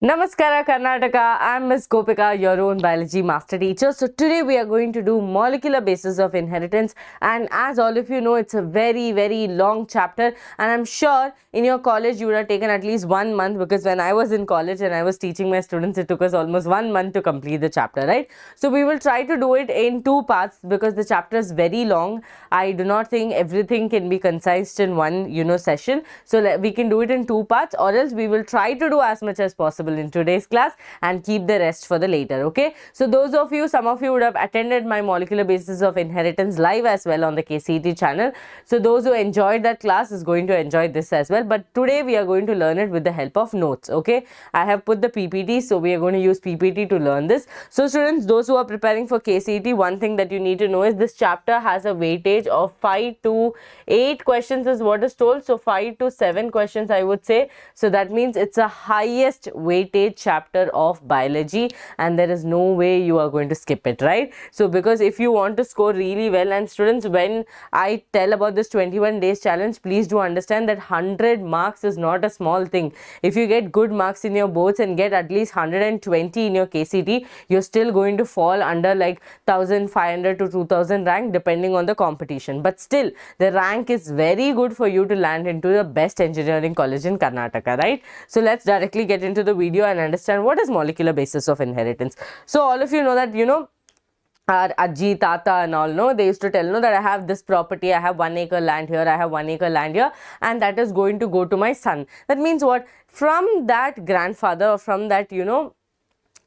Namaskara Karnataka, I'm Ms. Gopika, your own biology master teacher. So today we are going to do molecular basis of inheritance, and as all of you know, it's a very long chapter, and I'm sure in your college you would have taken at least 1 month, because when I was in college and I was teaching my students, it took us almost 1 month to complete the chapter, right? So we will try to do it in 2 parts because the chapter is very long. I do not think everything can be concised in one session, so we can do it in 2 parts, or else we will try to do as much as possible in today's class and keep the rest for the later. Okay, so some of you would have attended my molecular basis of inheritance live as well on the KCET channel. So those who enjoyed that class is going to enjoy this as well, but today we are going to learn it with the help of notes. Okay, I have put the PPT, so we are going to use PPT to learn this. So students, those who are preparing for KCET, one thing that you need to know is this chapter has a weightage of 5 to 8 questions is what is told. So 5 to 7 questions I would say. So that means it's a highest weightage chapter of biology, and there is no way you are going to skip it, right? So because if you want to score really well, and students, when I tell about this 21 days challenge, please do understand that 100 marks is not a small thing. If you get good marks in your boards and get at least 120 in your KCT, you're still going to fall under like 1500 to 2000 rank depending on the competition, but still the rank is very good for you to land into the best engineering college in Karnataka, right? So let's directly get into the video and understand what is molecular basis of inheritance. So all of you know that, our Ajji, Tata and all, no, they used to tell, no, that I have this property, I have 1 acre land here, I have 1 acre land here, and that is going to go to my son. That means what? From that grandfather, or from that,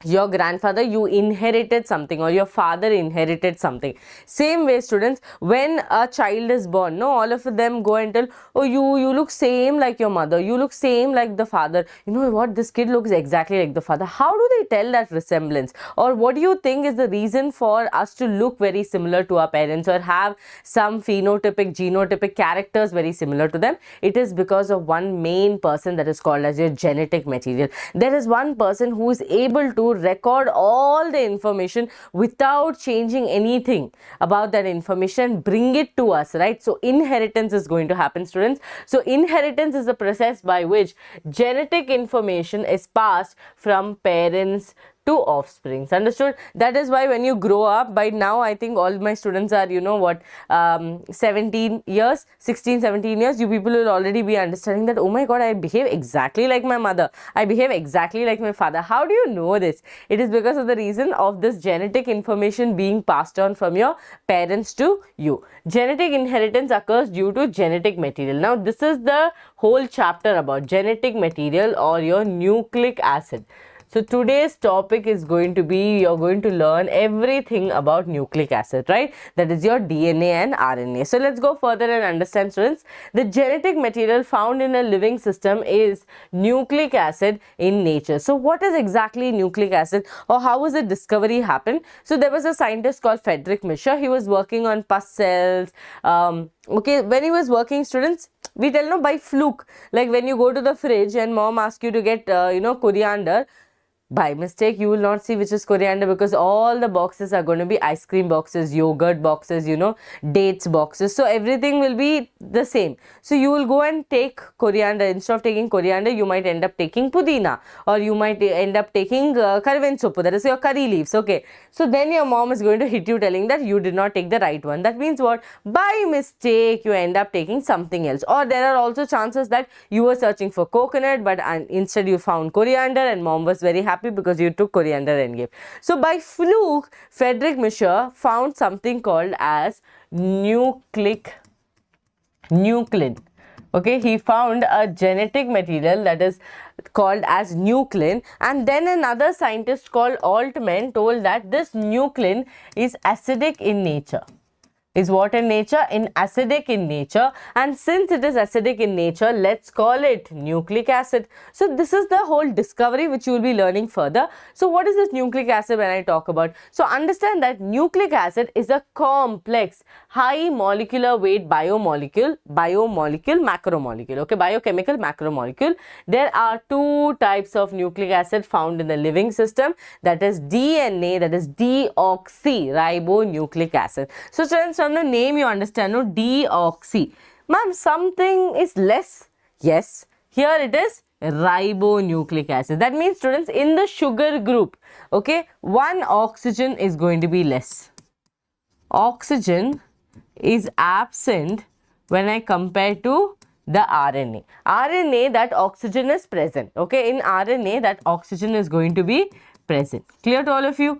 your grandfather, you inherited something, or your father inherited something. Same way, students, when a child is born, no, all of them go and tell, oh, you look same like your mother, you look same like the father. You know what, this kid looks exactly like the father. How do they tell that resemblance? Or what do you think is the reason for us to look very similar to our parents, or have some phenotypic, genotypic characters very similar to them? It is because of one main person that is called as your genetic material. There is one person who is able to record all the information without changing anything about that information, bring it to us, right? So inheritance is going to happen, students. So inheritance is the process by which genetic information is passed from parents to offsprings. Understood? That is why when you grow up, by now I think all my students are 17 years, 16, 17 years, you people will already be understanding that, oh my god, I behave exactly like my mother, I behave exactly like my father. How do you know this? It is because of the reason of this genetic information being passed on from your parents to you. Genetic inheritance occurs due to genetic material. Now this is the whole chapter about genetic material, or your nucleic acid. So today's topic is going to be, you're going to learn everything about nucleic acid, right? That is your DNA and RNA. So let's go further and understand, students. The genetic material found in a living system is nucleic acid in nature. So what is exactly nucleic acid, or how was the discovery happen? So there was a scientist called Friedrich Mischer. He was working on pus cells. Okay, when he was working, students, we tell, no, by fluke, like when you go to the fridge and mom asks you to get coriander, by mistake you will not see which is coriander, because all the boxes are going to be ice cream boxes, yogurt boxes, dates boxes, so everything will be the same. So you will go and take coriander. Instead of taking coriander, you might end up taking pudina, or you might end up taking karven suppu, that is your curry leaves. Okay, so then your mom is going to hit you telling that you did not take the right one. That means what? By mistake you end up taking something else. Or there are also chances that you were searching for coconut, but instead you found coriander, and mom was very happy because you took coriander and gave. So by fluke, Friedrich Mischer found something called as nuclein. Okay, he found a genetic material that is called as nuclein, and then another scientist called Altman told that this nuclein is acidic in nature. Is what in nature? Acidic in nature, and since it is acidic in nature, let's call it nucleic acid. So this is the whole discovery which you will be learning further. So what is this nucleic acid when I talk about? So understand that nucleic acid is a complex, high molecular weight biomolecule, macromolecule. Okay, biochemical macromolecule. There are 2 types of nucleic acid found in the living system, that is DNA, that is deoxyribonucleic acid. So students, from the name you understand, no, deoxy. Ma'am, something is less. Yes, here it is ribonucleic acid. That means, students, in the sugar group, okay, one oxygen is going to be less. Oxygen is absent when I compare to the RNA. RNA, that oxygen is present. Okay, in RNA, that oxygen is going to be present. Clear to all of you?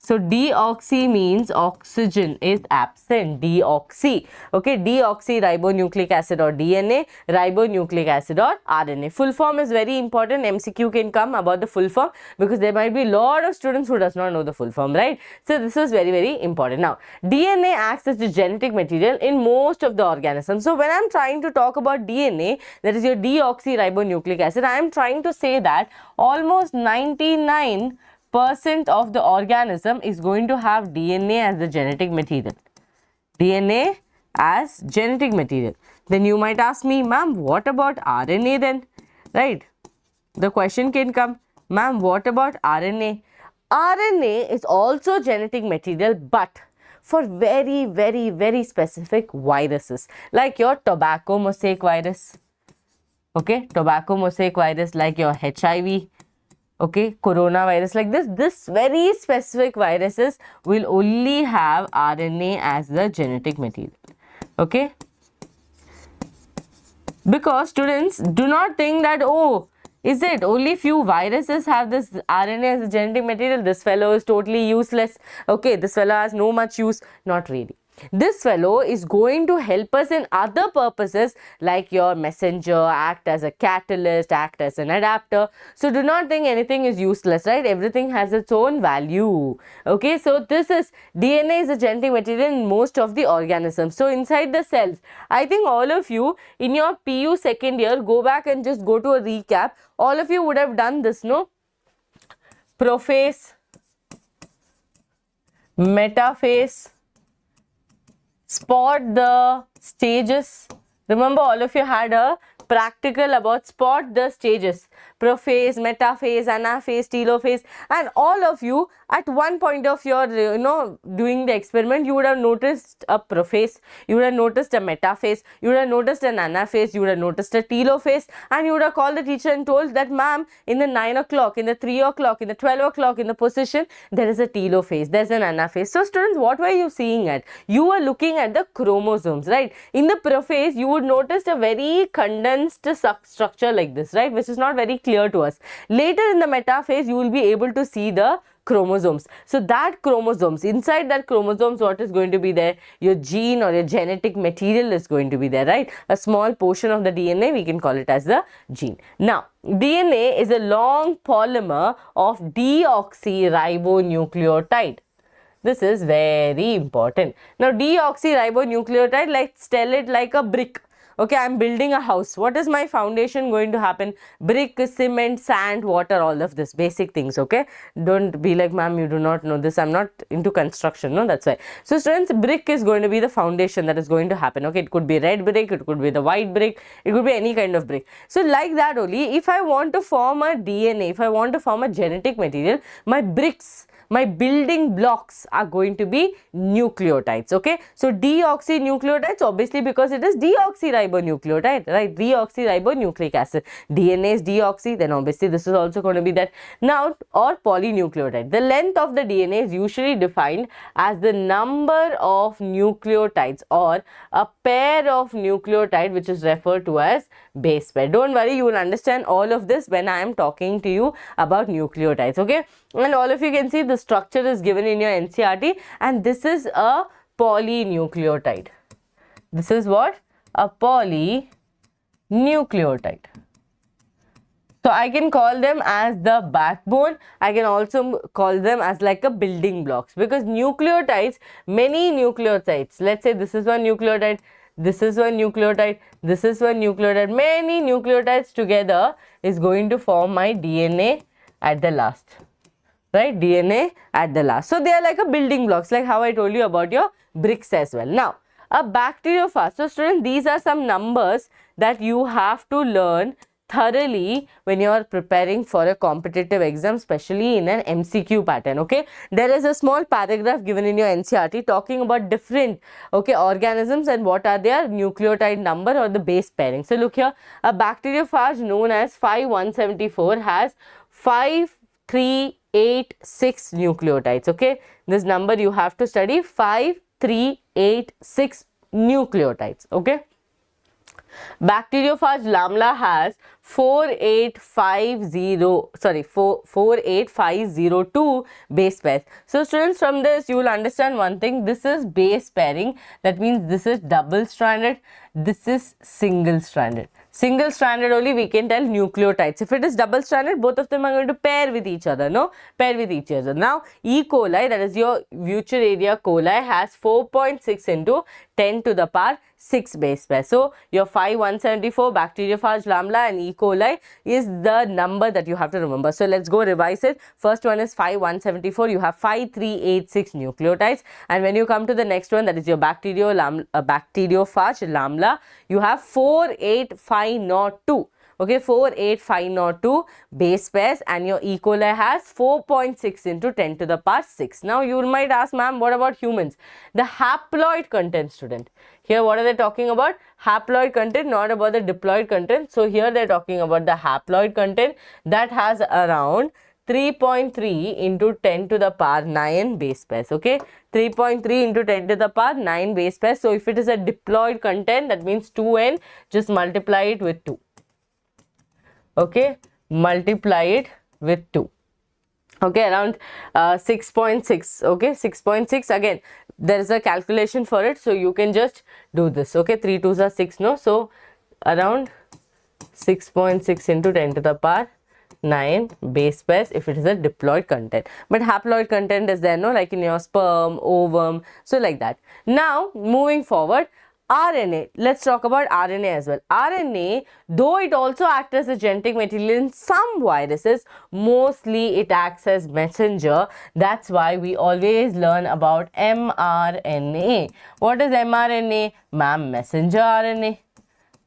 So deoxy means oxygen is absent. Deoxy. Okay, deoxyribonucleic acid or DNA, ribonucleic acid or RNA. Full form is very important. MCQ can come about the full form because there might be a lot of students who does not know the full form, right? So this is very, very important. Now, DNA acts as the genetic material in most of the organisms. So when I am trying to talk about DNA, that is your deoxyribonucleic acid, I am trying to say that almost 99% of the organism is going to have DNA as the genetic material. DNA as genetic material. Then you might ask me, ma'am, what about RNA then? Right? The question can come, ma'am, what about RNA? RNA is also genetic material, but for very, very, very specific viruses, like your tobacco mosaic virus. Okay, tobacco mosaic virus, like your HIV. Okay, coronavirus, like this very specific viruses will only have RNA as the genetic material. Okay, because students, do not think that, oh, is it only few viruses have this RNA as a genetic material, this fellow is totally useless. Okay, this fellow has no much use. Not really. This fellow is going to help us in other purposes, like your messenger, act as a catalyst, act as an adapter. So do not think anything is useless, right? Everything has its own value. Okay, so this is DNA is a genetic material in most of the organisms. So inside the cells, I think all of you in your PU second year, go back and just go to a recap. All of you would have done this, no? Prophase, metaphase, spot the stages. Remember, all of you had a practical about spot the stages: prophase, metaphase, anaphase, telophase, and all of you at one point of your doing the experiment, you would have noticed a prophase, you would have noticed a metaphase, you would have noticed an anaphase, you would have noticed a telophase, and you would have called the teacher and told that, ma'am, in the 9 o'clock, in the 3 o'clock, in the 12 o'clock, in the position, there is a telophase, there is an anaphase. So students, what were you seeing at? You were looking at the chromosomes, right? In the prophase, you would notice a very condensed structure like this, right, which is not very clear to us. Later in the metaphase, you will be able to see the chromosomes. So that chromosomes, inside that chromosomes, what is going to be there? Your gene or your genetic material is going to be there, right? A small portion of the DNA, we can call it as the gene. Now, DNA is a long polymer of deoxyribonucleotide. This is very important. Now, deoxyribonucleotide, let's tell it like a brick. Okay, I am building a house. What is my foundation going to happen? Brick, cement, sand, water, all of this basic things. Okay, don't be like, ma'am, you do not know this. I'm not into construction. No, that's why. So students, brick is going to be the foundation that is going to happen. Okay, it could be red brick, it could be the white brick, it could be any kind of brick. So like that only, if I want to form a DNA, if I want to form a genetic material, my bricks, my building blocks are going to be nucleotides. Okay, so deoxynucleotides, obviously, because it is deoxyribonucleotide, right? Deoxyribonucleic acid. DNA is deoxy, then obviously this is also going to be that. Now, or polynucleotide. The length of the DNA is usually defined as the number of nucleotides or a pair of nucleotide, which is referred to as base pair. Don't worry, you will understand all of this when I am talking to you about nucleotides. Okay, and all of you can see the structure is given in your NCERT, and this is a polynucleotide. This is what? A polynucleotide. So I can call them as the backbone. I can also call them as like a building blocks, because nucleotides, many nucleotides, let's say this is one nucleotide, this is one nucleotide, this is one nucleotide, many nucleotides together is going to form my DNA at the last. Right, DNA at the last. So they are like a building blocks, like how I told you about your bricks as well. Now, a bacteriophage. So students, these are some numbers that you have to learn thoroughly when you are preparing for a competitive exam, especially in an MCQ pattern. Okay, there is a small paragraph given in your NCERT talking about different, okay, organisms and what are their nucleotide number or the base pairing. So look here, a bacteriophage known as 5174 has 5386 nucleotides. Okay, this number you have to study, 5386 nucleotides. Okay, bacteriophage lamla has 48502 base pairs. So students, from this you will understand one thing, this is base pairing, that means this is double stranded, this is single stranded. Single stranded only we can tell nucleotides. If it is double stranded, both of them are going to pair with each other, no? Pair with each other. Now E. coli, that is your Wuchereria coli, has 4.6 into 10 to the power 6 base pairs. So your 5174, bacteriophage lamla and E. coli is the number that you have to remember. So let's go revise it. First one is 5174, you have 5386 nucleotides, and when you come to the next one, that is your bacteriophage lamla, you have 48502. Okay, 48502 base pairs, and your E. coli has 4.6 into 10 to the power 6. Now you might ask, ma'am, what about humans? The haploid content, student. Here what are they talking about? Haploid content, not about the diploid content. So here they are talking about the haploid content that has around 3.3 into 10 to the power 9 base pairs. Okay, 3.3 into 10 to the power 9 base pairs. So if it is a diploid content, that means 2n, just multiply it with 2. Okay, multiply it with 2. Okay, around 6.6. Okay, 6.6. Again, there is a calculation for it, so you can just do this. Okay, 3 2s are 6, no? So around 6.6 into 10 to the power 9 base pairs if it is a diploid content. But haploid content is there, no? Like in your sperm, ovum, so like that. Now moving forward, RNA, let's talk about RNA as well. RNA, though it also acts as a genetic material in some viruses, mostly it acts as messenger. That's why we always learn about mRNA. What is mRNA? Ma'am, messenger RNA.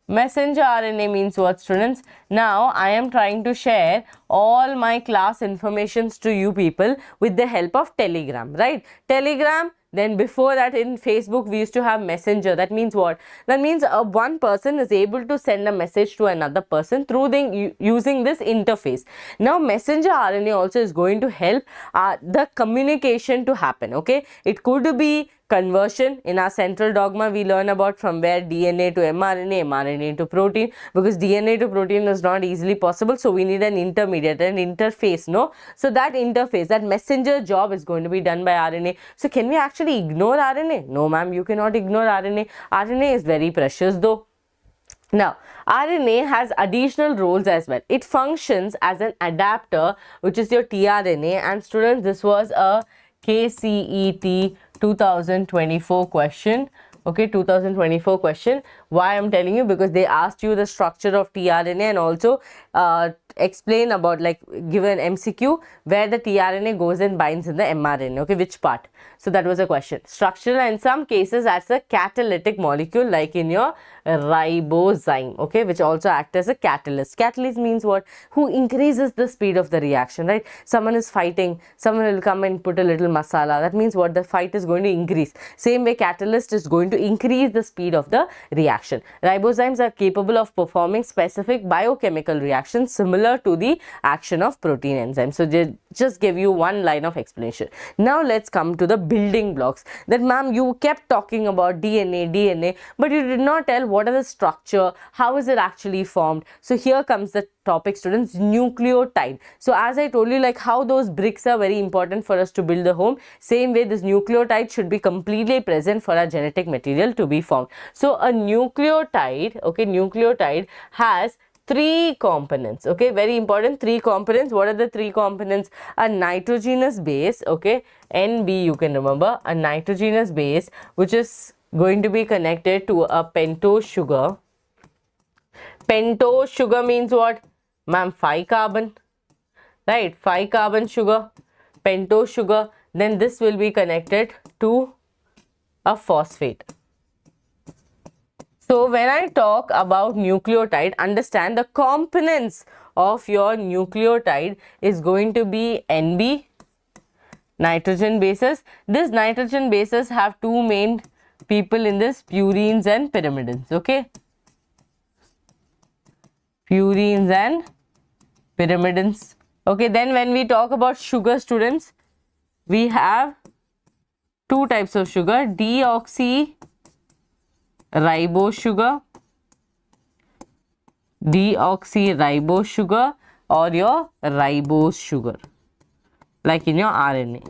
Messenger RNA means what, students? Now I am trying to share all my class informations to you people with the help of Telegram, right? Telegram. Then before that in Facebook we used to have messenger. That means what? That means one person is able to send a message to another person through using this interface. Now messenger RNA also is going to help the communication to happen. Okay, it could be conversion. In our central dogma we learn about from where DNA to mRNA, mRNA to protein, because DNA to protein is not easily possible, so we need an intermediate, an interface, no? So that interface, that messenger job is going to be done by RNA. So can we actually ignore RNA? No ma'am, you cannot ignore RNA. RNA is very precious though. Now, RNA has additional roles as well. It functions as an adapter, which is your tRNA, and students, this was a KCET 2024 question. Okay, 2024 question. Why I'm telling you? Because they asked you the structure of tRNA and also explain about, like, given MCQ where the tRNA goes and binds in the mRNA. Okay, which part? So that was a question. Structural, in some cases as a catalytic molecule, like in your ribozyme, okay, which also act as a catalyst. Catalyst means what? Who increases the speed of the reaction, right? Someone is fighting, someone will come and put a little masala. That means what? The fight is going to increase. Same way, catalyst is going to increase the speed of the reaction. Ribozymes are capable of performing specific biochemical reactions similar to the action of protein enzymes. So they just give you one line of explanation. Now let's come to the building blocks. That ma'am, you kept talking about DNA, but you did not tell what are the structure, how is it actually formed. So here comes the topic, students, nucleotide. So as I told you, like how those bricks are very important for us to build the home, same way this nucleotide should be completely present for our genetic material to be formed. So a nucleotide, okay, nucleotide has 3 components. Okay, very important, 3 components. What are the 3 components? A nitrogenous base, okay, NB, you can remember, a nitrogenous base which is going to be connected to a pentose sugar. Pentose sugar means what? Ma'am, 5 carbon, right? 5 carbon sugar, pentose sugar. Then this will be connected to a phosphate. So when I talk about nucleotide, understand the components of your nucleotide is going to be NB, nitrogen bases. This nitrogen bases have two main people in this, purines and pyrimidines. Okay, purines and pyrimidines. Okay, then when we talk about sugar, students, we have two types of sugar, deoxyribose sugar, deoxyribose sugar, or your ribose sugar, like in your RNA.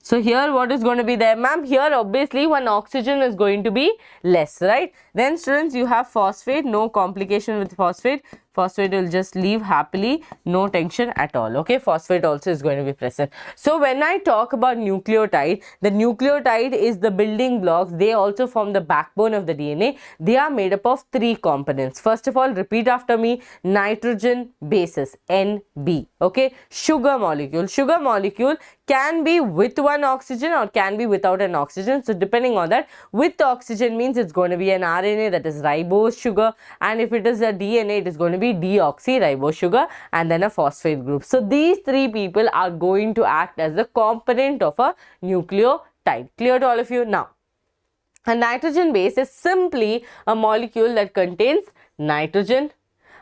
So here what is going to be there, ma'am? Here obviously one oxygen is going to be less, right? Then students, you have phosphate, no complication with phosphate. Phosphate will just leave happily, no tension at all. Okay, phosphate also is going to be present. So when I talk about nucleotide, the nucleotide is the building blocks. They also form the backbone of the DNA. They are made up of three components. First of all, repeat after me, nitrogen bases, NB. Okay, sugar molecule. Sugar molecule can be with one oxygen or can be without an oxygen. So depending on that, with oxygen means it's going to be an RNA, that is ribose sugar, and if it is a DNA, it is going to be deoxyribose sugar, and then a phosphate group. So these three people are going to act as the component of a nucleotide. Clear to all of you? Now, a nitrogen base is simply a molecule that contains nitrogen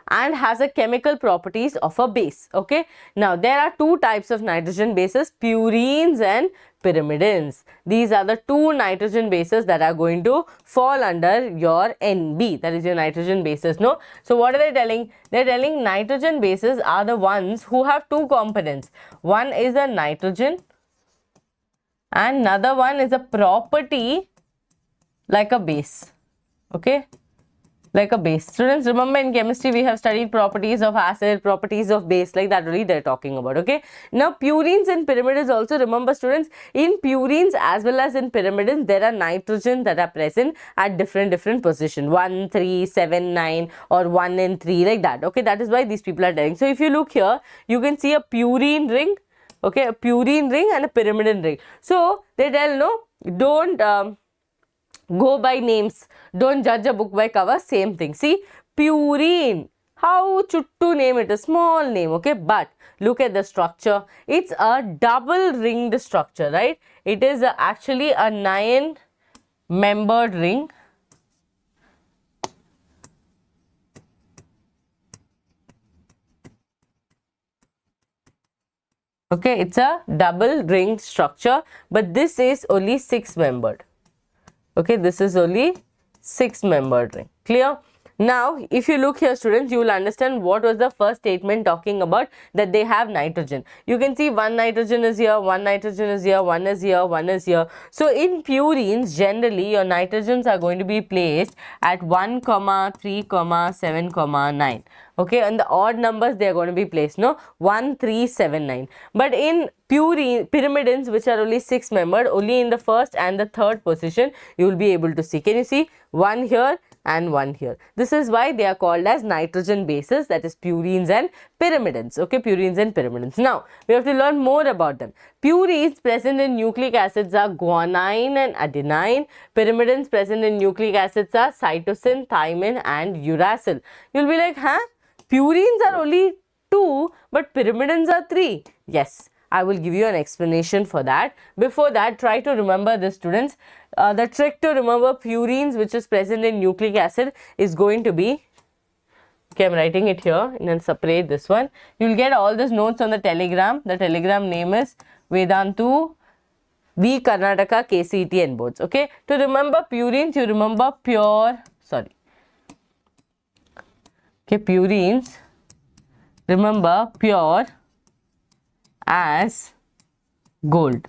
and has a chemical properties of a base. Okay, now there are two types of nitrogen bases, purines and pyrimidines. These are the two nitrogen bases that are going to fall under your NB, that is your nitrogen bases. No, so what are they telling? They're telling nitrogen bases are the ones who have two components. One is a nitrogen and another one is a property like a base. Okay, like a base. Students, remember in chemistry we have studied properties of acid, properties of base, like that only they're talking about. Okay, now purines and pyrimidines also, remember students, in purines as well as in pyrimidines there are nitrogen that are present at different position, 1, 3, 7, 9 or 1 and 3, like that. Okay, that is why these people are telling. So if you look here, you can see a purine ring, okay, a purine ring and a pyrimidine ring. So they tell, no, don't go by names, don't judge a book by cover, same thing. See, purine, how chuttu name, it a small name, okay, but look at the structure, it's a double ringed structure, right? It is actually a 9-membered ring. Okay, it's a double ringed structure, but this is only 6-membered. Okay, this is only 6-membered ring. Clear? Now, if you look here, students, you will understand what was the first statement talking about, that they have nitrogen. You can see one nitrogen is here, one nitrogen is here, one is here, one is here. So in purines, generally your nitrogens are going to be placed at 1, 3, 7, 9. Okay, and the odd numbers they are going to be placed, no, 1, 3, 7, 9. But in pyrimidines, which are only 6-membered, only in the first and the third position you will be able to see. Can you see? One here and one here. This is why they are called as nitrogen bases, that is purines and pyrimidines. Okay, purines and pyrimidines. Now, we have to learn more about them. Purines present in nucleic acids are guanine and adenine. Pyrimidines present in nucleic acids are cytosine, thymine and uracil. You will be like, huh? Purines are only 2, but pyrimidines are 3. Yes, I will give you an explanation for that. Before that, try to remember this, students. The trick to remember purines which is present in nucleic acid is going to be, okay, I'm writing it here and then separate this one. You will get all these notes on the telegram. The telegram name is Vedantu V Karnataka KCET and boards. Okay, to remember purines, you remember purines, remember pure as gold.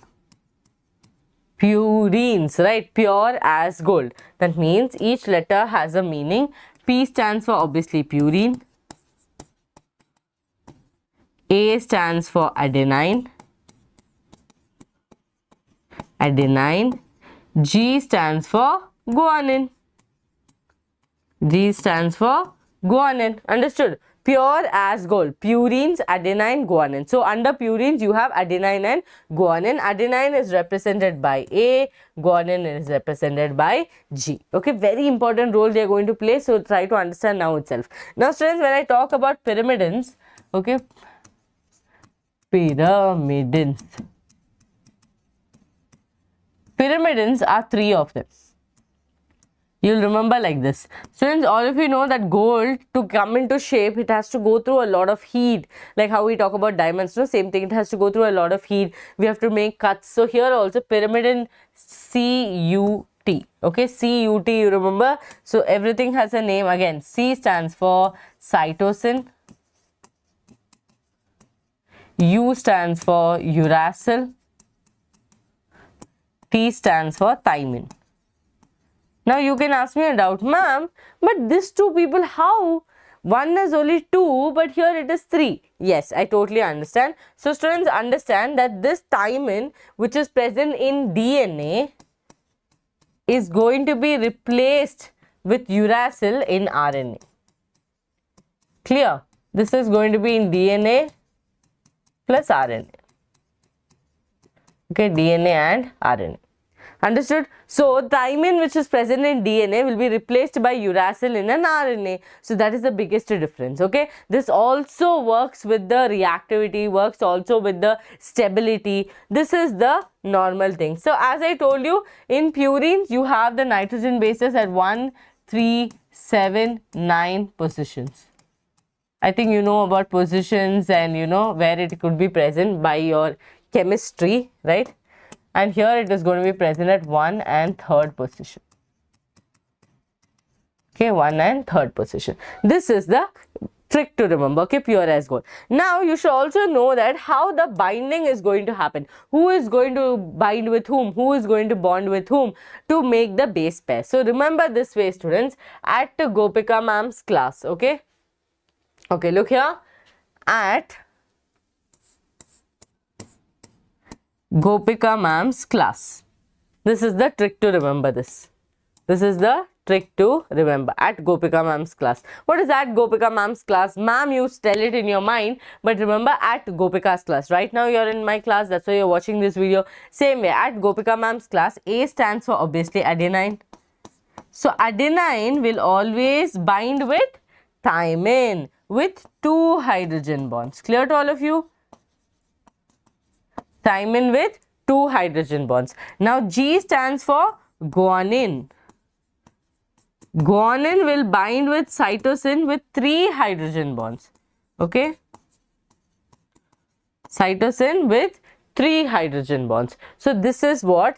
Purines, right? Pure as gold. That means each letter has a meaning. P stands for obviously purine. A stands for adenine. G stands for guanine. G stands for guanine. Understood? pure as gold. Purines, adenine, guanine. So under purines you have adenine and guanine. Adenine is represented by A, guanine is represented by G. Okay, very important role they are going to play. So try to understand now itself. Now students, when I talk about pyrimidines, okay, pyrimidines. Pyrimidines are 3 of them. You'll remember like this. Since all of you know that gold, to come into shape, it has to go through a lot of heat. Like how we talk about diamonds, no? Same thing, it has to go through a lot of heat. We have to make cuts. So here also pyrimidine CUT. Okay, CUT, you remember? So everything has a name again. C stands for cytosine. U stands for uracil. T stands for thymine. Now you can ask me a doubt, ma'am, but these 2 people, how? One is only 2, but here it is 3. Yes, I totally understand. So students, understand that this thymine, which is present in DNA, is going to be replaced with uracil in RNA. Clear? This is going to be in DNA plus RNA. Okay, DNA and RNA. Understood? So thymine, which is present in DNA, will be replaced by uracil in an RNA. So that is the biggest difference. Okay, this also works with the reactivity, works also with the stability. This is the normal thing. So as I told you, in purines you have the nitrogen bases at 1, 3, 7, 9 positions. I think you know about positions and you know where it could be present by your chemistry, right? And here it is going to be present at 1 and 3rd position. Okay, 1 and 3rd position. This is the trick to remember. Okay, pure as gold. Now you should also know that how the binding is going to happen. Who is going to bind with whom? Who is going to bond with whom to make the base pair? So remember this way, students, at Gopika ma'am's class. Okay. Okay, look here. At Gopika ma'am's class. This is the trick to remember this. This is the trick to remember at Gopika ma'am's class. What is at Gopika ma'am's class? Ma'am, you tell it in your mind, but remember at Gopika's class. Right now you are in my class, that's why you are watching this video. Same way, at Gopika ma'am's class, A stands for obviously adenine. So adenine will always bind with thymine with 2 hydrogen bonds. Clear to all of you? Thymine with 2 hydrogen bonds. Now G stands for guanine. Guanine will bind with cytosine with 3 hydrogen bonds. Okay. Cytosine with 3 hydrogen bonds. So this is what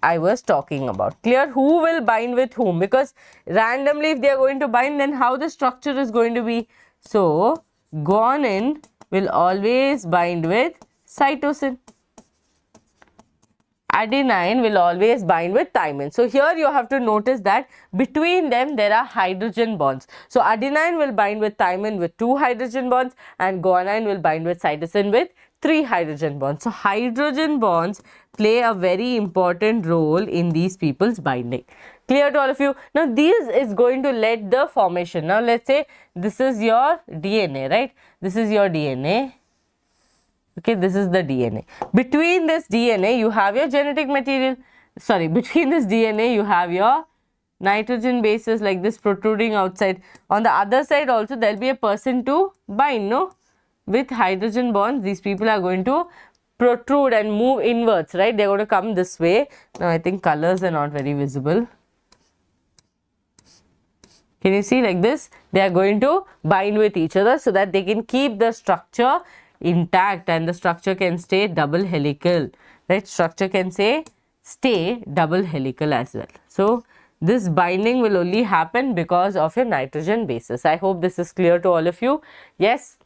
I was talking about. Clear? Who will bind with whom? Because randomly if they are going to bind, then how the structure is going to be? So guanine will always bind with cytosine. Adenine will always bind with thymine. So here you have to notice that between them there are hydrogen bonds. So adenine will bind with thymine with 2 hydrogen bonds and guanine will bind with cytosine with 3 hydrogen bonds. So hydrogen bonds play a very important role in these people's binding. Clear to all of you? Now this is going to lead the formation. Now let's say this is your DNA, right? This is your DNA. Okay, this is the DNA. Between this DNA, you have your genetic material. Sorry, between this DNA, you have your nitrogen bases like this protruding outside. On the other side also, there will be a person to bind, no? With hydrogen bonds, these people are going to protrude and move inwards, right? They are going to come this way. Now, I think colors are not very visible. Can you see like this? They are going to bind with each other so that they can keep the structure intact and the structure can stay double helical, right? Structure can stay double helical as well. So this binding will only happen because of your nitrogen bases. I hope this is clear to all of you. Yes,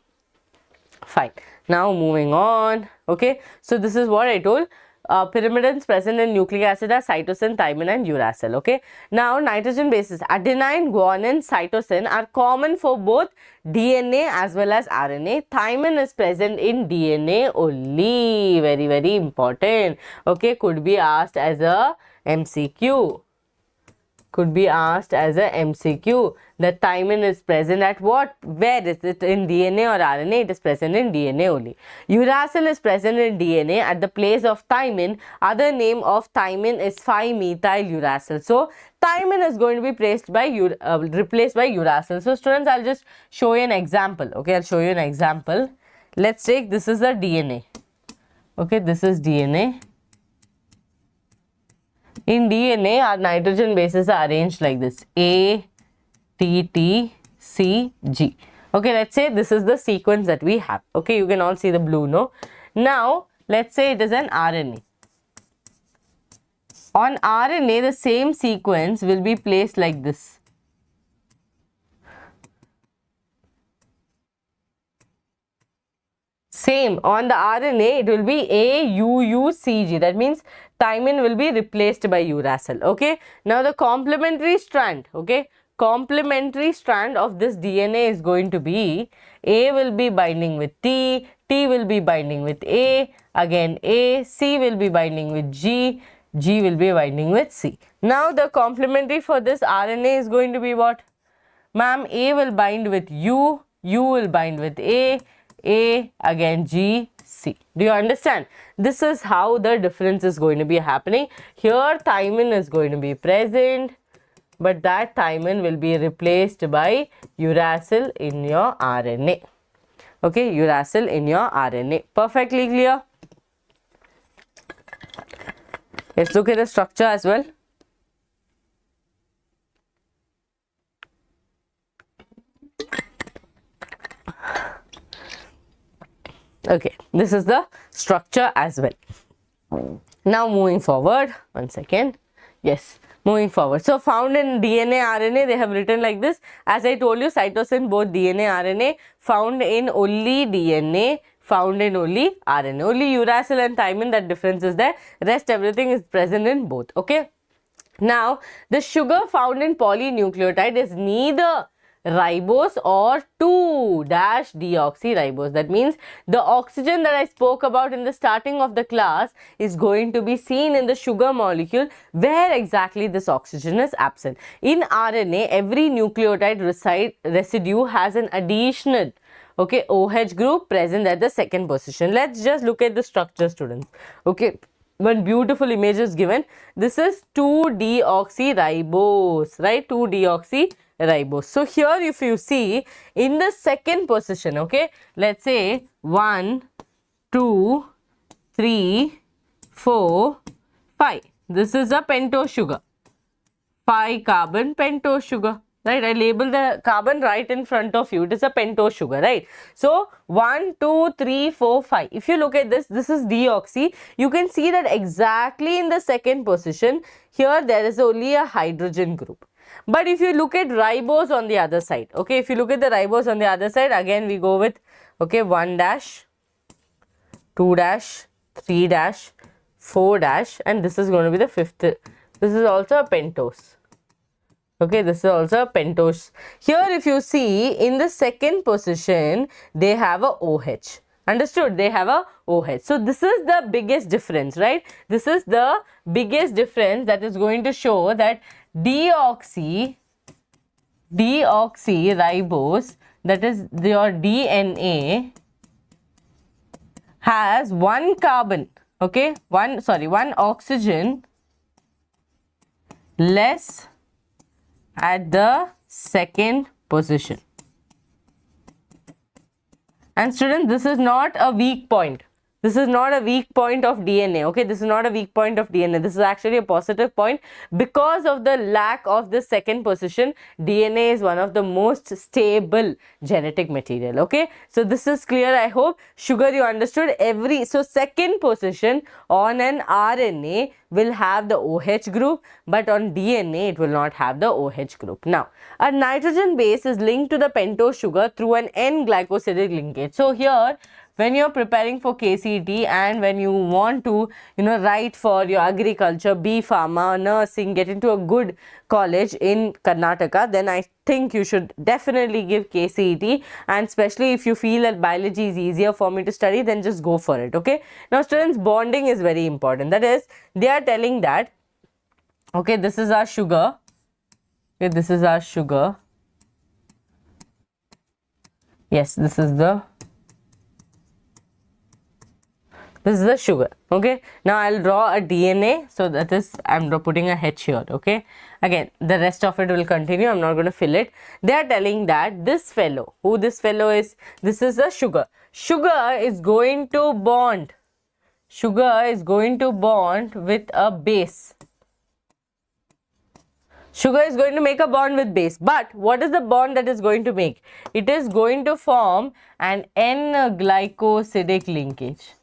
fine. Now moving on. Okay, so this is what I told. Pyrimidines present in nucleic acid are cytosine, thymine and uracil. Okay. Now nitrogen bases adenine, guanine, cytosine are common for both DNA as well as RNA. Thymine is present in DNA only. Very, very important. Okay. Could be asked as a MCQ. could be asked as a MCQ. The thymine is present at what? Where is it? In DNA or RNA? It is present in DNA only. Uracil is present in DNA at the place of thymine. Other name of thymine is 5-methyl uracil. So thymine is going to be replaced by uracil. So students, I'll just show you an example. Okay, I'll show you an example. Let's take, this is the DNA. Okay, this is DNA. In DNA, our nitrogen bases are arranged like this: A, T, T, C, G. Okay, let's say this is the sequence that we have. Okay, you can all see the blue, no? Now, let's say it is an RNA. On RNA, the same sequence will be placed like this. Same, on the RNA, it will be AUUCG. That means thymine will be replaced by uracil. Okay, now the complementary strand, okay, complementary strand of this DNA is going to be A will be binding with T, T will be binding with A, again A, C will be binding with G, G will be binding with C. Now the complementary for this RNA is going to be what? Ma'am, A will bind with U, U will bind with A again G, C. Do you understand? This is how the difference is going to be happening. Here thymine is going to be present, but that thymine will be replaced by uracil in your RNA. Okay, uracil in your RNA. Perfectly clear? Let's look at the structure as well. Okay, this is the structure as well. Now moving forward, one second. Yes, moving forward. So found in DNA, RNA, they have written like this. As I told you, cytosine, both DNA, RNA, found in only DNA, found in only RNA. Only uracil and thymine, that difference is there. Rest everything is present in both. Okay. Now, the sugar found in polynucleotide is neither ribose or 2-deoxyribose. That means the oxygen that I spoke about in the starting of the class is going to be seen in the sugar molecule where exactly this oxygen is absent. In RNA, every nucleotide residue has an additional OH group present at the second position. Let's just look at the structure, students. Okay, one beautiful image is given. This is 2-deoxyribose, right? 2-deoxyribose. So here if you see in the second position, okay, let's say 1, 2, 3, 4, 5. This is a pentose sugar, 5 carbon pentose sugar, right? I label the carbon right in front of you. It is a pentose sugar, right? So 1, 2, 3, 4, 5. If you look at this, this is deoxy. You can see that exactly in the second position, here there is only a hydrogen group. But if you look at ribose on the other side, okay, if you look at the ribose on the other side, again we go with, okay, 1 dash, 2 dash, 3 dash, 4 dash, and this is going to be the fifth. This is also a pentose. Okay, this is also a pentose. Here if you see in the second position, they have a OH. Understood? They have a OH. So this is the biggest difference, right? This is the biggest difference that is going to show that deoxyribose, that is your DNA, has one carbon, okay, one oxygen less at the second position. And students, this is not a weak point. This is not a weak point of DNA, okay? This is not a weak point of DNA. This is actually a positive point. Because of the lack of the second position, DNA is one of the most stable genetic material, okay? So this is clear, I hope. Sugar, you understood so second position on an RNA will have the OH group, but on DNA, it will not have the OH group. Now, a nitrogen base is linked to the pentose sugar through an N-glycosidic linkage. So here, when you're preparing for KCET and when you want to, write for your agriculture, B Pharma, nursing, get into a good college in Karnataka, then I think you should definitely give KCET, and especially if you feel that biology is easier for me to study, then just go for it, okay? Now students, bonding is very important. That is, they are telling that, okay, this is our sugar, Okay, this is our sugar. Yes, this is the sugar. Okay, now I'll draw a DNA. So that is, I'm putting a H here. Okay, again the rest of it will continue. I'm not going to fill it. They are telling that this fellow, who this fellow is, this is the sugar. Sugar is going to bond. Sugar is going to bond with a base. Sugar is going to make a bond with base, but what is the bond that is going to make? It is going to form an N-glycosidic linkage.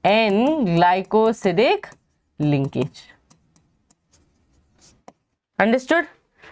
N-glycosidic linkage. Understood?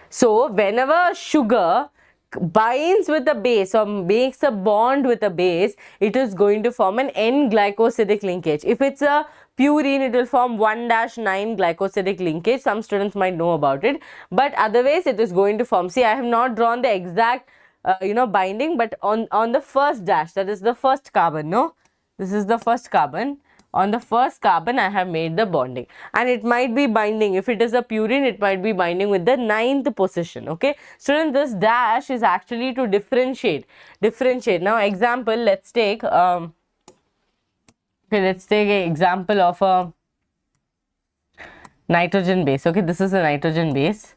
So, whenever sugar binds with a base or makes a bond with a base, it is going to form an N-glycosidic linkage. If it's a purine, it will form 1-9 glycosidic linkage. Some students might know about it, but otherwise it is going to form. See, I have not drawn the exact binding, but on the first dash, that is the first carbon. No, this is the first carbon. On the first carbon, I have made the bonding, and it might be binding. If it is a purine, it might be binding with the 9th position. Okay, students, this dash is actually to differentiate. Now, example, let's take an example of a nitrogen base. Okay, this is a nitrogen base.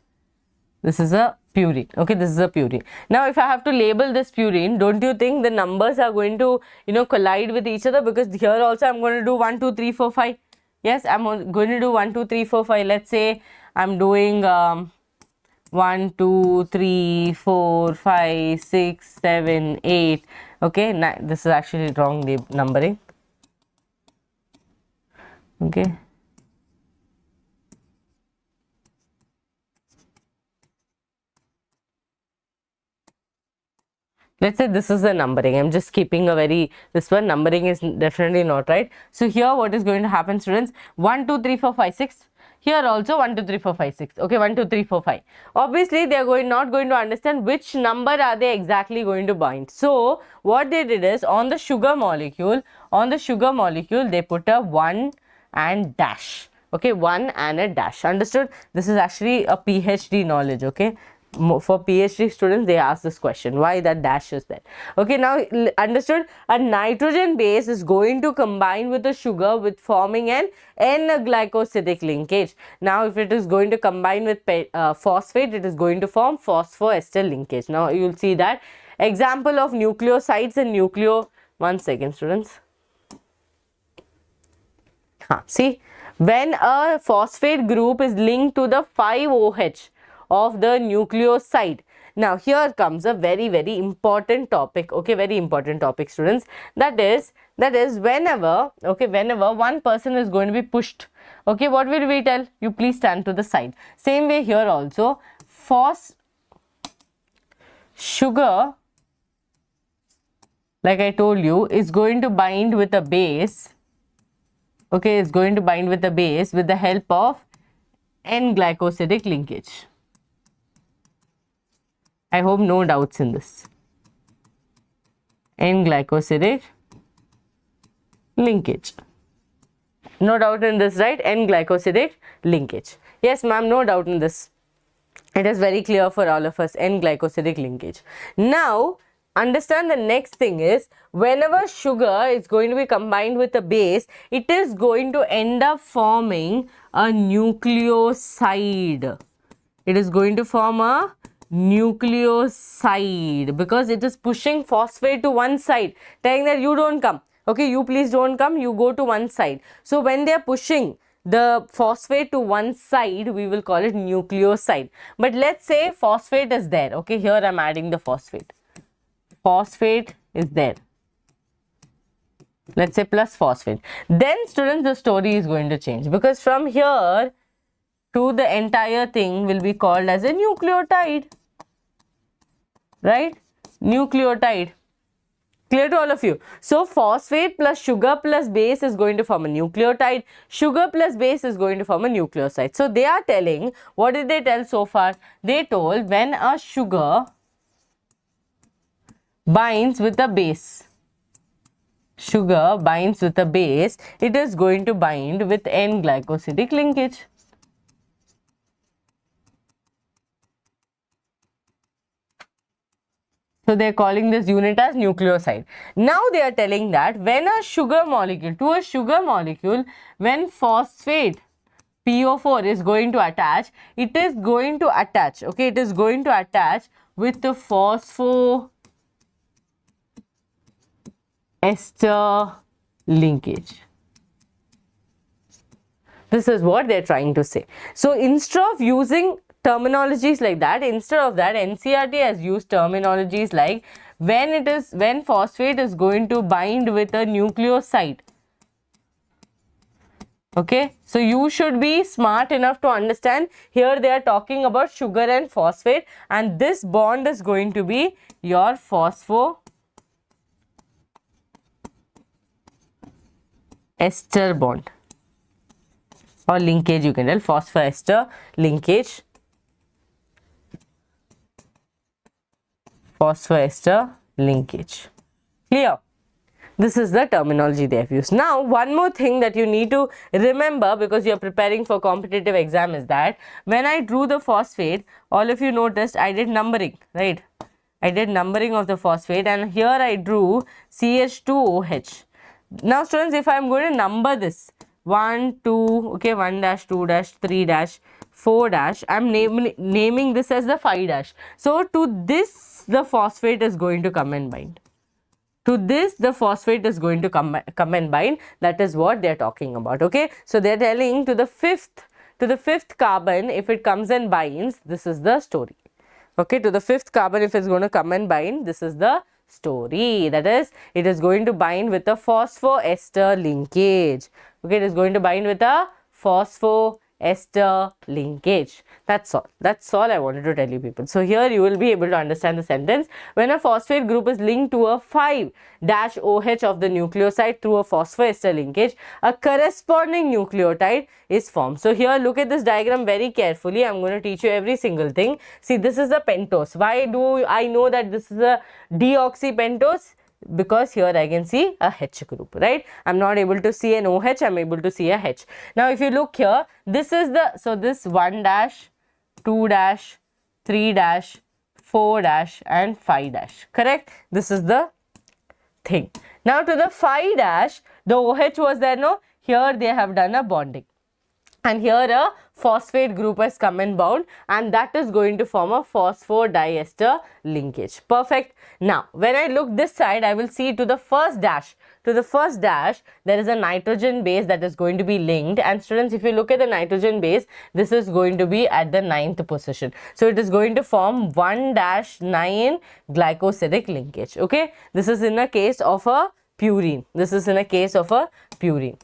This is a purine. Okay, this is a purine. Now, if I have to label this purine, don't you think the numbers are going to, collide with each other? Because here also I'm going to do 1, 2, 3, 4, 5. Yes, I'm going to do 1, 2, 3, 4, 5. Let's say I'm doing 1, 2, 3, 4, 5, 6, 7, 8. Okay, this is actually wrong numbering. Okay. Let's say this is the numbering. I'm just keeping this one numbering is definitely not right. So here what is going to happen, students? 1, 2, 3, 4, 5, 6. Here also 1, 2, 3, 4, 5, 6. Okay, 1, 2, 3, 4, 5. Obviously, they are not going to understand which number are they exactly going to bind. So what they did is, on the sugar molecule, they put a 1 and dash. Okay, 1 and a dash. Understood? This is actually a PhD knowledge. Okay. For PhD students, they ask this question, why that dash is there. Okay, now understood, a nitrogen base is going to combine with a sugar with forming an N-glycosidic linkage. Now, if it is going to combine with phosphate, it is going to form phosphoester linkage. Now, you will see that example of nucleosides and one second, students. See, when a phosphate group is linked to the 5-OH of the nucleoside. Now, here comes a very important topic. Okay, very important topic, students. That is whenever one person is going to be pushed. Okay, what will we tell? You please stand to the side. Same way here also, sugar, like I told you, is going to bind with a base. Okay, is going to bind with a base with the help of N-glycosidic linkage. I hope no doubts in this. N-glycosidic linkage. No doubt in this, right? N-glycosidic linkage. Yes, ma'am, no doubt in this. It is very clear for all of us. N-glycosidic linkage. Now, understand the next thing is, whenever sugar is going to be combined with a base, it is going to end up forming a nucleoside. It is going to form a nucleoside because it is pushing phosphate to one side, telling that you don't come. Okay, you please don't come, you go to one side. So when they are pushing the phosphate to one side, we will call it nucleoside. But let's say phosphate is there. Okay, here I'm adding the phosphate. Phosphate is there. Let's say plus phosphate. Then, students, the story is going to change, because from here to the entire thing will be called as a nucleotide. Right? Nucleotide. Clear to all of you? So, phosphate plus sugar plus base is going to form a nucleotide. Sugar plus base is going to form a nucleoside. So, they are telling, what did they tell so far? They told when a sugar binds with a base, sugar binds with a base, it is going to bind with N-glycosidic linkage. So they are calling this unit as nucleoside. Now they are telling that when a sugar molecule, to a sugar molecule, when phosphate PO4 is going to attach, it is going to attach, okay, it is going to attach with the phosphoester linkage. This is what they are trying to say. So instead of using terminologies like that, instead of that, NCERT has used terminologies like when phosphate is going to bind with a nucleoside. Okay, so you should be smart enough to understand here they are talking about sugar and phosphate, and this bond is going to be your phosphoester bond or linkage, you can tell, phosphoester linkage, phosphoester linkage. Clear? This is the terminology they have used. Now, one more thing that you need to remember because you are preparing for competitive exam is that when I drew the phosphate, all of you noticed I did numbering, right? I did numbering of the phosphate, and here I drew CH2OH. Now, students, if I am going to number this 1, 2, okay, 1 dash, 2 dash, 3 dash, 4 dash, I am naming this as the 5 dash. So, to this the phosphate is going to come and bind. To this the phosphate is going to come and bind. That is what they are talking about. Okay, so they are telling to the fifth carbon, if it comes and binds, this is the story. Okay, to the fifth carbon, if it's going to come and bind, this is the story. That is, it is going to bind with a phosphoester linkage. Okay, it is going to bind with a phosphoester linkage. That's all. That's all I wanted to tell you, people. So here you will be able to understand the sentence. When a phosphate group is linked to a 5-OH of the nucleoside through a phosphoester linkage, a corresponding nucleotide is formed. So here look at this diagram very carefully. I'm going to teach you every single thing. See, this is a pentose. Why do I know that this is a deoxypentose? Because here I can see a H group, right? I'm not able to see an OH, I'm able to see a H. Now if you look here, this is the, so this 1 dash, 2 dash, 3 dash, 4 dash and 5 dash, correct? This is the thing. Now to the 5 dash, the OH was there, no? Here they have done a bonding. And here a phosphate group has come and bound, and that is going to form a phosphodiester linkage. Perfect. Now, when I look this side, I will see to the first dash. To the first dash, there is a nitrogen base that is going to be linked. And students, if you look at the nitrogen base, this is going to be at the 9th position. So, it is going to form 1-9 glycosidic linkage. Okay. This is in a case of a purine. This is in a case of a purine.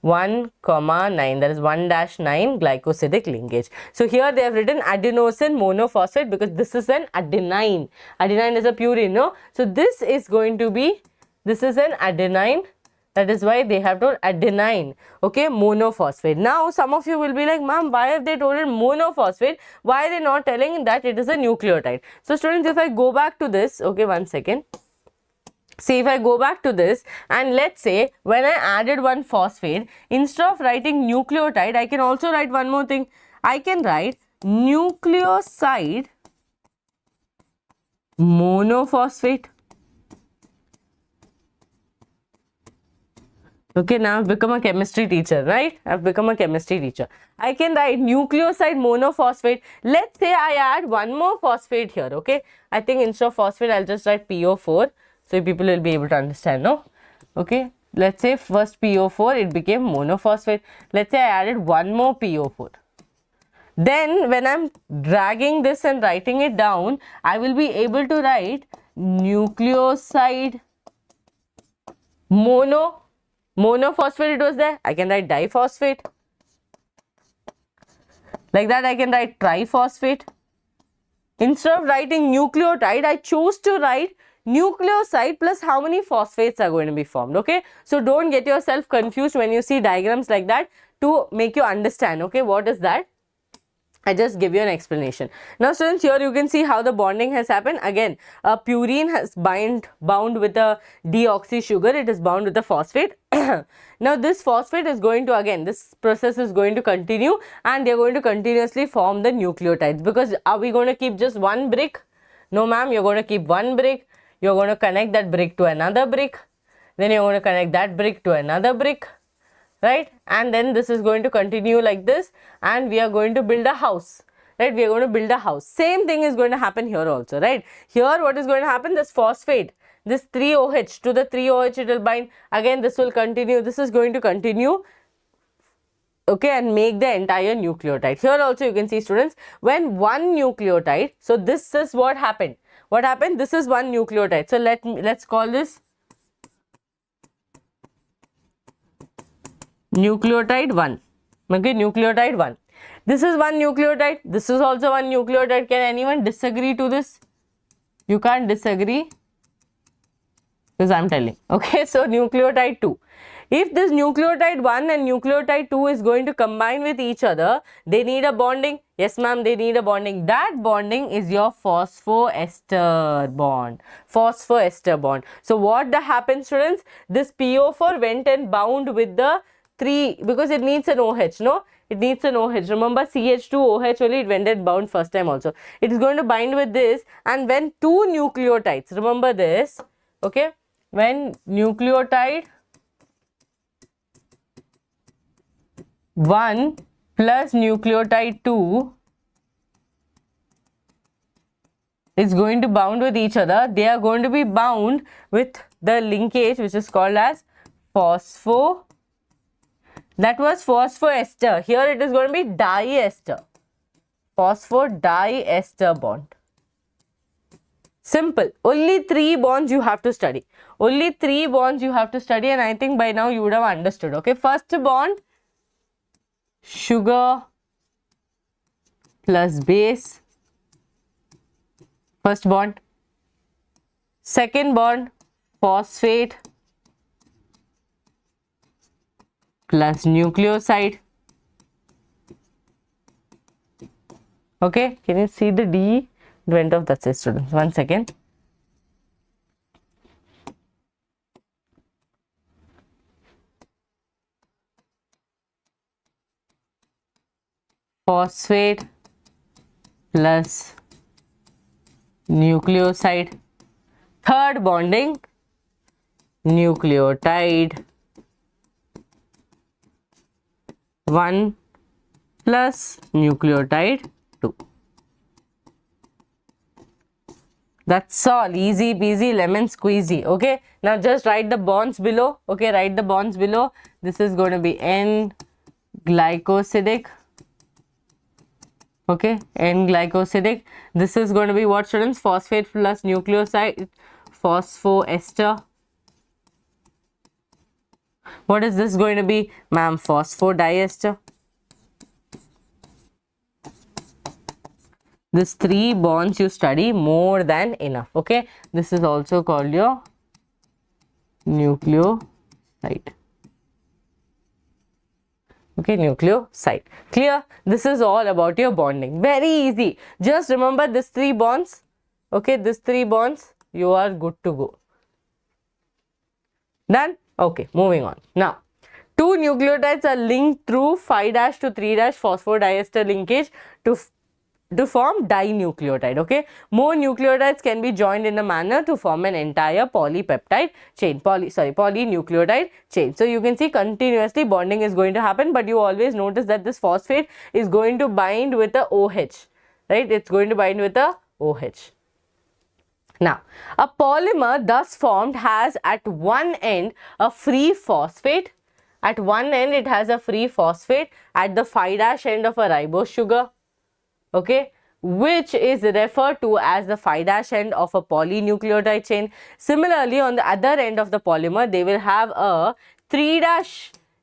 1, 9, that is 1-9 glycosidic linkage. So here they have written adenosine monophosphate because this is an adenine. Adenine is a purine, no? So this is going to be, this is an adenine. That is why they have told adenine, okay, monophosphate. Now some of you will be like, ma'am, why have they told it monophosphate? Why are they not telling that it is a nucleotide? So students, if I go back to this, okay, one second. See, if I go back to this and let's say when I added one phosphate, instead of writing nucleotide, I can also write one more thing. I can write nucleoside monophosphate. Okay, now I've become a chemistry teacher, right? I've become a chemistry teacher. I can write nucleoside monophosphate. Let's say I add one more phosphate here, okay? I think instead of phosphate, I'll just write PO4. So people will be able to understand, no? Okay, let's say first PO4, it became monophosphate. Let's say I added one more PO4. Then when I'm dragging this and writing it down, I will be able to write nucleoside monophosphate, it was there. I can write diphosphate. Like that, I can write triphosphate. Instead of writing nucleotide, I chose to write nucleoside plus how many phosphates are going to be formed. Okay, so don't get yourself confused when you see diagrams like that, to make you understand. Okay, what is that? I just give you an explanation. Now students, here you can see how the bonding has happened. Again, a purine has bound with a deoxy sugar. It is bound with a phosphate. Now this phosphate is going to, again, this process is going to continue and they are going to continuously form the nucleotides. Because are we going to keep just one brick? No ma'am, you're going to keep one brick, you're going to connect that brick to another brick, then you're going to connect that brick to another brick, right? And then this is going to continue like this, and we are going to build a house, right? We are going to build a house. Same thing is going to happen here also, right? Here what is going to happen? This phosphate, this 3OH, to the 3OH it will bind. Again this will continue, this is going to continue, okay, and make the entire nucleotide. Here also you can see, students, when one nucleotide, so this is what happened. What happened? This is one nucleotide. So let's call this nucleotide 1. Okay, nucleotide 1. This is one nucleotide. This is also one nucleotide. Can anyone disagree to this? You can't disagree because I'm telling. Okay, so nucleotide 2. If this nucleotide 1 and nucleotide 2 is going to combine with each other, they need a bonding. Yes ma'am, they need a bonding. That bonding is your phosphoester bond. Phosphoester bond. So what happens, students? This PO4 went and bound with the 3, because it needs an OH, no? It needs an OH. Remember CH2OH only, it went and bound first time also. It is going to bind with this, and when two nucleotides, remember this, okay? When nucleotide 1 plus nucleotide 2 is going to bound with each other, they are going to be bound with the linkage which is called as phospho. That was phosphoester. Here it is going to be diester. Phosphodiester bond. Simple. Only 3 bonds you have to study. Only 3 bonds you have to study, and I think by now you would have understood. Okay, first bond, sugar plus base. First bond. Second bond, phosphate plus nucleoside. Okay, can you see the D? It went off, that's it, students. 1 second. Phosphate plus nucleoside. Third bonding, nucleotide 1 plus nucleotide 2. That's all. Easy peasy lemon squeezy. Okay, now just write the bonds below. Okay, write the bonds below. This is going to be N-glycosidic. Okay, N-glycosidic. This is going to be what, students? Phosphate plus nucleoside, phosphoester. What is this going to be, ma'am? Phosphodiester. This 3 bonds you study more than enough. Okay, this is also called your nucleoside. Okay, nucleoside. Clear? This is all about your bonding. Very easy. Just remember these 3 bonds. Okay, these 3 bonds, you are good to go. Done? Okay, moving on. Now, 2 nucleotides are linked through 5' to 3' phosphodiester linkage to form dinucleotide. Okay, more nucleotides can be joined in a manner to form an entire polypeptide chain, polynucleotide chain. So you can see continuously bonding is going to happen, but you always notice that this phosphate is going to bind with a OH, right? It's going to bind with a OH. Now, a polymer thus formed has at one end a free phosphate. At one end it has a free phosphate at the 5' end of a ribose sugar. Okay, which is referred to as the 5' end of a polynucleotide chain. Similarly, on the other end of the polymer, they will have a 3'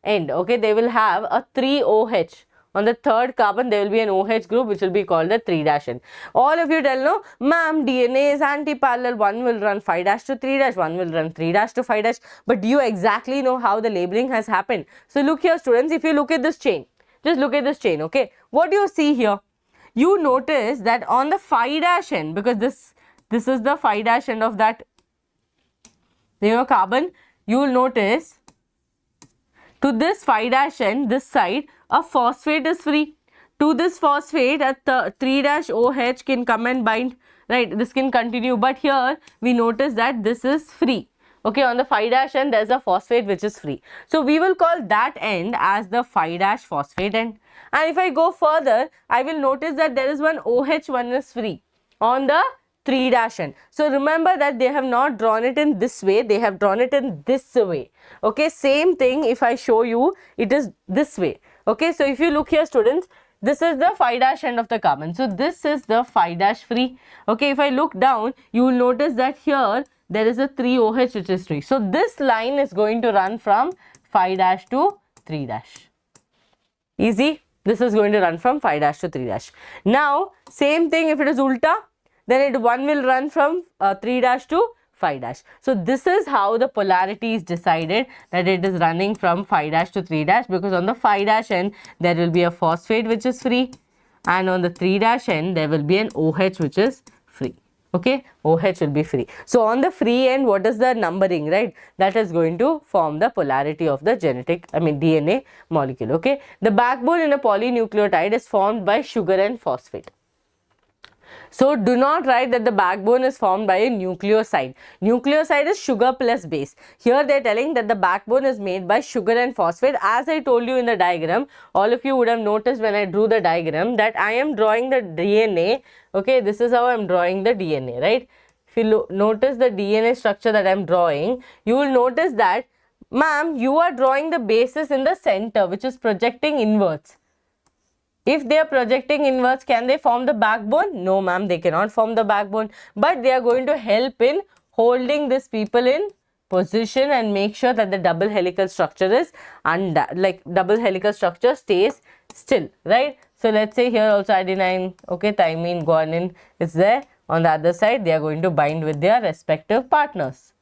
end. Okay, they will have a 3OH. On the third carbon, there will be an OH group which will be called the 3' end. All of you tell, no, ma'am, DNA is anti-parallel. One will run 5' to 3', one will run 3' to 5'. But do you exactly know how the labeling has happened? So look here, students, if you look at this chain, just look at this chain, okay. What do you see here? You notice that on the 5' end, because this is the 5' end of that carbon, you will notice to this 5' end, this side, a phosphate is free. To this phosphate, a 3' OH can come and bind, right? This can continue, but here we notice that this is free. Okay, on the phi dash end there is a phosphate which is free. So we will call that end as the phi dash phosphate end. And if I go further, I will notice that there is one OH, one is free on the 3 dash end. So remember that they have not drawn it in this way, they have drawn it in this way. Okay, same thing if I show you, it is this way. Okay, so if you look here students, this is the phi dash end of the carbon. So this is the phi dash free. Okay, if I look down, you will notice that here there is a 3 OH which is free. So this line is going to run from phi dash to 3 dash. Easy. This is going to run from phi dash to 3 dash. Now, same thing if it is ulta, then one will run from 3 dash to phi dash. So this is how the polarity is decided, that it is running from phi dash to 3 dash, because on the phi dash end there will be a phosphate which is free, and on the 3 dash end there will be an OH which is free. Okay, OH will be free. So on the free end, what is the numbering, right? That is going to form the polarity of the DNA molecule. Okay, the backbone in a polynucleotide is formed by sugar and phosphate. So do not write that the backbone is formed by a nucleoside. Nucleoside is sugar plus base. Here they are telling that the backbone is made by sugar and phosphate. As I told you in the diagram, all of you would have noticed when I drew the diagram that I am drawing the DNA. Okay, this is how I am drawing the DNA, right? If you notice the DNA structure that I am drawing, you will notice that, ma'am, you are drawing the bases in the center which is projecting inwards. If they are projecting inwards, can they form the backbone? No, ma'am, they cannot form the backbone, but they are going to help in holding these people in position and make sure that the double helical structure is double helical structure stays still, right? So let's say here also adenine, okay, thymine, guanine is there. On the other side, they are going to bind with their respective partners.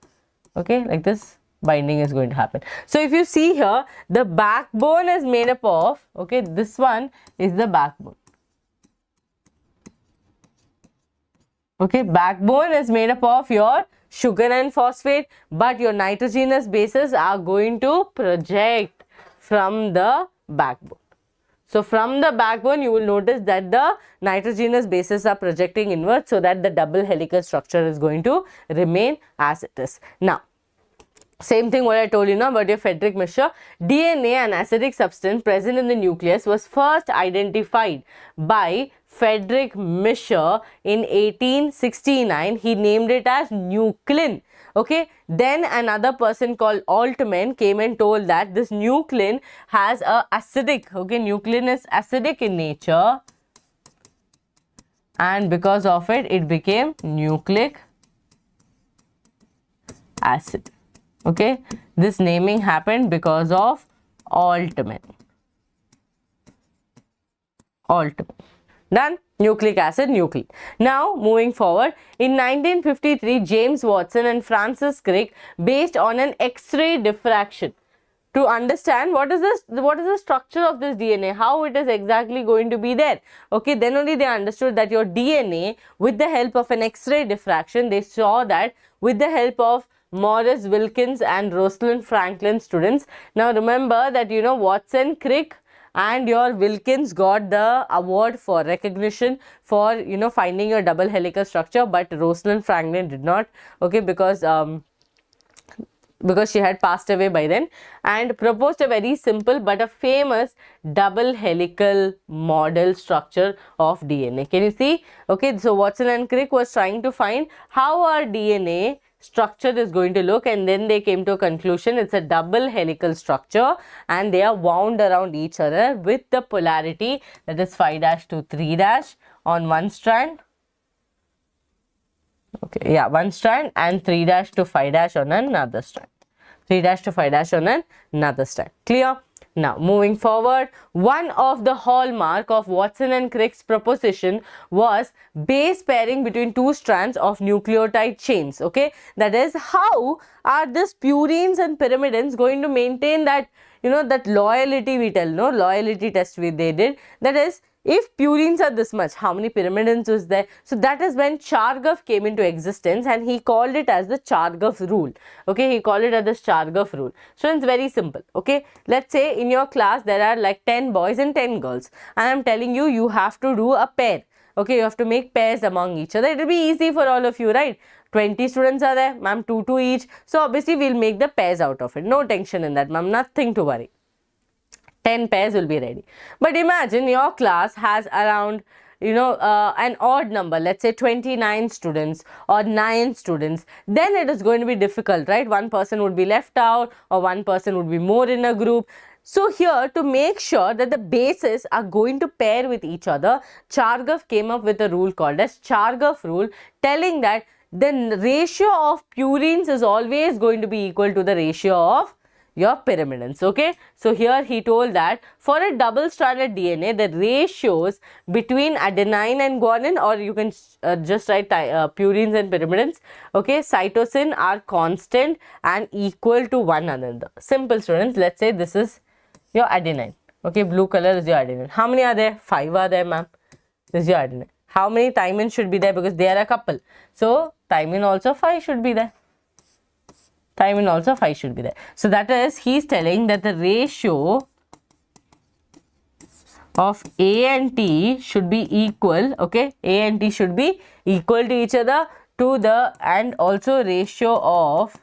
Okay, like this binding is going to happen. So if you see here, the backbone is made up of, okay, this one is the backbone. Okay, backbone is made up of your sugar and phosphate, but your nitrogenous bases are going to project from the backbone. So from the backbone, you will notice that the nitrogenous bases are projecting inward, so that the double helical structure is going to remain as it is. Now, same thing what I told you now about your Friedrich mixture. DNA, an acidic substance present in the nucleus, was first identified by Friedrich Mischer in 1869. He named it as nuclein. Okay, then another person called Altman came and told that this nuclein has a acidic, okay, nuclein is acidic in nature, and because of it, it became nucleic acid. Okay, this naming happened because of Altman. Done. Nucleic acid, nuclein. Now, moving forward, in 1953, James Watson and Francis Crick, based on an X-ray diffraction, to understand what is the structure of this DNA, how it is exactly going to be there. Okay, then only they understood that your DNA, with the help of an X-ray diffraction, they saw that with the help of Morris Wilkins and Rosalind Franklin students. Now remember that Watson, Crick and your Wilkins got the award for recognition for finding a double helical structure, but Rosalind Franklin did not, okay, because she had passed away by then, and proposed a very simple but a famous double helical model structure of DNA. Can you see? Okay, so Watson and Crick was trying to find how our DNA structure is going to look, and then they came to a conclusion it's a double helical structure, and they are wound around each other with the polarity that is phi dash to 3 dash on one strand. Okay, yeah, one strand, and 3 dash to phi dash on another strand. 3 dash to phi dash on another strand. Clear? Now, moving forward, one of the hallmark of Watson and Crick's proposition was base pairing between two strands of nucleotide chains. Okay, that is, how are these purines and pyrimidines going to maintain that, that loyalty we tell, no, loyalty test they did, that is, if purines are this much, how many pyrimidines is there? So that is when Chargaff came into existence, and he called it as the Chargaff rule. Okay, he called it as the Chargaff rule. So it's very simple. Okay, let's say in your class there are like 10 boys and 10 girls, and I'm telling you, you have to do a pair. Okay, you have to make pairs among each other. It will be easy for all of you, right? 20 students are there, ma'am, 2 each. So obviously we'll make the pairs out of it. No tension in that, ma'am, nothing to worry. 10 pairs will be ready. But imagine your class has around, an odd number, let's say 29 students or 9 students. Then it is going to be difficult, right? One person would be left out, or one person would be more in a group. So here, to make sure that the bases are going to pair with each other, Chargaff came up with a rule called as Chargaff rule, telling that the ratio of purines is always going to be equal to the ratio of your pyrimidines. Okay, so here he told that for a double stranded DNA, the ratios between adenine and guanine, or you can just write purines and pyrimidines, okay, cytosine, are constant and equal to one another. Simple, students. Let's say this is your adenine. Okay, blue color is your adenine. How many are there? 5 are there, ma'am. This is your adenine. How many thymine should be there? Because they are a couple, so thymine also 5 should be there. Thymine also 5 should be there. So that is, he is telling that the ratio of A and T should be equal. Okay, A and T should be equal to each other, and also ratio of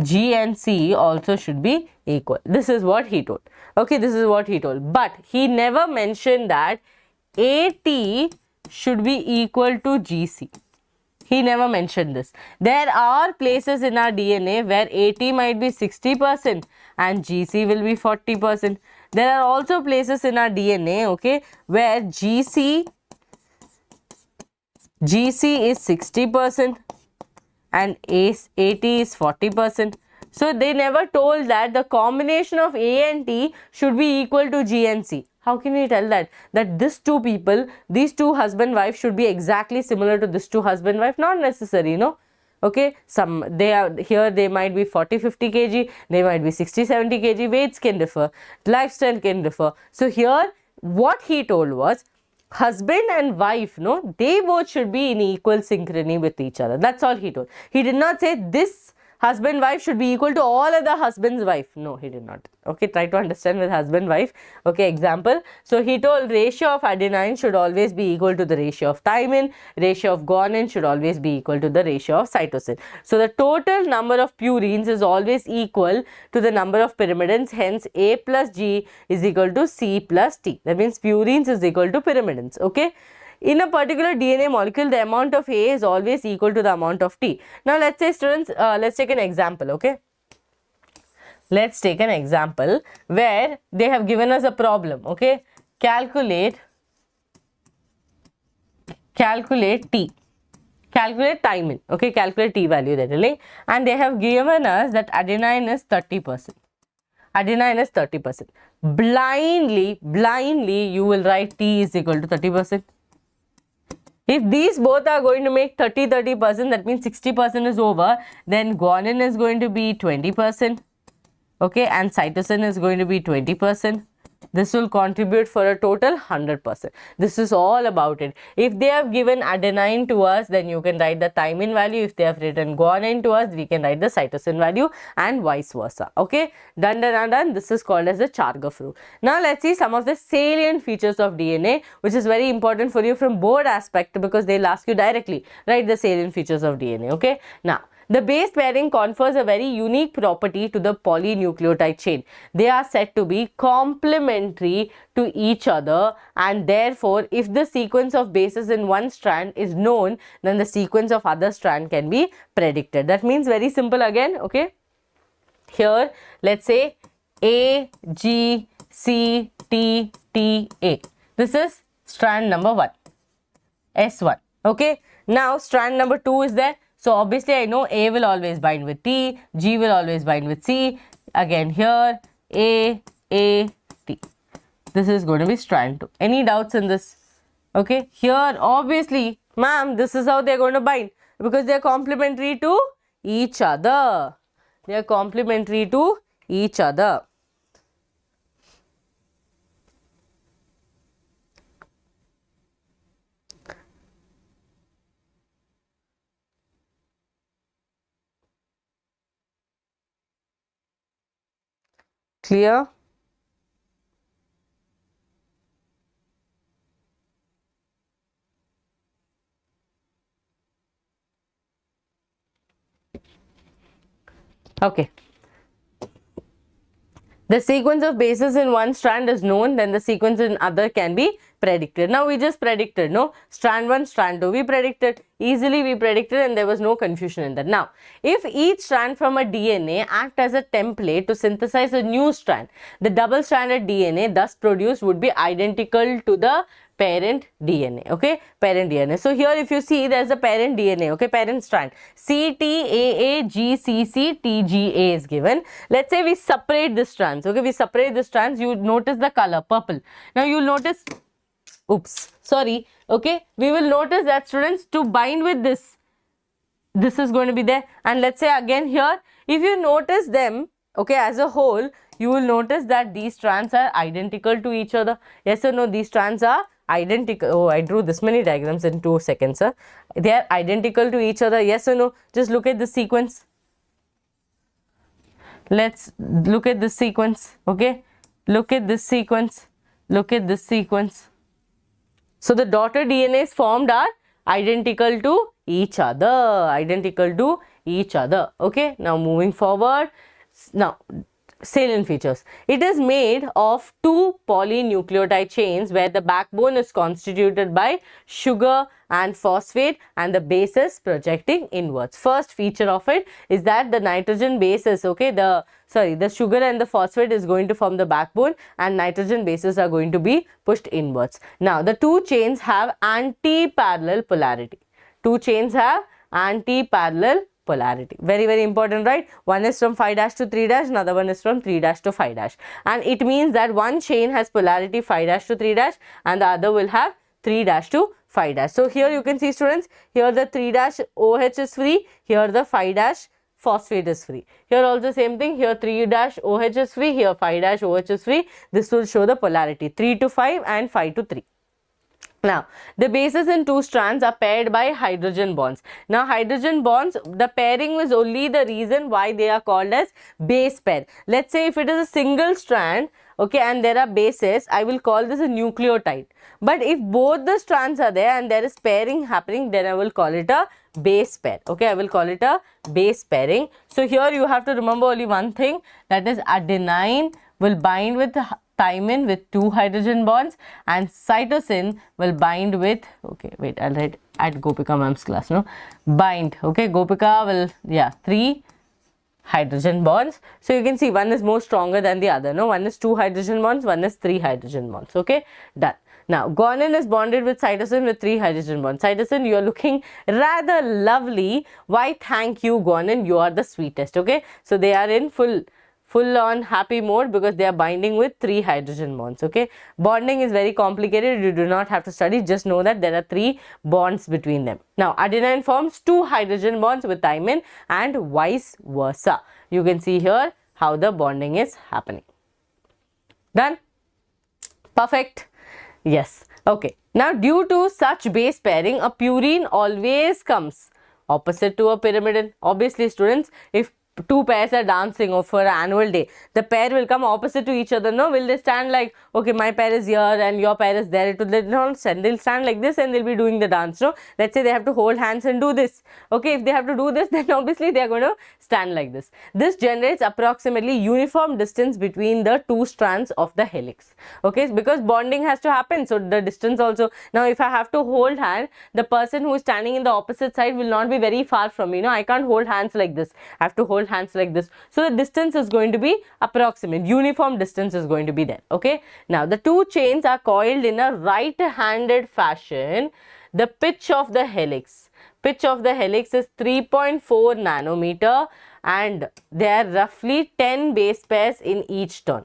G and C also should be equal. This is what he told. Okay, this is what he told. But he never mentioned that AT should be equal to GC. He never mentioned this. There are places in our DNA where AT might be 60% and GC will be 40%. There are also places in our DNA, okay, where GC is 60% and AT is 40%. So they never told that the combination of A and T should be equal to G and C. How can we tell that? That these two people, these two husband-wife should be exactly similar to this two husband-wife? Not necessary, no? Okay, they might be 40-50 kg, they might be 60-70 kg, weights can differ, lifestyle can differ. So here, what he told was, husband and wife, no, they both should be in equal synchrony with each other. That's all he told. He did not say this husband wife should be equal to all other husband's wife. No, he did not. Okay, try to understand with husband wife. Okay, example. So he told ratio of adenine should always be equal to the ratio of thymine, ratio of guanine should always be equal to the ratio of cytosine. So the total number of purines is always equal to the number of pyrimidines. Hence A plus G is equal to C plus T. That means purines is equal to pyrimidines. Okay. In a particular DNA molecule, the amount of A is always equal to the amount of T. Now, let's say, students, let's take an example, okay? Let's take an example where they have given us a problem, okay? Calculate T. Calculate thymine, okay? Calculate T value readily. And they have given us that adenine is 30%. Adenine is 30%. Blindly, you will write T is equal to 30%. If these both are going to make 30%, that means 60% is over, then guanine is going to be 20%, okay, and cytosine is going to be 20%. This will contribute for a total 100%. This is all about it. If they have given adenine to us, then you can write the thymine value. If they have written guanine to us, we can write the cytosine value, and vice versa. Okay, done. This is called as the Chargaff rule. Now let's see some of the salient features of DNA, which is very important for you from board aspect, because they'll ask you directly, write the salient features of DNA. Okay, now the base pairing confers a very unique property to the polynucleotide chain. They are said to be complementary to each other, and therefore, if the sequence of bases in one strand is known, then the sequence of other strand can be predicted. That means very simple again, okay? Here, let's say A, G, C, T, T, A. This is strand number 1, S1, okay? Now, strand number 2 is there. So obviously I know A will always bind with T, G will always bind with C. Again here A, T. This is going to be strand 2. Any doubts in this? Okay. Here obviously, ma'am, this is how they are going to bind, because they are complementary to each other. They are complementary to each other. Clear? Okay. The sequence of bases in one strand is known, then the sequence in other can be predicted. Now we just predicted, no? Strand 1, strand 2, we predicted. Easily we predicted and there was no confusion in that. Now, if each strand from a DNA act as a template to synthesize a new strand, the double-stranded DNA thus produced would be identical to the parent DNA, okay, parent DNA. So here if you see there's a parent DNA, okay, parent strand, CTAAGCCTGA is given. Let's say we separate the strands, okay, we separate the strands, you notice the color purple. Now you will notice, oops, sorry, okay, we will notice that students to bind with this is going to be there, and let's say again here, if you notice them, okay, as a whole, you will notice that these strands are identical to each other. Yes or no? These strands are identical. Oh, I drew this many diagrams in 2 seconds, sir. They are identical to each other. Yes or no? Just look at the sequence. Let's look at this sequence. Okay, look at this sequence. Look at this sequence. So the daughter DNAs formed are identical to each other. Identical to each other. Okay. Now moving forward. Now, salient features. It is made of 2 polynucleotide chains where the backbone is constituted by sugar and phosphate and the bases projecting inwards. First feature of it is that the nitrogen bases, okay, the sugar and the phosphate is going to form the backbone and nitrogen bases are going to be pushed inwards. Now, the 2 chains have anti-parallel polarity. 2 chains have anti-parallel polarity. Very, very important, right? One is from 5' to 3', another one is from 3' to 5'. And it means that one chain has polarity 5' to 3' and the other will have 3' to 5'. So here you can see, students, here the 3' OH is free, here the 5' phosphate is free. Here also same thing, here 3' OH is free, here 5' OH is free. This will show the polarity 3 to 5 and 5 to 3. Now, the bases in 2 strands are paired by hydrogen bonds. Now, hydrogen bonds, the pairing was only the reason why they are called as base pair. Let's say if it is a single strand, okay, and there are bases, I will call this a nucleotide. But if both the strands are there and there is pairing happening, then I will call it a base pair. Okay, I will call it a base pairing. So, here you have to remember only one thing, that is adenine will bind with thymine with 2 hydrogen bonds and cytosine will bind with, okay, wait, I'll write at Gopika ma'am's class, no, bind, okay, Gopika will, yeah, 3 hydrogen bonds. So you can see one is more stronger than the other, no, one is 2 hydrogen bonds, one is 3 hydrogen bonds, okay, done. Now, guanine is bonded with cytosine with 3 hydrogen bonds. Cytosine, you are looking rather lovely. Why? Thank you, guanine, you are the sweetest, okay. So they are in full on happy mode because they are binding with 3 hydrogen bonds, okay. Bonding is very complicated, you do not have to study, just know that there are 3 bonds between them. Now, adenine forms 2 hydrogen bonds with thymine and vice versa. You can see here how the bonding is happening. Done? Perfect. Yes. Okay. Now, due to such base pairing, a purine always comes opposite to a pyrimidine. Obviously, students, if 2 pairs are dancing or for an annual day, the pair will come opposite to each other, no? Will they stand like, okay, my pair is here and your pair is there? It will not stand. They'll stand like this and they'll be doing the dance, no? Let's say they have to hold hands and do this. Okay, if they have to do this, then obviously they are going to stand like this. This generates approximately uniform distance between the 2 strands of the helix. Okay, because bonding has to happen, so the distance also. Now, if I have to hold hand, the person who is standing in the opposite side will not be very far from me. No, I can't hold hands like this. I have to hold hands like this. So the distance is going to be approximate. Uniform distance is going to be there. Okay. Now the 2 chains are coiled in a right-handed fashion. The pitch of the helix. Pitch of the helix is 3.4 nanometer and there are roughly 10 base pairs in each turn.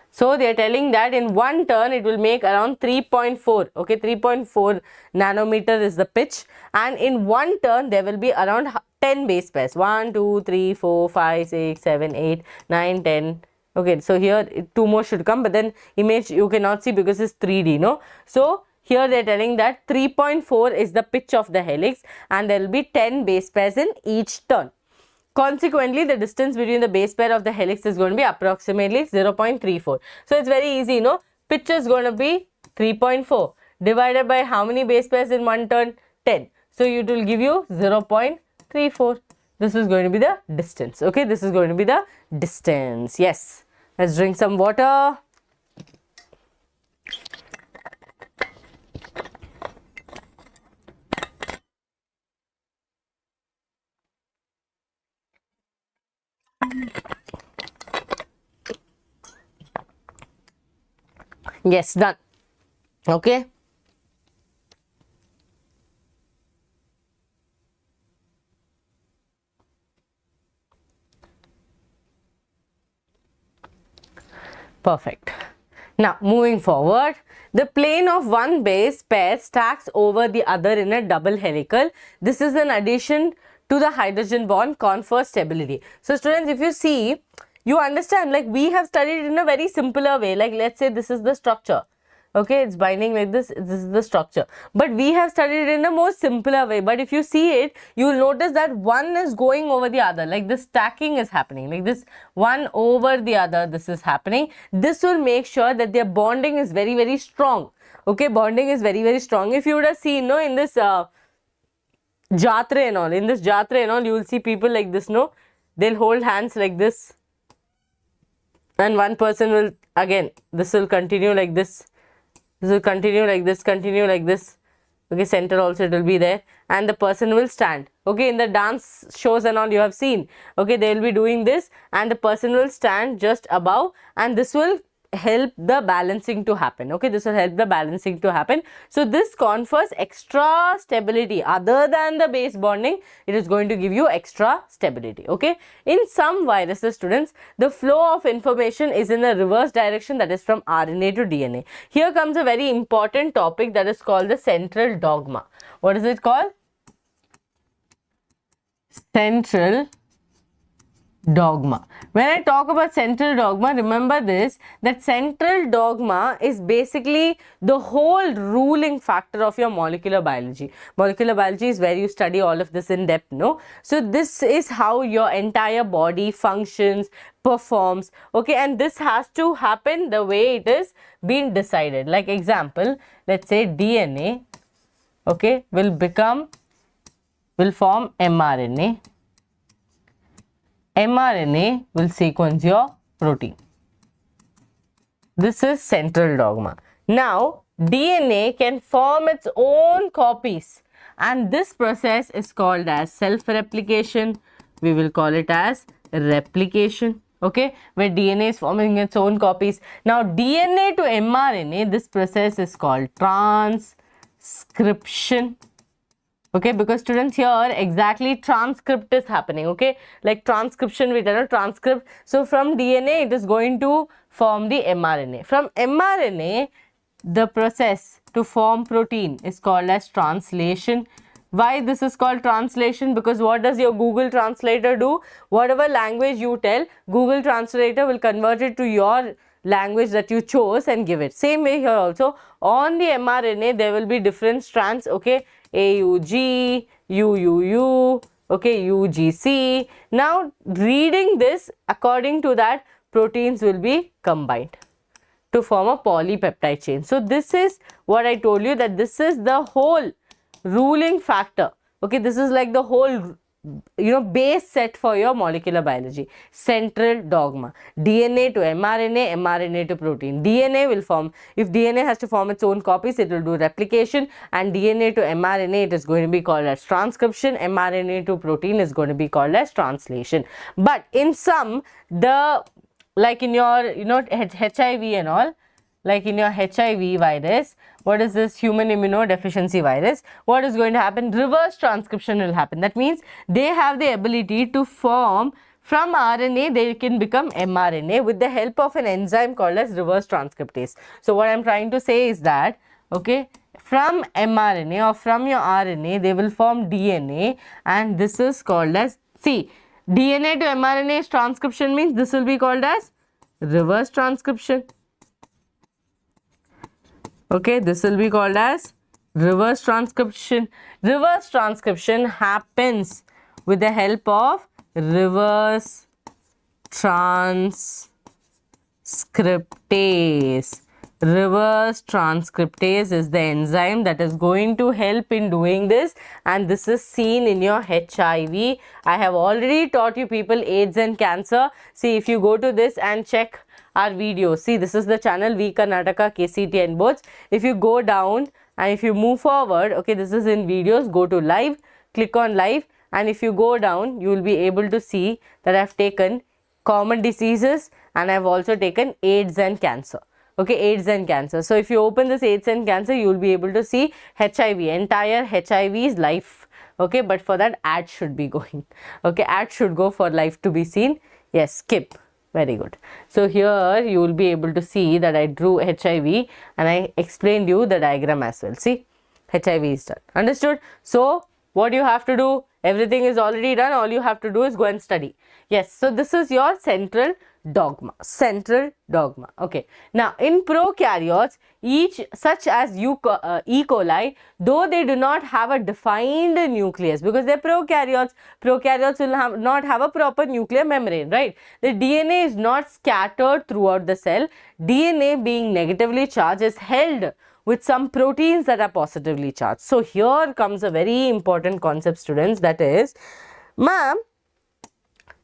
So they are telling that in one turn it will make around 3.4, okay, 3.4 nanometer is the pitch, and in one turn there will be around 10 base pairs, 1, 2, 3, 4, 5, 6, 7, 8, 9, 10. Okay, so here 2 more should come, but then image you cannot see because it's 3D, no? So here they are telling that 3.4 is the pitch of the helix and there will be 10 base pairs in each turn. Consequently, the distance between the base pair of the helix is going to be approximately 0.34. So, it's very easy, no? Pitch is going to be 3.4 divided by how many base pairs in one turn? 10. So, it will give you 0.34. This is going to be the distance. Okay, this is going to be the distance. Yes. Let's drink some water. Yes, done. Okay. Perfect. Now, moving forward, the plane of one base pair stacks over the other in a double helical. This is an addition to the hydrogen bond, confers stability. So, students, if you see, you understand, like we have studied in a very simpler way. Like, let's say this is the structure. Okay, it's binding like this is the structure, but we have studied it in a more simpler way. But if you see it, you will notice that one is going over the other, like this stacking is happening, like this one over the other, this is happening. This will make sure that their bonding is very, very strong. Okay, bonding is very, very strong. If you would have seen, no, in this jatre and all, you will see people like this, no, they'll hold hands like this, and one person will, again, this will continue like this. This will continue like this, continue like this. Okay, center also it will be there, and the person will stand. Okay, in the dance shows and all you have seen. Okay, they will be doing this, and the person will stand just above, and this will help the balancing to happen. Okay, this will help the balancing to happen. So this confers extra stability other than the base bonding. It is going to give you extra stability. Okay, in some viruses, students, the flow of information is in the reverse direction, that is from RNA to DNA. Here comes a very important topic that is called the central dogma. What is it called? Central dogma. When I talk about central dogma, remember this, that central dogma is basically the whole ruling factor of your molecular biology. Molecular biology is where you study all of this in depth, no? So this is how your entire body functions, performs. Okay, and this has to happen the way it is being decided. Like example, let's say DNA, okay, will form mRNA. mRNA will sequence your protein. This is central dogma. Now, DNA can form its own copies, and this process is called as self-replication. We will call it as replication. Okay, where DNA is forming its own copies. Now, DNA to mRNA, this process is called transcription. Okay, because students, here exactly transcript is happening. Okay, like transcription, we tell a transcript. So from DNA it is going to form the mRNA. From mRNA, the process to form protein is called as translation. Why this is called translation? Because what does your Google Translator do? Whatever language you tell, Google Translator will convert it to your language that you chose and give it. Same way here also, on the mRNA there will be different strands. Okay, AUG, UUU, okay, UGC. Now reading this, according to that, proteins will be combined to form a polypeptide chain. So this is what I told you, that this is the whole ruling factor. Okay, this is like the whole, you know, base set for your molecular biology. Central dogma. DNA to mRNA, mRNA to protein. DNA will form, if DNA has to form its own copies, it will do replication, and DNA to mRNA, it is going to be called as transcription. mRNA to protein is going to be called as translation. But in some, like in your, you know, HIV and all, like in your HIV virus, what is this human immunodeficiency virus? What is going to happen? Reverse transcription will happen. That means they have the ability to form from RNA, they can become mRNA with the help of an enzyme called as reverse transcriptase. So what I am trying to say is that, okay, from mRNA or from your RNA, they will form DNA, and this is called as, see, DNA to mRNA is transcription, means this will be called as reverse transcription. Okay, this will be called as reverse transcription. Reverse transcription happens with the help of reverse transcriptase. Reverse transcriptase is the enzyme that is going to help in doing this, and this is seen in your HIV. I have already taught you people AIDS and cancer. See, if you go to this and check our videos, see, this is the channel V Karnataka KCET and boards. If you go down and if you move forward, okay, this is in videos, go to live, click on live, and if you go down, you will be able to see that I have taken common diseases and I have also taken AIDS and cancer. Okay, AIDS and cancer. So if you open this AIDS and cancer, you will be able to see HIV, entire HIV's life. Okay, but for that ad should be going. Okay, ad should go for life to be seen. Yes, skip. Very good. So here you will be able to see that I drew HIV and I explained you the diagram as well. See, HIV is done. Understood? So what you have to do, everything is already done. All you have to do is go and study. Yes, so this is your central dogma. Central dogma. Okay. Now in prokaryotes, each such as E. coli, though they do not have a defined nucleus because they're prokaryotes, prokaryotes will not have a proper nuclear membrane, right? The DNA is not scattered throughout the cell. DNA being negatively charged is held with some proteins that are positively charged. So here comes a very important concept, students, that is, ma'am,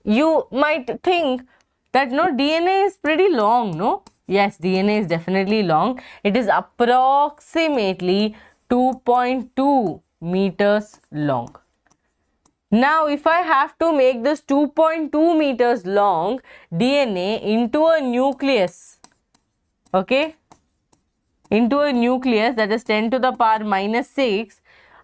you might think that no, DNA is pretty long, no? Yes, DNA is definitely long. It is approximately 2.2 meters long. Now, if I have to make this 2.2 meters long DNA into a nucleus, okay, into a nucleus that is 10 to the power minus 6,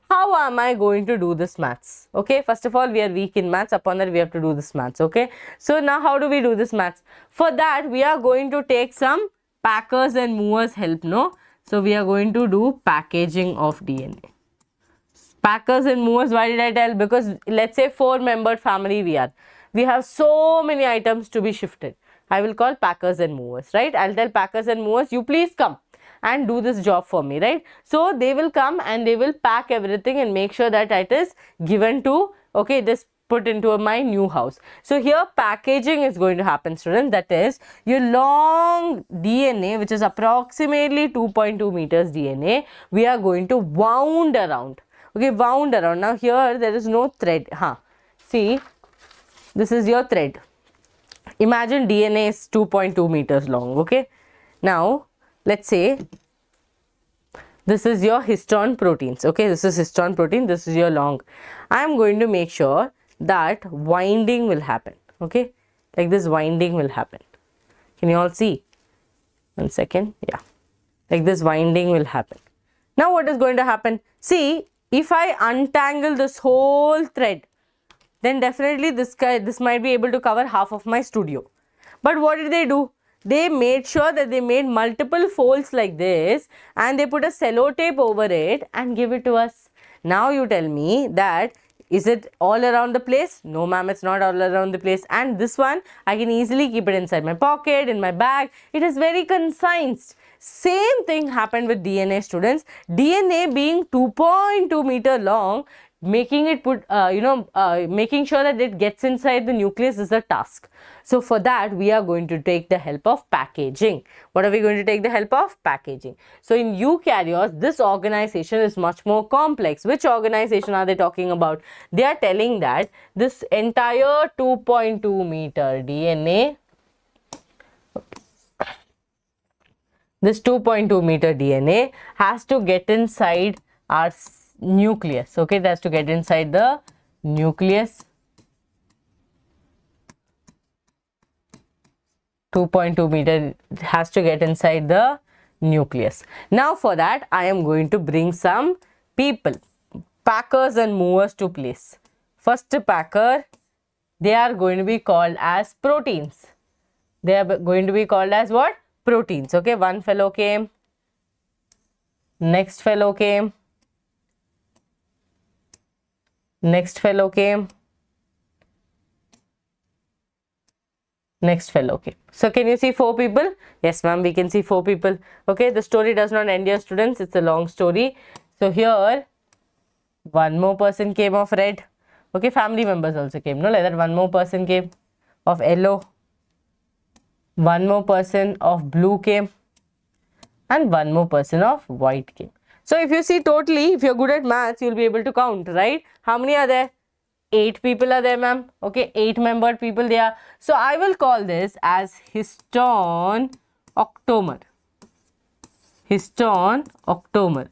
how am I going to do this maths? Okay, first of all, we are weak in maths. Upon that, we have to do this maths. Okay, so now how do we do this maths? For that, we are going to take some packers and movers help, no? So we are going to do packaging of DNA. Packers and movers, why did I tell? Because let's say 4-membered family we are. We have so many items to be shifted. I will call packers and movers, right? I'll tell packers and movers, you please come and do this job for me, right? So they will come and they will pack everything and make sure that it is given to, okay, this put into my new house. So here packaging is going to happen, students. That is, your long DNA, which is approximately 2.2 meters DNA, we are going to wound around. Okay, wound around. Now here there is no thread. See, this is your thread. Imagine DNA is 2.2 meters long. Okay, now let's say this is your histone proteins. Okay, this is histone protein. This is your long. I am going to make sure that winding will happen. Okay, like this winding will happen. Can you all see? 1 second. Yeah, like this winding will happen. Now what is going to happen? See, if I untangle this whole thread, then definitely this might be able to cover half of my studio. But what did they do? They made sure that they made multiple folds like this and they put a sellotape over it and give it to us. Now you tell me that, is it all around the place? No ma'am, it's not all around the place. And this one, I can easily keep it inside my pocket, in my bag. It is very concise. Same thing happened with DNA, students. DNA being 2.2 meter long, making it making sure that it gets inside the nucleus is a task. So for that, we are going to take the help of packaging. What are we going to take the help of? Packaging. So in eukaryotes, this organization is much more complex. Which organization are they talking about? They are telling that this entire 2.2 meter DNA, this 2.2 meter DNA has to get inside our nucleus. Okay, it has to get inside the nucleus. 2.2 meter has to get inside the nucleus. Now for that, I am going to bring some people, packers and movers to place. First packer, they are going to be called as proteins. They are going to be called as what? Proteins. Okay, one fellow came, next fellow came, next fellow came, next fellow came. So can you see 4 people? Yes ma'am, we can see 4 people. Okay, the story does not end here, students. It's a long story. So here one more person came of red. Okay, family members also came. No, like that one more person came of yellow. One more person of blue came. and one more person of white came. So if you see totally, if you're good at maths, you'll be able to count, right? How many are there? 8 people are there, ma'am. Okay, 8 membered people there. So I will call this as histone octamer. Histone octamer.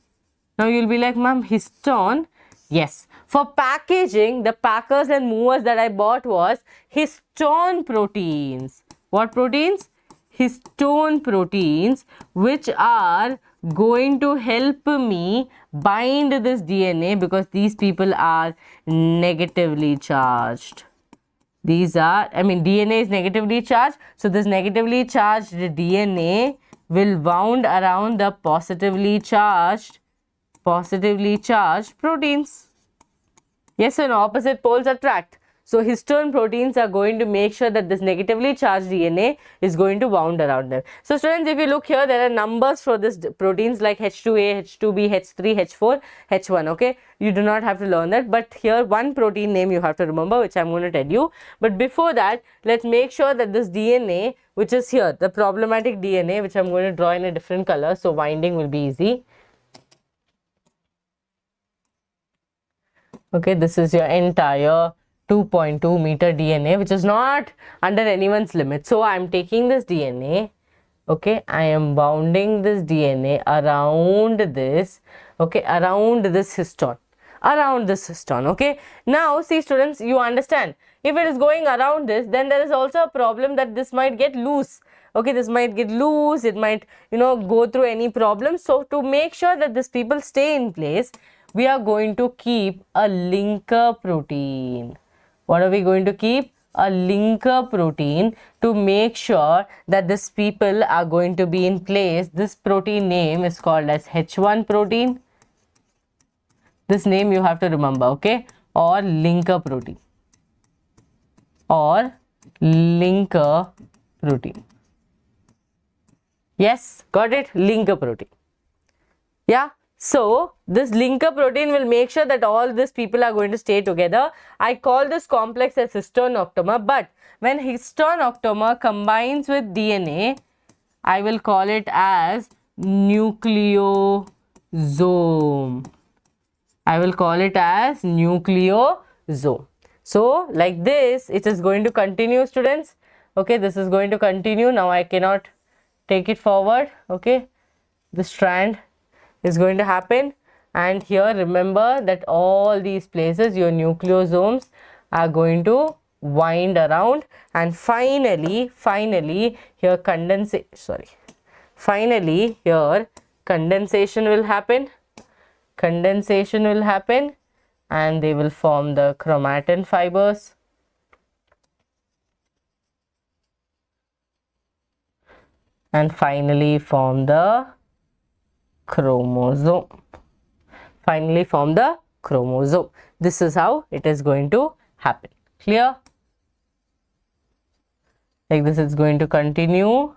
Now you'll be like, ma'am, histone. Yes. For packaging, the packers and movers that I bought was histone proteins. What proteins? Histone proteins, which are going to help me bind this DNA because these people are negatively charged. These are, DNA is negatively charged. So this negatively charged DNA will wound around the positively charged proteins. Yes, and opposite poles attract. So histone proteins are going to make sure that this negatively charged DNA is going to wound around them. So students, if you look here, there are numbers for this proteins like H2A, H2B, H3, H4, H1. Okay, you do not have to learn that, but here one protein name you have to remember, which I'm going to tell you. But before that, let's make sure that this DNA, which is here, the problematic DNA, which I'm going to draw in a different color, so winding will be easy. Okay, this is your entire 2.2 meter DNA, which is not under anyone's limit. So I am taking this DNA, okay, I am bounding this DNA around this, okay, around this histone, okay. Now see students, you understand, if it is going around this, then there is also a problem that this might get loose. Okay, this might get loose, it might, go through any problem. So to make sure that these people stay in place, we are going to keep a linker protein. What are we going to keep? A linker protein to make sure that these people are going to be in place. This protein name is called as H1 protein. This name you have to remember, okay? Or linker protein. Or linker protein. Yes, got it? Linker protein. Yeah. So this linker protein will make sure that all these people are going to stay together. I call this complex as histone octamer, but when histone octamer combines with DNA, I will call it as nucleosome. I will call it as nucleosome. So like this, it is going to continue, students. Okay, this is going to continue. Now I cannot take it forward. Okay, the strand is going to happen, and here remember that all these places your nucleosomes are going to wind around, and finally here condensation will happen, and they will form the chromatin fibers, and finally form the chromosome. This is how it is going to happen. Clear? Like this, it's going to continue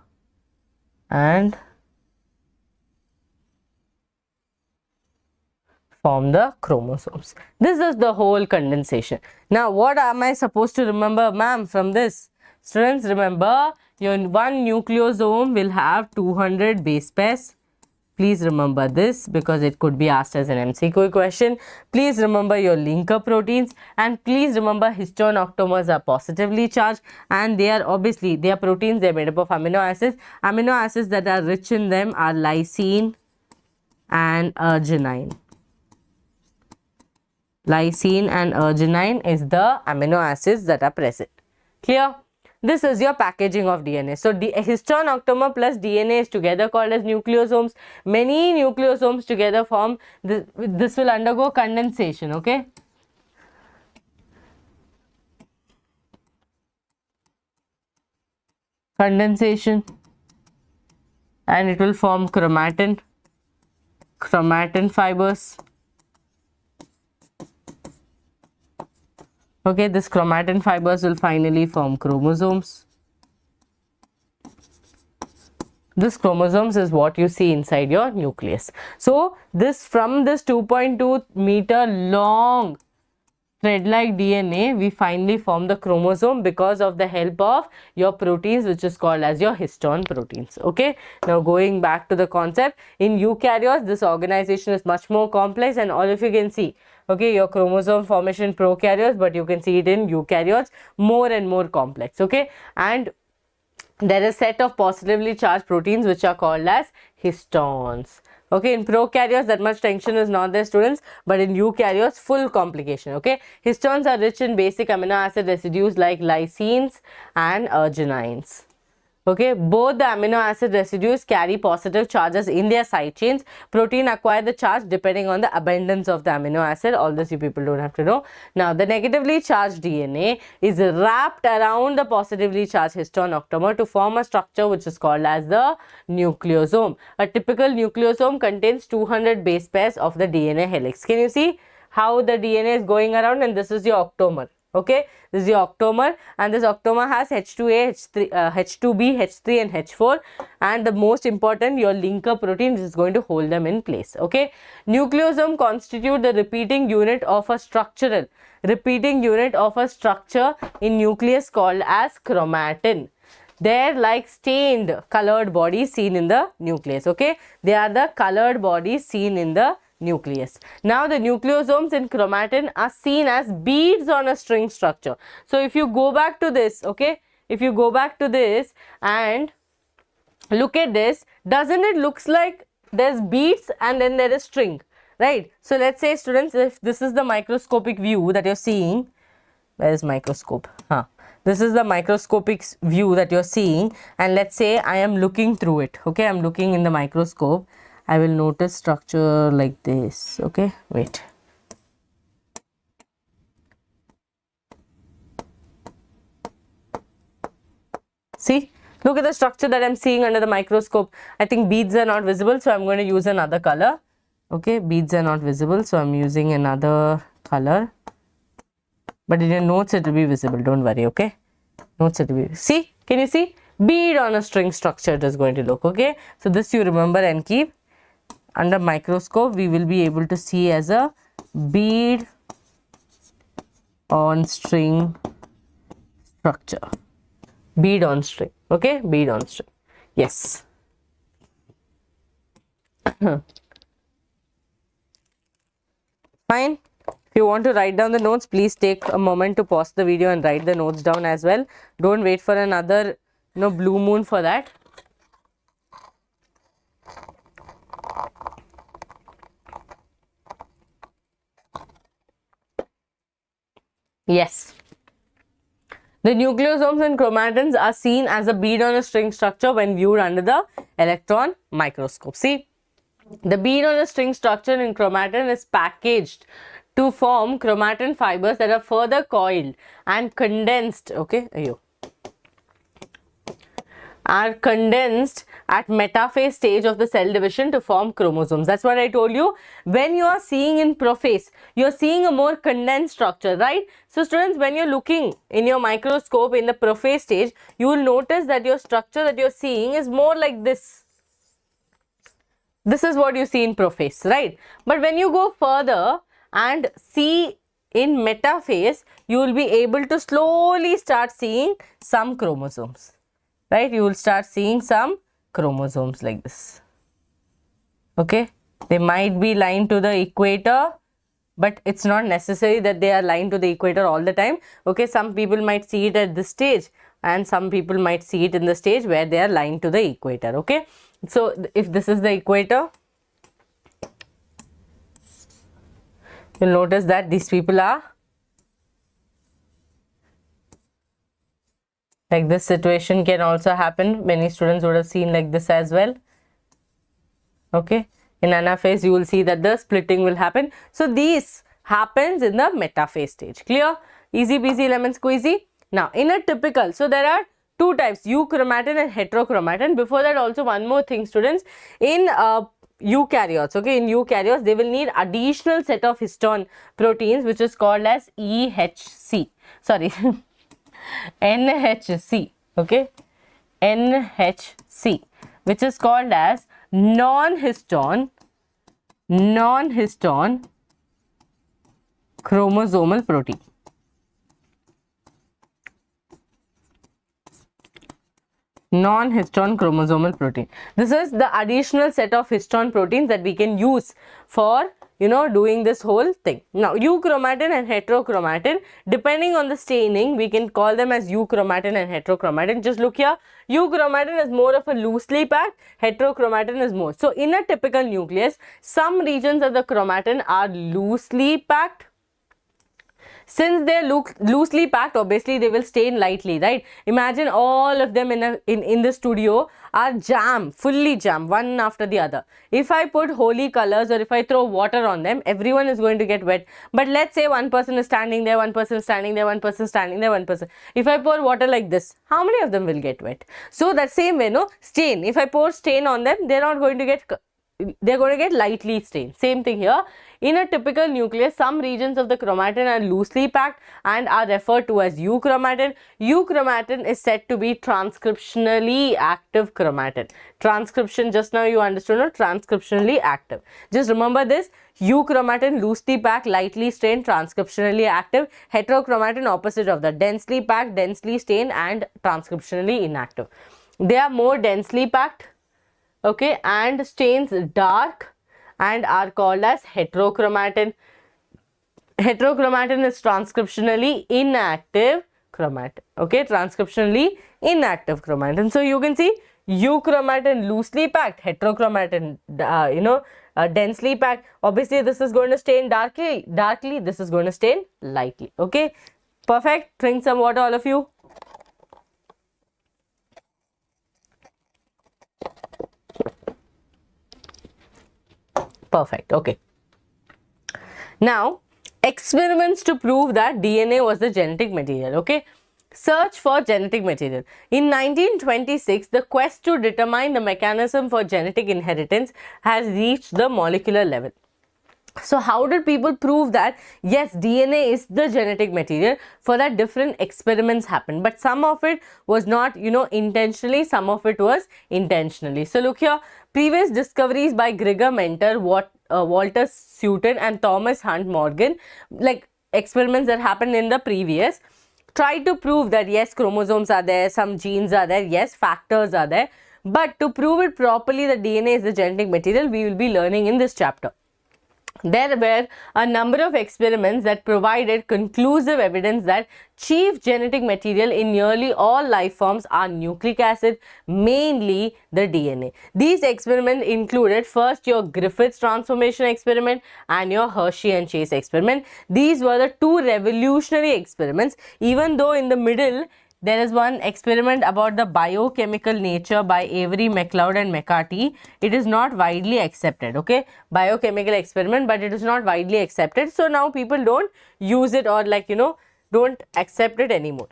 and form the chromosomes. This is the whole condensation. Now what am I supposed to remember, ma'am, from this? Students, remember your one nucleosome will have 200 base pairs. Please remember this because it could be asked as an MCQ question. Please remember your linker proteins, and please remember histone octamers are positively charged, and they are obviously, they are proteins, they are made up of amino acids. Amino acids that are rich in them are lysine and arginine. Lysine and arginine is the amino acids that are present. Clear? This is your packaging of DNA. So histone octamer plus DNA is together called as nucleosomes. Many nucleosomes together form this. This will undergo condensation. Okay. Condensation, and it will form chromatin fibers. Okay, this chromatin fibers will finally form chromosomes. This chromosomes is what you see inside your nucleus. So this, from this 2.2 meter long thread-like DNA, we finally form the chromosome because of the help of your proteins, which is called as your histone proteins. Okay, now going back to the concept, in eukaryotes this organization is much more complex, and all of you can see, okay, your chromosome formation in prokaryotes, but you can see it in eukaryotes, more and more complex. Okay, and there is a set of positively charged proteins which are called as histones. Okay, in prokaryotes that much tension is not there, students, but in eukaryotes full complication. Okay, histones are rich in basic amino acid residues like lysines and arginines. Okay, both the amino acid residues carry positive charges in their side chains. Protein acquire the charge depending on the abundance of the amino acid. All this you people don't have to know. Now, the negatively charged DNA is wrapped around the positively charged histone octamer to form a structure which is called as the nucleosome. A typical nucleosome contains 200 base pairs of the DNA helix. Can you see how the DNA is going around? And this is your octamer. Okay, this is your octamer, and this octamer has H2A, H3, H2B, H3 and H4, and the most important, your linker protein, which is going to hold them in place. Okay, nucleosome constitute the repeating unit of a structure in nucleus called as chromatin. They're like stained colored bodies seen in the nucleus. Okay, they are the colored bodies seen in the nucleus. Now the nucleosomes in chromatin are seen as beads on a string structure. So if you go back to this, okay, if you go back to this and look at this, doesn't it looks like there's beads and then there is string, right? So let's say, students, if this is the microscopic view that you're seeing, where is microscope? This is the microscopic view that you're seeing, and let's say I am looking through it. Okay, I'm looking in the microscope. I will notice structure like this. Okay, wait. See, look at the structure that I'm seeing under the microscope. I think beads are not visible, so I'm going to use another color. Okay, beads are not visible, so I'm using another color. But in your notes, it will be visible. Don't worry, okay? Notes, it will be. See, can you see? Bead on a string structure it is going to look, okay? So this you remember and keep. Under microscope, we will be able to see as a bead on string structure. Bead on string, okay? Bead on string. Yes. Fine. If you want to write down the notes, please take a moment to pause the video and write the notes down as well. Don't wait for another, blue moon for that. Yes. The nucleosomes and chromatins are seen as a bead on a string structure when viewed under the electron microscope. See, the bead on a string structure in chromatin is packaged to form chromatin fibers that are further coiled and condensed, okay, are condensed at metaphase stage of the cell division to form chromosomes. That's what I told you. When you are seeing in prophase, you're seeing a more condensed structure, right? So students, when you're looking in your microscope in the prophase stage, you will notice that your structure that you're seeing is more like this. This is what you see in prophase, right? But when you go further and see in metaphase, you will be able to slowly start seeing some chromosomes, right? You will start seeing some chromosomes like this. Okay, they might be lined to the equator, but it's not necessary that they are lined to the equator all the time. Okay, some people might see it at this stage and some people might see it in the stage where they are lined to the equator. Okay, so if this is the equator, you'll notice that these people are like this. Situation can also happen. Many students would have seen like this as well. Okay, in anaphase you will see that the splitting will happen. So this happens in the metaphase stage. Clear? Easy peasy lemon squeezy. Now in a typical, so there are two types, euchromatin and heterochromatin. Before that, also one more thing, students, in eukaryotes, okay, in eukaryotes they will need additional set of histone proteins which is called as NHC, okay, NHC, which is called as non-histone chromosomal protein. Non-histone chromosomal protein. This is the additional set of histone proteins that we can use for doing this whole thing. Now, euchromatin and heterochromatin, depending on the staining, we can call them as euchromatin and heterochromatin. Just look here, euchromatin is more of a loosely packed, heterochromatin is more. So, in a typical nucleus, some regions of the chromatin are loosely packed. Since they look loosely packed, obviously they will stain lightly, right? Imagine all of them in the studio are fully jammed, one after the other. If I put holy colors or if I throw water on them, everyone is going to get wet. But let's say one person is standing there, one person is standing there, one person is standing there, one person. If I pour water like this, how many of them will get wet? So that same way, stain. If I pour stain on them, they're going to get lightly stained. Same thing here. In a typical nucleus, some regions of the chromatin are loosely packed and are referred to as euchromatin. Euchromatin is said to be transcriptionally active chromatin. Transcription, just now you understood, no? Transcriptionally active. Just remember this. Euchromatin, loosely packed, lightly stained, transcriptionally active. Heterochromatin, opposite of that. Densely packed, densely stained, and transcriptionally inactive. They are more densely packed, okay, and stains dark and are called as heterochromatin. Heterochromatin is transcriptionally inactive chromatin. Okay, transcriptionally inactive chromatin. So you can see euchromatin loosely packed, heterochromatin densely packed. Obviously this is going to stain darkly, this is going to stain lightly. Okay, perfect. Drink some water, all of you. Perfect. Okay. Now, experiments to prove that DNA was the genetic material. Okay. Search for genetic material. In 1926, the quest to determine the mechanism for genetic inheritance has reached the molecular level. So how did people prove that yes, DNA is the genetic material? For that, different experiments happened, but some of it was not intentionally, some of it was intentionally. So look here, previous discoveries by Gregor Mentor, Walter Sutton and Thomas Hunt Morgan, like experiments that happened in the previous, try to prove that yes, chromosomes are there, some genes are there, yes, factors are there, but to prove it properly that DNA is the genetic material, we will be learning in this chapter. There were a number of experiments that provided conclusive evidence that chief genetic material in nearly all life forms are nucleic acid, mainly the DNA. These experiments included first your Griffith's transformation experiment and your Hershey and Chase experiment. These were the two revolutionary experiments, even though in the middle there is one experiment about the biochemical nature by Avery, MacLeod and McCarthy. It is not widely accepted, okay? Biochemical experiment, but it is not widely accepted. So now people don't use it or don't accept it anymore.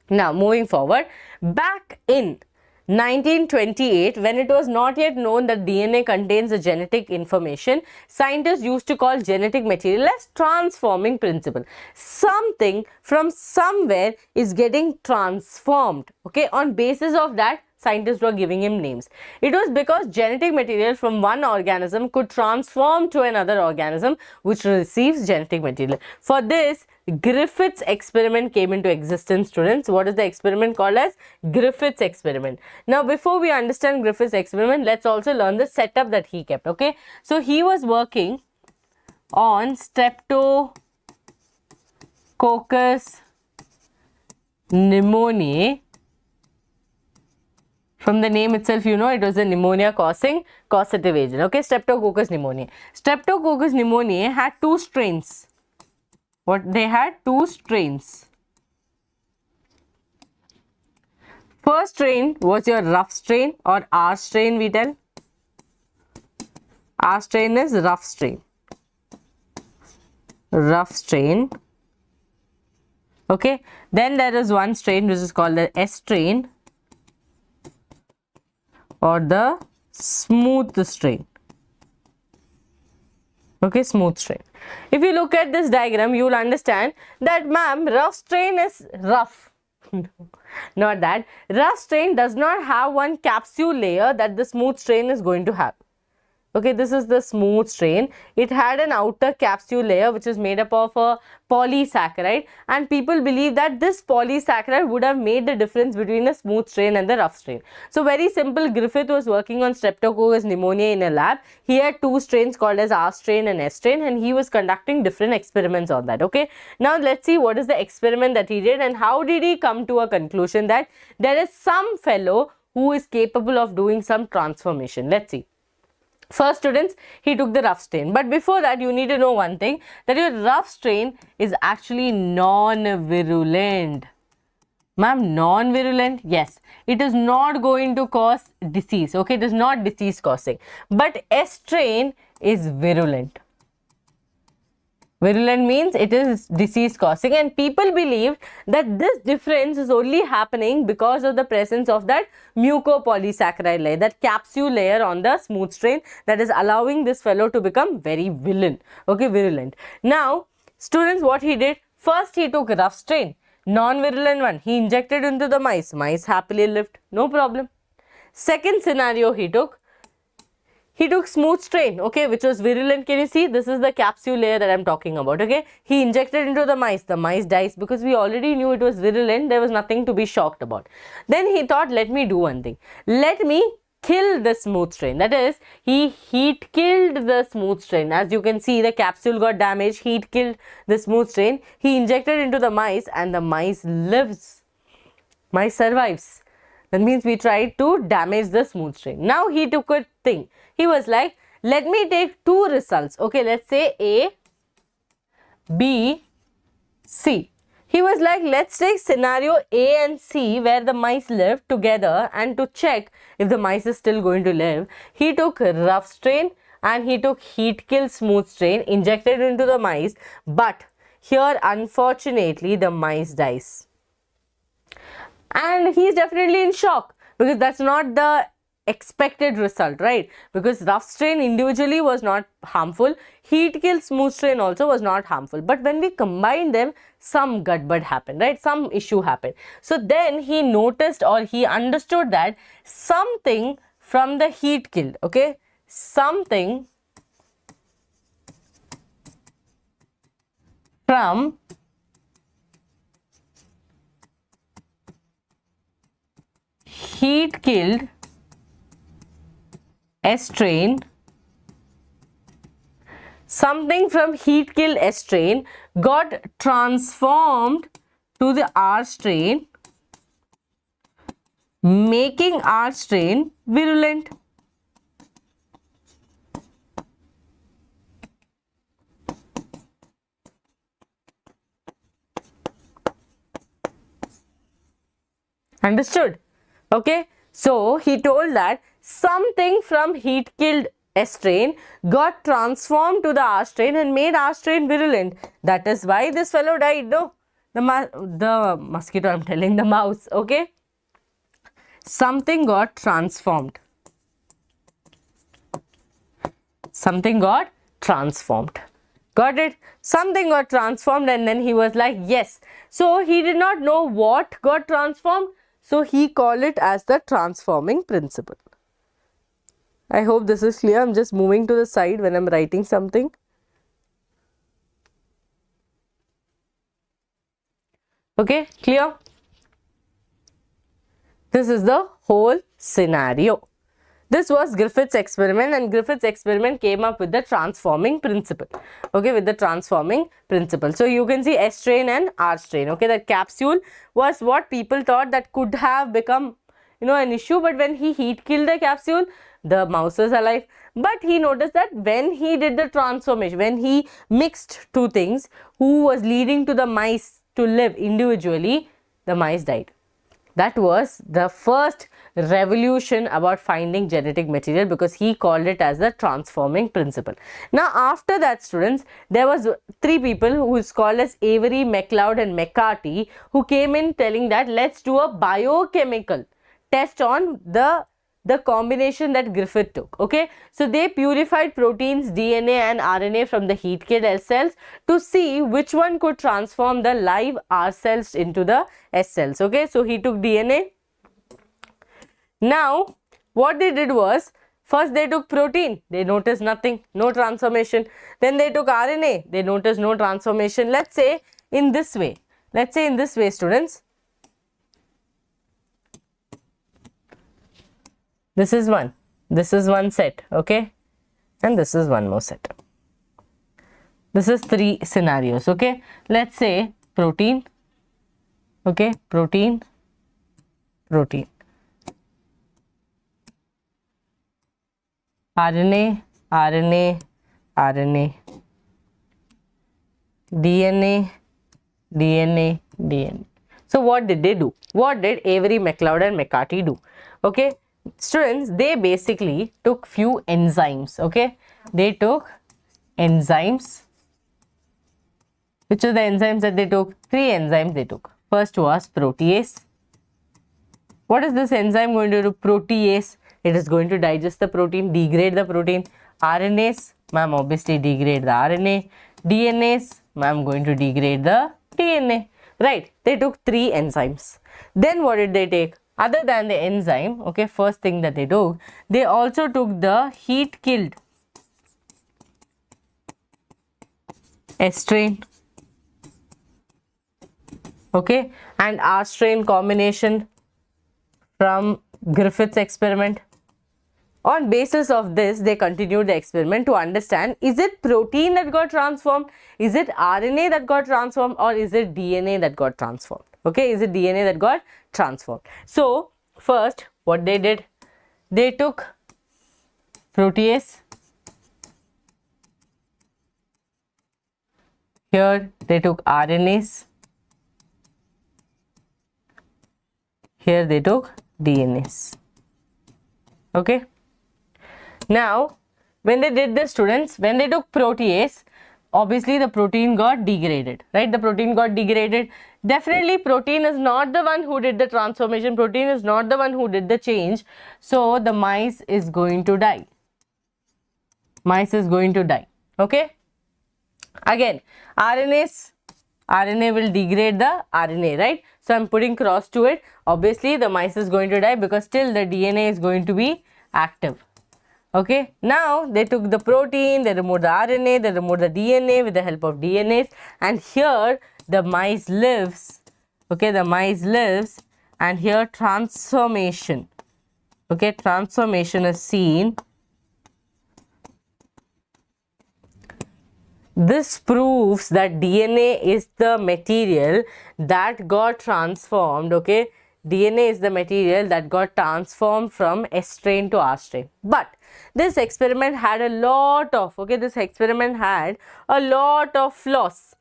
Now moving forward, back in 1928, when it was not yet known that DNA contains the genetic information, scientists used to call genetic material as transforming principle. Something from somewhere is getting transformed. Okay, on basis of that, scientists were giving him names. It was because genetic material from one organism could transform to another organism which receives genetic material. For this, Griffith's experiment came into existence, students. What is the experiment called as? Griffith's experiment. Now, before we understand Griffith's experiment, let's also learn the setup that he kept, okay? So, he was working on Streptococcus pneumoniae. From the name itself, it was a pneumonia causing causative agent, okay? Streptococcus pneumoniae. Streptococcus pneumoniae had two strains. They had two strains. First strain was your rough strain or R strain, we tell. R strain is rough strain. Rough strain. Okay. Then there is one strain which is called the S strain or the smooth strain. Okay, smooth strain. If you look at this diagram, you will understand that, ma'am, rough strain is rough. Not that. Rough strain does not have one capsule layer that the smooth strain is going to have. Okay, this is the smooth strain. It had an outer capsule layer which is made up of a polysaccharide, and people believe that this polysaccharide would have made the difference between a smooth strain and the rough strain. So very simple, Griffith was working on Streptococcus pneumoniae in a lab. He had two strains called as R strain and S strain, and he was conducting different experiments on that. Okay, now let's see what is the experiment that he did and how did he come to a conclusion that there is some fellow who is capable of doing some transformation. Let's see. First, students, he took the rough strain, but before that you need to know one thing, that your rough strain is actually non-virulent. Ma'am, non-virulent? Yes, it is not going to cause disease. Okay, it is not disease causing, but S strain is virulent. Virulent means it is disease causing, and people believe that this difference is only happening because of the presence of that mucopolysaccharide layer, that capsule layer on the smooth strain, that is allowing this fellow to become very virulent. Now, students, what he did, first he took rough strain, non-virulent one, he injected into the mice happily lived, no problem. Second scenario he took smooth strain, okay, which was virulent. Can you see? This is the capsule layer that I'm talking about, okay. He injected into the mice dies because we already knew it was virulent. There was nothing to be shocked about. Then he thought, let me do one thing. Let me kill the smooth strain. That is, he heat killed the smooth strain. As you can see, the capsule got damaged, heat killed the smooth strain. He injected into the mice and the mice lives. Mice survives. That means we tried to damage the smooth strain. Now he took a thing. He was like, let me take two results. Okay, let's say A, B, C. He was like, let's take scenario A and C where the mice live together, and to check if the mice is still going to live, he took rough strain and he took heat kill smooth strain, injected into the mice, but here unfortunately the mice dies. And he is definitely in shock because that's not the expected result, right? Because rough strain individually was not harmful, heat kill smooth strain also was not harmful, but when we combine them, some gutbud happened, right? Some issue happened. So then he noticed, or he understood, that something from the heat killed, okay, something from heat killed S strain, something from heat killed S strain got transformed to the R strain, making R strain virulent. Understood? Okay, so he told that something from heat killed S strain got transformed to the R strain and made R strain virulent. That is why this fellow died, no? The mosquito, I'm telling, the mouse, okay? Something got transformed. Something got transformed. Got it? Something got transformed, and then he was like, yes. So he did not know what got transformed. So he called it as the transforming principle. I hope this is clear. I'm just moving to the side when I'm writing something. Okay, clear? This is the whole scenario. This was Griffith's experiment, and Griffith's experiment came up with the transforming principle. Okay, with the transforming principle. So you can see S strain and R strain. Okay, that capsule was what people thought that could have become, an issue, but when he heat killed the capsule, the mouse was alive. But he noticed that when he did the transformation, when he mixed two things, who was leading to the mice to live individually, the mice died. That was the first revolution about finding genetic material, because he called it as the transforming principle. Now after that, students, there was three people who is called as Avery, MacLeod and McCarty, who came in telling that let's do a biochemical test on the combination that Griffith took. Okay, so they purified proteins, DNA and RNA from the heat killed S cells to see which one could transform the live R cells into the S cells. Okay, so he took DNA. Now what they did was, First they took protein, they noticed nothing, no transformation. Then they took RNA, they noticed no transformation. Let's say in this way, students. This is one set, okay, and this is one more set. This is 3 scenarios, okay. Let's say protein, okay, protein, RNA, DNA. So what did they do? What did Avery, McLeod and McCarthy do? Okay, students, they basically took few enzymes, okay. They took enzymes. Which are the enzymes that they took? 3 enzymes they took. First was protease. What is this enzyme going to do? Protease. It is going to digest the protein, degrade the protein. RNase, ma'am, obviously degrade the RNA. DNase, ma'am, going to degrade the DNA. Right? They took 3 enzymes. Then what did they take? Other than the enzyme, okay, first thing that they took, they also took the heat killed S-strain, okay, and R-strain combination from Griffith's experiment. On basis of this, they continued the experiment to understand, is it protein that got transformed, is it RNA that got transformed, or is it DNA that got transformed? Okay, is it DNA that got transformed? So first what they did, they took protease, here they took RNase, here they took DNase. Okay, now when they did this, students, when they took protease, obviously the protein got degraded, right? The protein got degraded. Definitely protein is not the one who did the transformation, protein is not the one who did the change, so the mice is going to die. Mice is going to die. Okay, again RNA will degrade the RNA, right? So I'm putting cross to it. Obviously the mice is going to die because still the DNA is going to be active. Okay, now they took the protein, they removed the RNA, they removed the DNA with the help of DNase, and here the mice lives. Okay, the mice lives, and here transformation. Okay, transformation is seen. This proves that DNA is the material that got transformed. Okay, DNA is the material that got transformed from S-strain to R-strain. But this experiment had a lot of, flaws,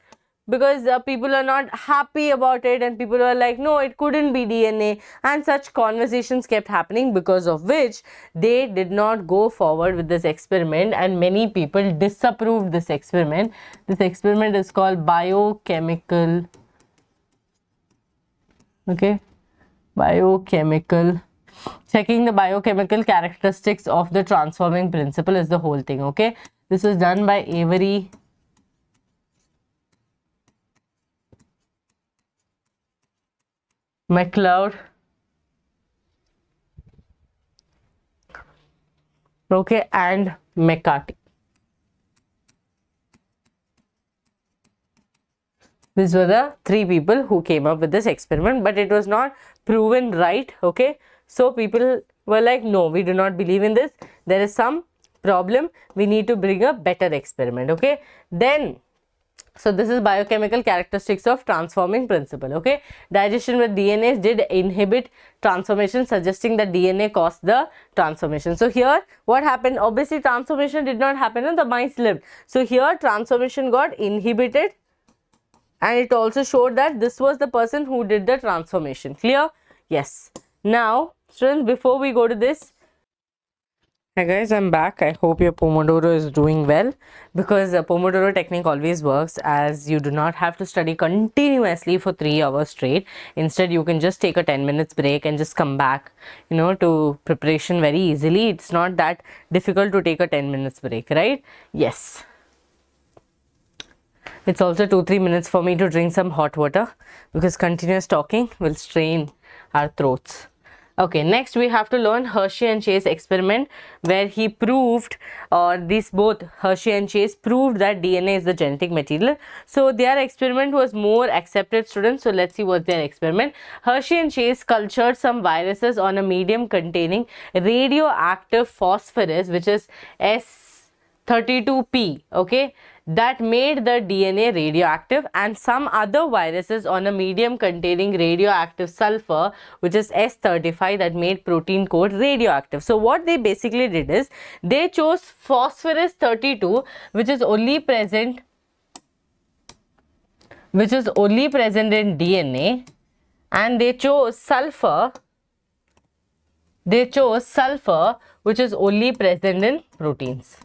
because people are not happy about it, and people are like, no, it couldn't be DNA, and such conversations kept happening, because of which they did not go forward with this experiment, and many people disapproved this experiment. This experiment is called biochemical. Okay, biochemical. Checking the biochemical characteristics of the transforming principle is the whole thing. Okay, this is done by Avery, McLeod, okay, and McCarthy. These were the 3 people who came up with this experiment, but it was not proven right. Okay, so people were like, no, we do not believe in this, there is some problem, we need to bring a better experiment. Okay, then so this is biochemical characteristics of transforming principle. Okay, digestion with DNA did inhibit transformation, suggesting that DNA caused the transformation. So here what happened, obviously transformation did not happen and the mice lived. So here transformation got inhibited, and it also showed that this was the person who did the transformation. Clear? Yes. Now students, before we go to this, hi guys, I'm back. I hope your Pomodoro is doing well, because the Pomodoro technique always works, as you do not have to study continuously for 3 hours straight. Instead, you can just take a 10 minutes break and just come back, to preparation very easily. It's not that difficult to take a 10 minutes break, right? Yes. It's also 2-3 minutes for me to drink some hot water, because continuous talking will strain our throats. Okay, next we have to learn Hershey and Chase experiment, where he proved, or these both Hershey and Chase proved, that DNA is the genetic material. So their experiment was more accepted, students. So let's see what's their experiment. Hershey and Chase cultured some viruses on a medium containing radioactive phosphorus, which is S32P, okay, that made the DNA radioactive, and some other viruses on a medium containing radioactive sulfur, which is S35, that made protein code radioactive. So what they basically did is they chose phosphorus 32, which is only present in DNA, and they chose sulfur, which is only present in proteins.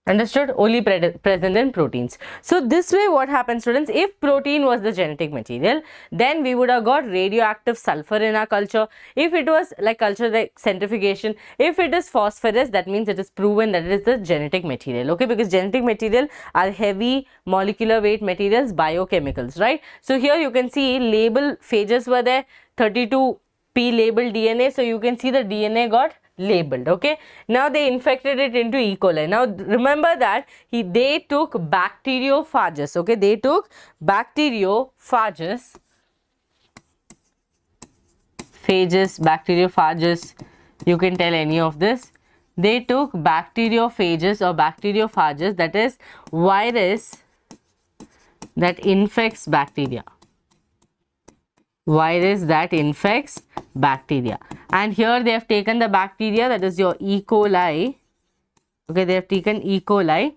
Understood? Only present in proteins. So this way what happens, students, if protein was the genetic material, then we would have got radioactive sulfur in our culture. If it was like culture like centrifugation, if it is phosphorus, that means it is proven that it is the genetic material, okay, because genetic material are heavy molecular weight materials, biochemicals, right? So here you can see label phages were there, 32P labeled DNA, so you can see the DNA got labeled, okay. Now they infected it into E. coli. Now remember that they took bacteriophages, okay, they took bacteriophages, you can tell any of this. They took bacteriophages, that is virus that infects bacteria. And here they have taken the bacteria, that is your E. coli, okay, they have taken E. coli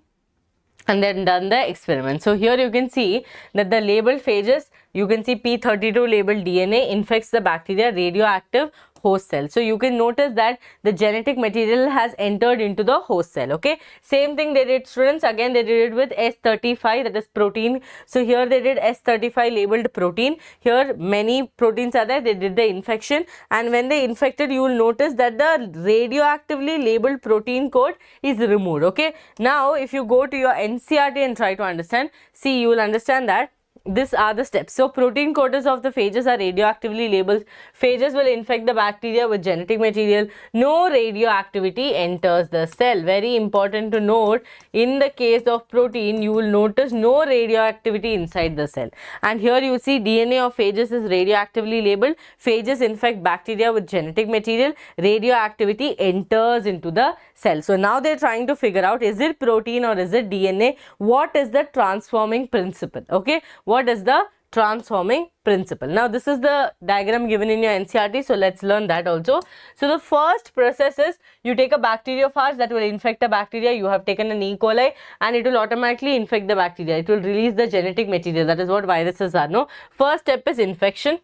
and then done the experiment. So here you can see that the labeled phages, you can see P32 labeled DNA infects the bacteria radioactive host cell. So you can notice that the genetic material has entered into the host cell, okay. Same thing they did, students, again they did it with S35, that is protein. So here they did S35 labeled protein. Here many proteins are there, they did the infection, and when they infected, you will notice that the radioactively labeled protein code is removed, okay. Now if you go to your NCERT and try to understand, see, you will understand that these are the steps. So protein coders of the phages are radioactively labeled. Phages will infect the bacteria with genetic material. No radioactivity enters the cell. Very important to note, in the case of protein, you will notice no radioactivity inside the cell. And here you see DNA of phages is radioactively labeled. Phages infect bacteria with genetic material. Radioactivity enters into the cell. So now they are trying to figure out, is it protein or is it DNA? What is the transforming principle? Okay. What is the transforming principle? Now this is the diagram given in your NCERT, so let's learn that also. So the first process is, you take a bacteriophage that will infect a bacteria. You have taken an E. coli and it will automatically infect the bacteria. It will release the genetic material. That is what viruses are. No, first step is infection.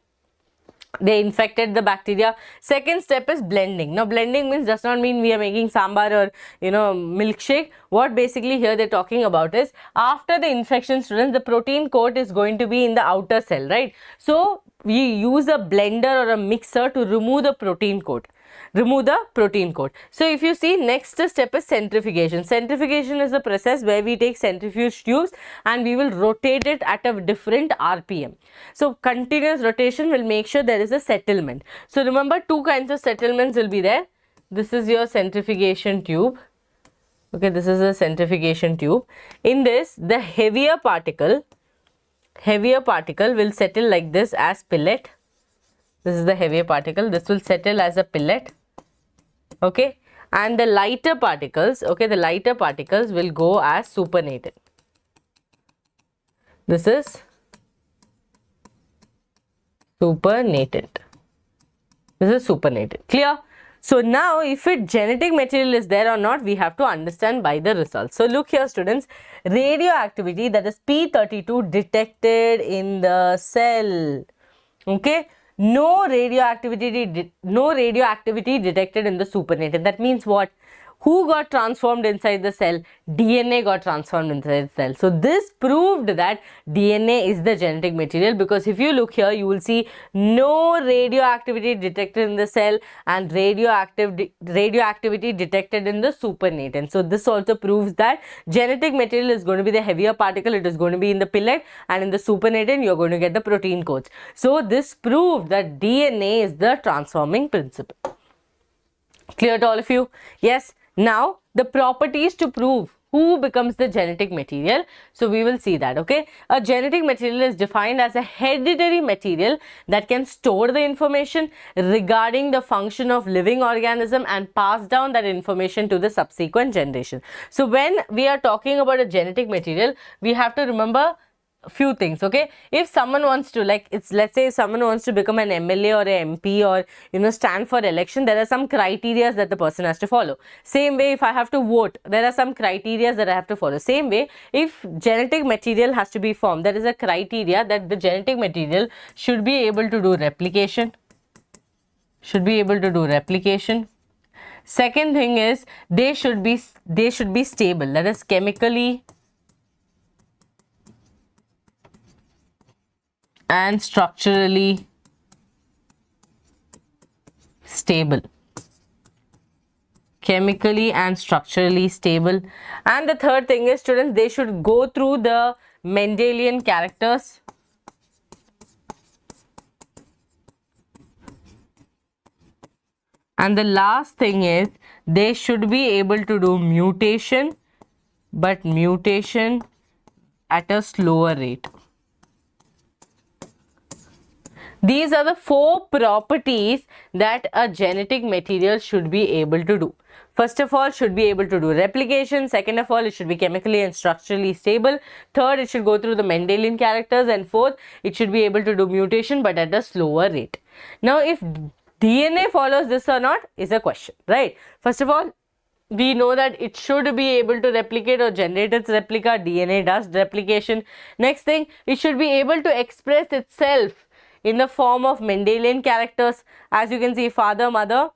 They infected the bacteria. Second step is blending. Now blending means, does not mean we are making sambar or milkshake. What basically here they're talking about is, after the infection, students, the protein coat is going to be in the outer cell, right? So we use a blender or a mixer to remove the protein coat. So if you see, next step is centrifugation. Centrifugation is a process where we take centrifuge tubes and we will rotate it at a different RPM. So continuous rotation will make sure there is a settlement. So remember, two kinds of settlements will be there. This is your centrifugation tube. Okay, this is a centrifugation tube. In this, the heavier particle will settle like this as pellet. This is the heavier particle. This will settle as a pellet. Okay, and the lighter particles, okay, the lighter particles will go as supernatant. This is supernatant. Clear? So now, if it genetic material is there or not, we have to understand by the results. So look here, students, radioactivity, that is P32, detected in the cell. Okay. No radioactivity detected in the supernatant. That means what? who got transformed inside the cell? DNA got transformed inside the cell. So this proved that DNA is the genetic material, because if you look here, you will see no radioactivity detected in the cell and radioactivity detected in the supernatant. So this also proves that genetic material is going to be the heavier particle. It is going to be in the pellet, and in the supernatant you are going to get the protein codes. So this proved that DNA is the transforming principle. Clear to all of you? Yes. Now the properties to prove who becomes the genetic material. So we will see that, okay. A genetic material is defined as a hereditary material that can store the information regarding the function of living organism and pass down that information to the subsequent generation. So when we are talking about a genetic material, we have to remember a few things, okay. If someone wants to, like, let's say someone wants to become an MLA or an MP, or stand for election, there are some criteria that the person has to follow. Same way, if I have to vote, there are some criteria that I have to follow. Same way, if genetic material has to be formed, there is a criteria that the genetic material should be able to do replication. Second thing is they should be stable, that is chemically and structurally stable. Chemically and structurally stable. And the third thing is, students, they should go through the Mendelian characters. And the last thing is, they should be able to do mutation, but mutation at a slower rate. These are the 4 properties that a genetic material should be able to do. First of all, should be able to do replication. Second of all, it should be chemically and structurally stable. Third, it should go through the Mendelian characters. And fourth, it should be able to do mutation, but at a slower rate. Now, if DNA follows this or not is a question, right? First of all, we know that it should be able to replicate or generate its replica. DNA does replication. Next thing, it should be able to express itself in the form of Mendelian characters. As you can see, father, mother,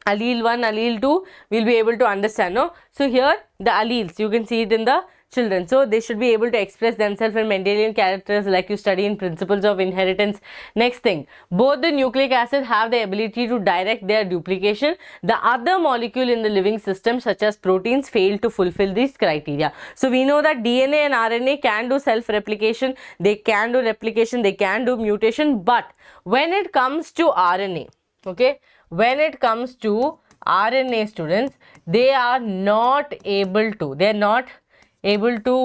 allele 1, allele 2, we'll be able to understand, no? So here the alleles, you can see it in the children. So they should be able to express themselves in Mendelian characters, like you study in principles of inheritance. Next thing, both the nucleic acid have the ability to direct their duplication. The other molecule in the living system, such as proteins, fail to fulfill these criteria. So we know that DNA and RNA can do self-replication, they can do replication, they can do mutation, but when it comes to RNA, okay, when it comes to RNA, students, they are not able to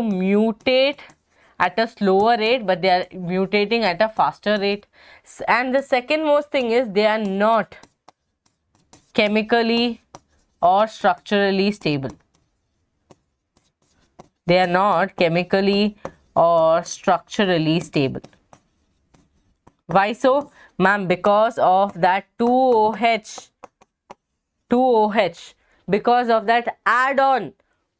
mutate at a slower rate, but they are mutating at a faster rate. And the second most thing is, they are not chemically or structurally stable. They are not chemically or structurally stable. Why so? Ma'am, because of that 2OH, because of that add-on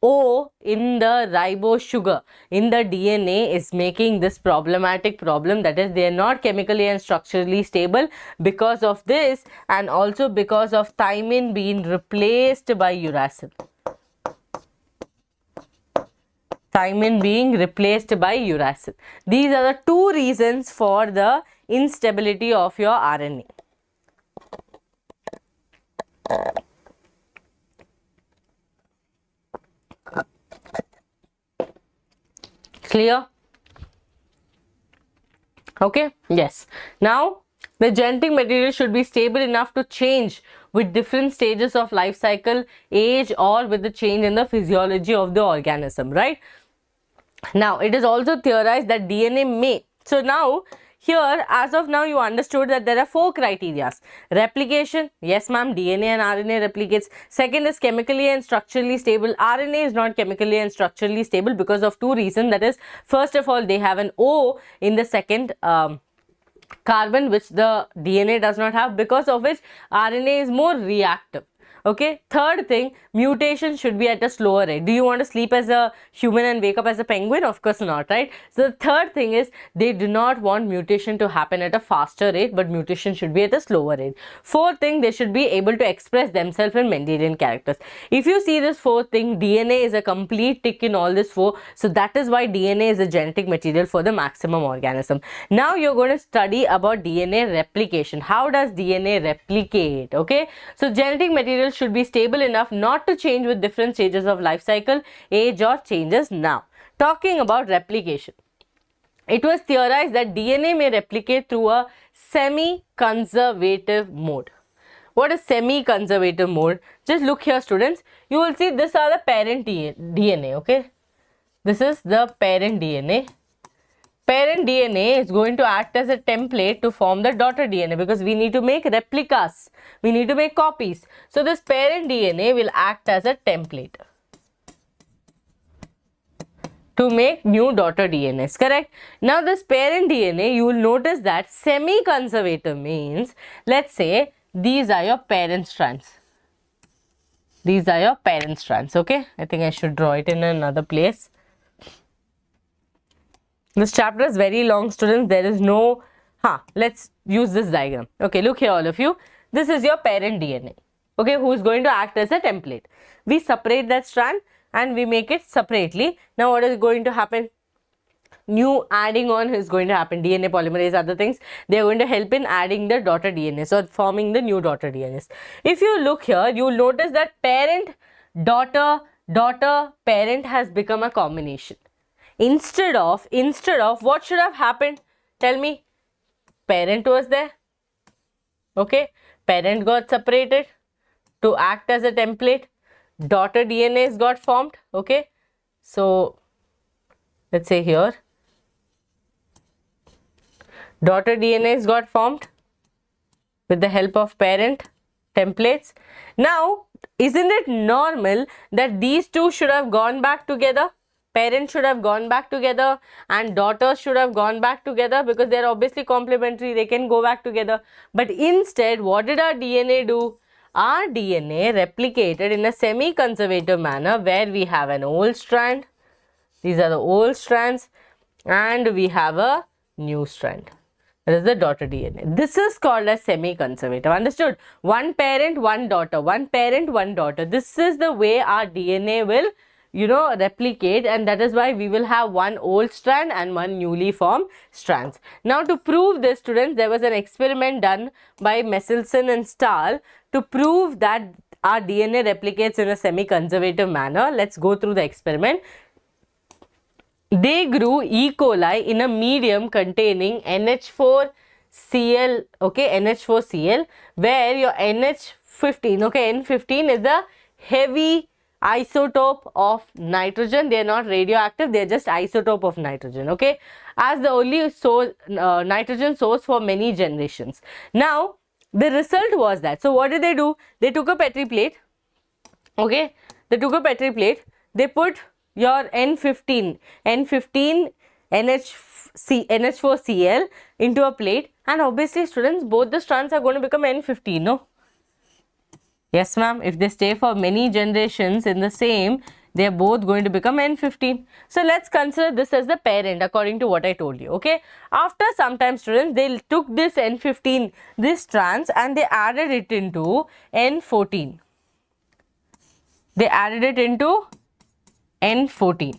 O in the ribose sugar in the DNA is making this problematic problem, that is, they are not chemically and structurally stable because of this, and also because of thymine being replaced by uracil. Thymine being replaced by uracil. These are the 2 reasons for the instability of your RNA. Clear? Okay, yes. Now, the genetic material should be stable enough to change with different stages of life cycle, age, or with the change in the physiology of the organism, right? Now, it is also theorized that DNA may. So now, here, as of now, you understood that there are 4 criteria. Replication, yes ma'am, DNA and RNA replicates. Second is chemically and structurally stable. RNA is not chemically and structurally stable because of 2 reasons. That is, first of all, they have an O in the second carbon, which the DNA does not have, because of which RNA is more reactive. Okay. Third thing, mutation should be at a slower rate. Do you want to sleep as a human and wake up as a penguin? Of course not, right? So the third thing is they do not want mutation to happen at a faster rate, but mutation should be at a slower rate. Fourth thing, they should be able to express themselves in Mendelian characters. If you see this fourth thing, DNA is a complete tick in all this four. So that is why DNA is a genetic material for the maximum organism. Now you're going to study about DNA replication. How does DNA replicate? Okay. So genetic material should be stable enough not to change with different stages of life cycle, age or changes. Now, talking about replication. It was theorized that DNA may replicate through a semi-conservative mode. What is semi-conservative mode? Just look here, students. You will see these are the parent DNA, okay? This is the parent DNA. Parent DNA is going to act as a template to form the daughter DNA because we need to make replicas. We need to make copies. So, this parent DNA will act as a template to make new daughter DNAs, correct? Now, this parent DNA, you will notice that semi-conservative means, let's say, these are your parent strands. These are your parent strands, okay? I think I should draw it in another place. This chapter is very long, students. There is no, let's use this diagram. Okay, look here, all of you. This is your parent DNA, okay, who is going to act as a template. We separate that strand and we make it separately. Now, what is going to happen? New adding on is going to happen. DNA polymerase, other things, they are going to help in adding the daughter DNA, so forming the new daughter DNAs. If you look here, you will notice that parent, daughter, daughter, parent has become a combination. Instead of what should have happened? Tell me. Parent was there. Okay. Parent got separated to act as a template. Daughter DNAs got formed. Okay. So, let's say here. Daughter DNAs got formed with the help of parent templates. Now, isn't it normal that these two should have gone back together? Parents should have gone back together and daughters should have gone back together because they are obviously complementary, they can go back together. But instead, what did our DNA do? Our DNA replicated in a semi-conservative manner where we have an old strand, these are the old strands, and we have a new strand. That is the daughter DNA. This is called as semi-conservative. Understood? One parent, one daughter. One parent, one daughter. This is the way our DNA will replicate, and that is why we will have one old strand and one newly formed strands. Now, to prove this, students, there was an experiment done by Messelson and Stahl to prove that our DNA replicates in a semi-conservative manner. Let's go through the experiment. They grew E. coli in a medium containing NH4Cl, okay, NH4Cl, where your NH15, okay, N15 is the heavy isotope of nitrogen. They are not radioactive, they are just isotope of nitrogen, okay, as the only source, nitrogen source for many generations. Now, the result was that, so what did they do? They took a Petri plate, okay, they took a Petri plate, they put your N15 NH4Cl into a plate, and obviously, students, both the strands are going to become N15, no? Yes, ma'am. If they stay for many generations in the same, they are both going to become N15. So, let's consider this as the parent according to what I told you. Okay. After some time, students, they took this N15, this strands, and they added it into N14. They added it into N14.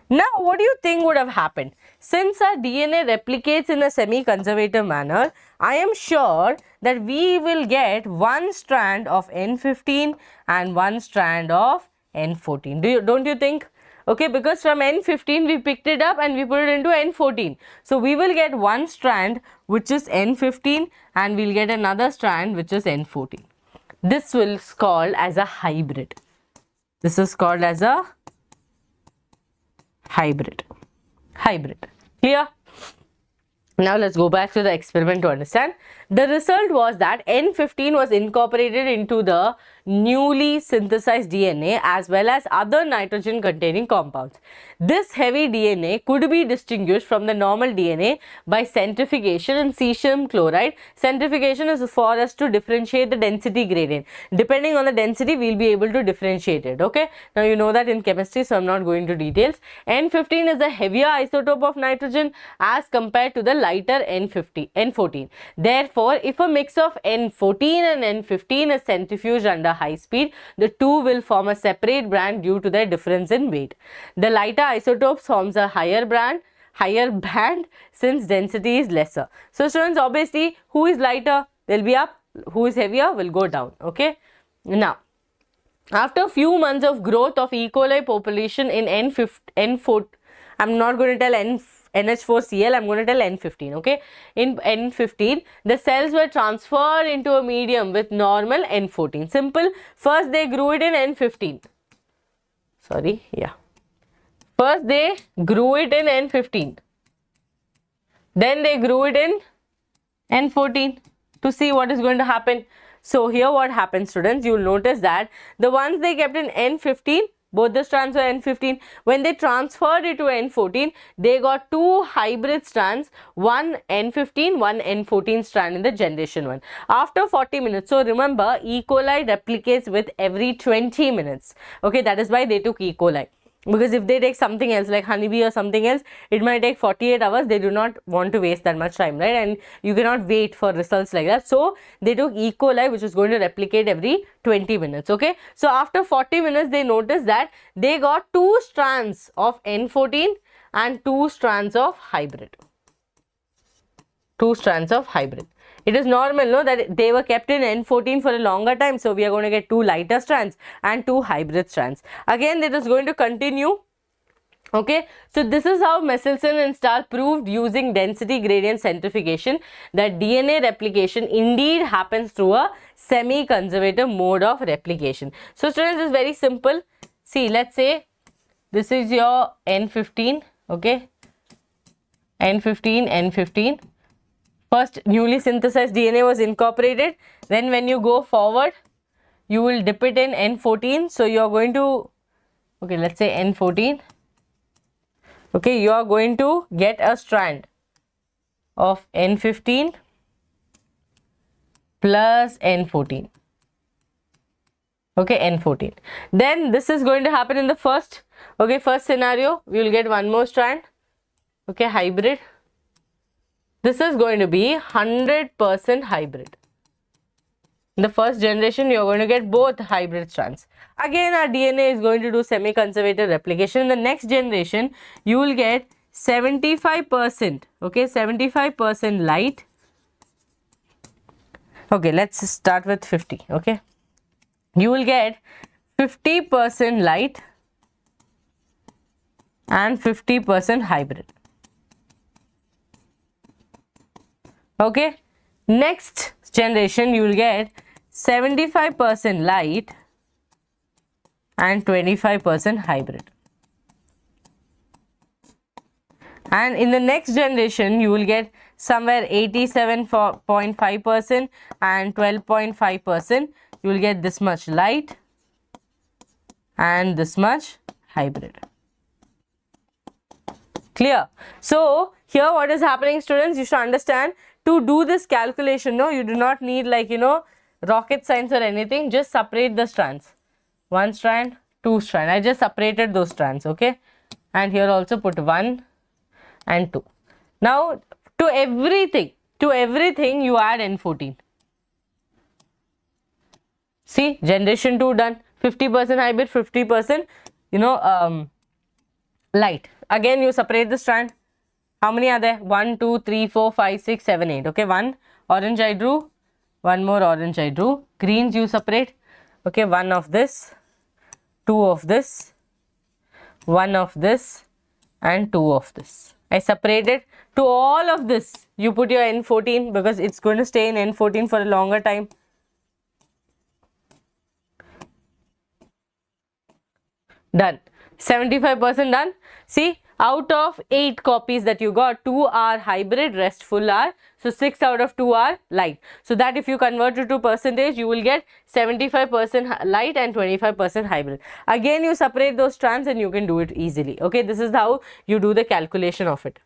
Now, what do you think would have happened? Since our DNA replicates in a semi-conservative manner, I am sure that we will get one strand of N15 and one strand of N14. Don't you think? Okay, because from N15 we picked it up and we put it into N14. So, we will get one strand which is N15 and we will get another strand which is N14. This will be called as a hybrid. This is called as a hybrid. Clear? Now let's go back to the experiment to understand. The result was that N15 was incorporated into the newly synthesized DNA as well as other nitrogen containing compounds. This heavy DNA could be distinguished from the normal DNA by centrifugation and cesium chloride. Centrifugation is for us to differentiate the density gradient. Depending on the density, we'll be able to differentiate it. Okay. Now you know that in chemistry, so I'm not going to details. N15 is a heavier isotope of nitrogen as compared to the lighter N14. Therefore, if a mix of N14 and N15 is centrifuged under high speed, the two will form a separate band due to their difference in weight. The lighter isotope forms a higher band since density is lesser. So students, obviously, who is lighter will be up, who is heavier will go down. Okay. Now, after a few months of growth of E. coli population in N4, I'm not going to tell NH4Cl, I'm going to tell N15, okay. In N15, the cells were transferred into a medium with normal N14. Simple. First, they grew it in N15. First, they grew it in N15. Then they grew it in N14 to see what is going to happen. So, here what happens, students, you will notice that the ones they kept in N15, both the strands were N15. When they transferred it to N14, they got two hybrid strands, one N15, one N14 strand in the generation 1. After 40 minutes, so remember, E. coli replicates with every 20 minutes. Okay, that is why they took E. coli. Because if they take something else like honeybee or something else, it might take 48 hours. They do not want to waste that much time, right? And you cannot wait for results like that. So, they took E. coli, which is going to replicate every 20 minutes, okay? So, after 40 minutes, they noticed that they got two strands of N14 and two strands of hybrid. It is normal, no, that they were kept in N14 for a longer time. So, we are going to get two lighter strands and two hybrid strands. Again, it is going to continue. Okay, so this is how Messelson and Stahl proved using density gradient centrifugation that DNA replication indeed happens through a semi-conservative mode of replication. So, students, it's very simple. See, let's say this is your N15, okay, N15. First, newly synthesized DNA was incorporated. Then when you go forward, you will dip it in N14. So, you are going to, okay, let's say N14. Okay, you are going to get a strand of N15 plus N14. Okay, N14. Then this is going to happen in the first scenario. We will get one more strand. Okay, hybrid. This is going to be 100% hybrid. In the first generation, you are going to get both hybrid strands. Again, our DNA is going to do semi-conservative replication. In the next generation, you will get 75%, okay, 75% light. Okay, let's start with 50, okay. You will get 50% light and 50% hybrid. Okay, next generation you will get 75% light and 25% hybrid. And in the next generation you will get somewhere 87.5% and 12.5%. You will get this much light and this much hybrid. Clear? So, here what is happening, students, you should understand. To do this calculation, no, you do not need like, rocket science or anything. Just separate the strands. One strand, two strand. I just separated those strands, okay. And here also put 1 and 2. Now, to everything you add N14. See, generation 2 done. 50% hybrid, 50%, light. Again, you separate the strand. How many are there? 1, 2, 3, 4, 5, 6, 7, 8. Okay, 1 orange I drew, 1 more orange I drew. Greens you separate. Okay, 1 of this, 2 of this, 1 of this and 2 of this. I separated. To all of this, you put your N14 because it's going to stay in N14 for a longer time. Done. 75% done. See, Out of 8 copies that you got, 2 are hybrid, rest full are, so 6 out of 2 are light. So that if you convert it to percentage, you will get 75% light and 25% hybrid. Again, you separate those strands and you can do it easily. Okay, this is how you do the calculation of it.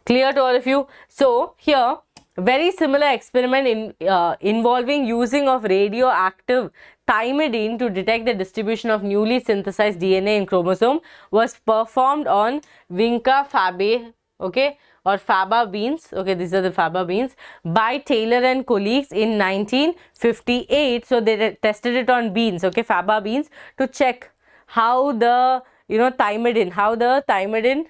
Clear to all of you? So here, very similar experiment involving using of radioactive thymidine to detect the distribution of newly synthesized DNA in chromosome was performed on Vinca fabae, okay, or faba beans, okay, these are the faba beans, by Taylor and colleagues in 1958. So they tested it on beans, okay, faba beans, to check how the thymidine,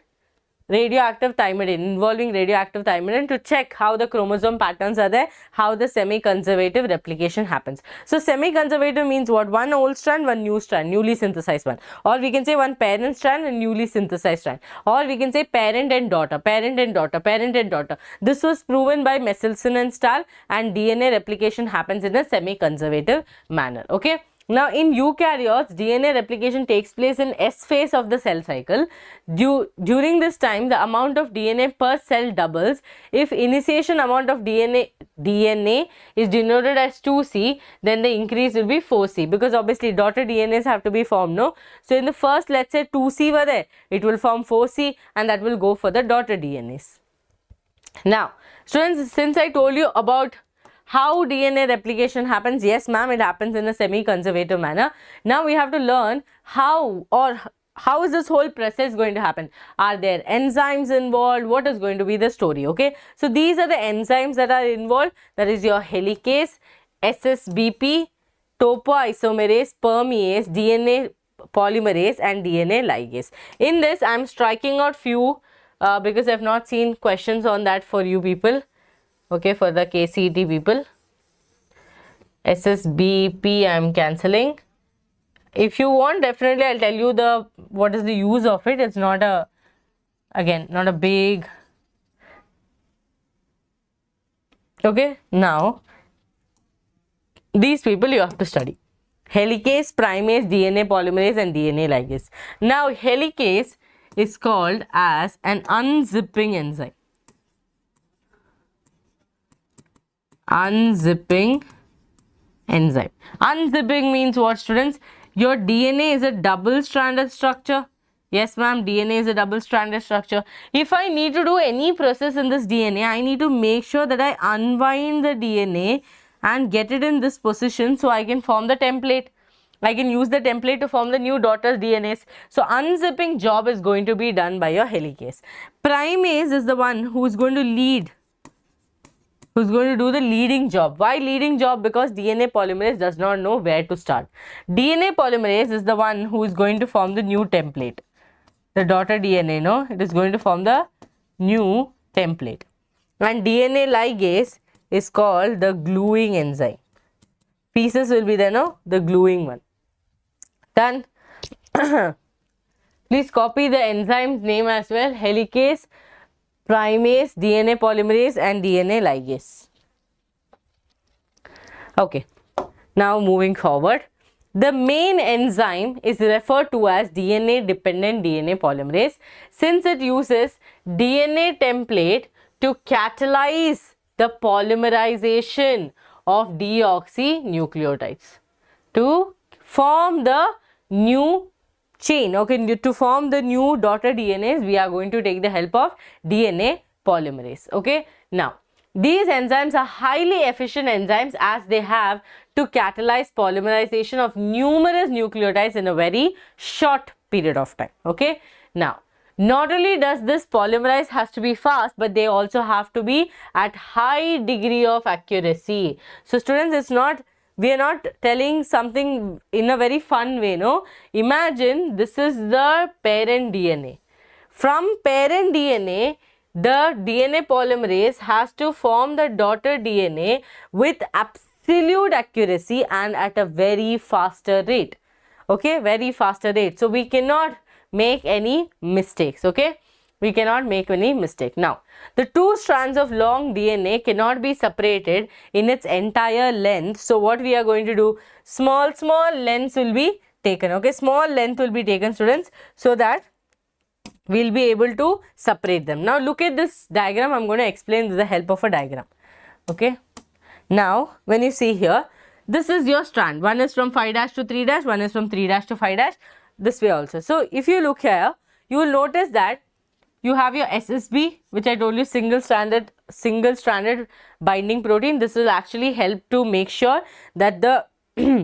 radioactive thymidine, involving radioactive thymidine, to check how the chromosome patterns are there, how the semi-conservative replication happens. So semi-conservative means what? One old strand, one new strand, newly synthesized one, or we can say one parent strand and newly synthesized strand, or we can say parent and daughter, parent and daughter, parent and daughter. This was proven by Messelson and Stahl, and DNA replication happens in a semi-conservative manner. Okay. Now, in eukaryotes, DNA replication takes place in S phase of the cell cycle. During this time, the amount of DNA per cell doubles. If initiation amount of DNA is denoted as 2C, then the increase will be 4C, because obviously daughter DNAs have to be formed, no? So, in the first, let's say 2C were there, it will form 4C, and that will go for the daughter DNAs. Now, students, since I told you about how DNA replication happens, yes ma'am, it happens in a semi-conservative manner. Now we have to learn how is this whole process going to happen. Are there enzymes involved? What is going to be the story? Okay, so these are the enzymes that are involved. That is your helicase, SSBP, topoisomerase, permease, DNA polymerase, and DNA ligase. In this, I am striking out few because I have not seen questions on that for you people. Okay, for the KCET people, SSBP I am cancelling. If you want, definitely I'll tell you what is the use of it. It's not a, again, not a big. Okay, now these people you have to study: helicase, primase, DNA polymerase, and DNA ligase. Now helicase is called as an unzipping enzyme. Unzipping enzyme. Unzipping means what, students? Your DNA is a double-stranded structure. Yes, ma'am, DNA is a double-stranded structure. If I need to do any process in this DNA, I need to make sure that I unwind the DNA and get it in this position so I can form the template. I can use the template to form the new daughter's DNAs. So, unzipping job is going to be done by your helicase. Primase is the one who is going to lead, who's going to do the leading job. Why leading job? Because DNA polymerase does not know where to start. DNA polymerase is the one who is going to form the new template. The daughter DNA, no? It is going to form the new template. And DNA ligase is called the gluing enzyme. Pieces will be there, no? The gluing one. Done. Please copy the enzyme's name as well. Helicase, primase, DNA polymerase, and DNA ligase. Okay, now moving forward, the main enzyme is referred to as DNA dependent DNA polymerase, since it uses DNA template to catalyze the polymerization of deoxynucleotides to form the new chain. Okay, to form the new daughter DNAs, we are going to take the help of DNA polymerase. Okay, now these enzymes are highly efficient enzymes as they have to catalyze polymerization of numerous nucleotides in a very short period of time. Okay, now not only does this polymerize has to be fast, but they also have to be at high degree of accuracy. So students, it's not, we are not telling something in a very fun way, no? Imagine this is the parent DNA. From parent DNA, the DNA polymerase has to form the daughter DNA with absolute accuracy and at a very faster rate. Okay, very faster rate. So we cannot make any mistakes. Okay, we cannot make any mistake. Now, the two strands of long DNA cannot be separated in its entire length. So what we are going to do, small lengths will be taken. Okay, small length will be taken, students, so that we'll be able to separate them. Now look at this diagram. I'm going to explain with the help of a diagram. Okay. Now when you see here, this is your strand. One is from 5' to 3', one is from 3' to 5', this way also. So if you look here, you will notice that you have your SSB, which I told you, single stranded binding protein. This will actually help to make sure that the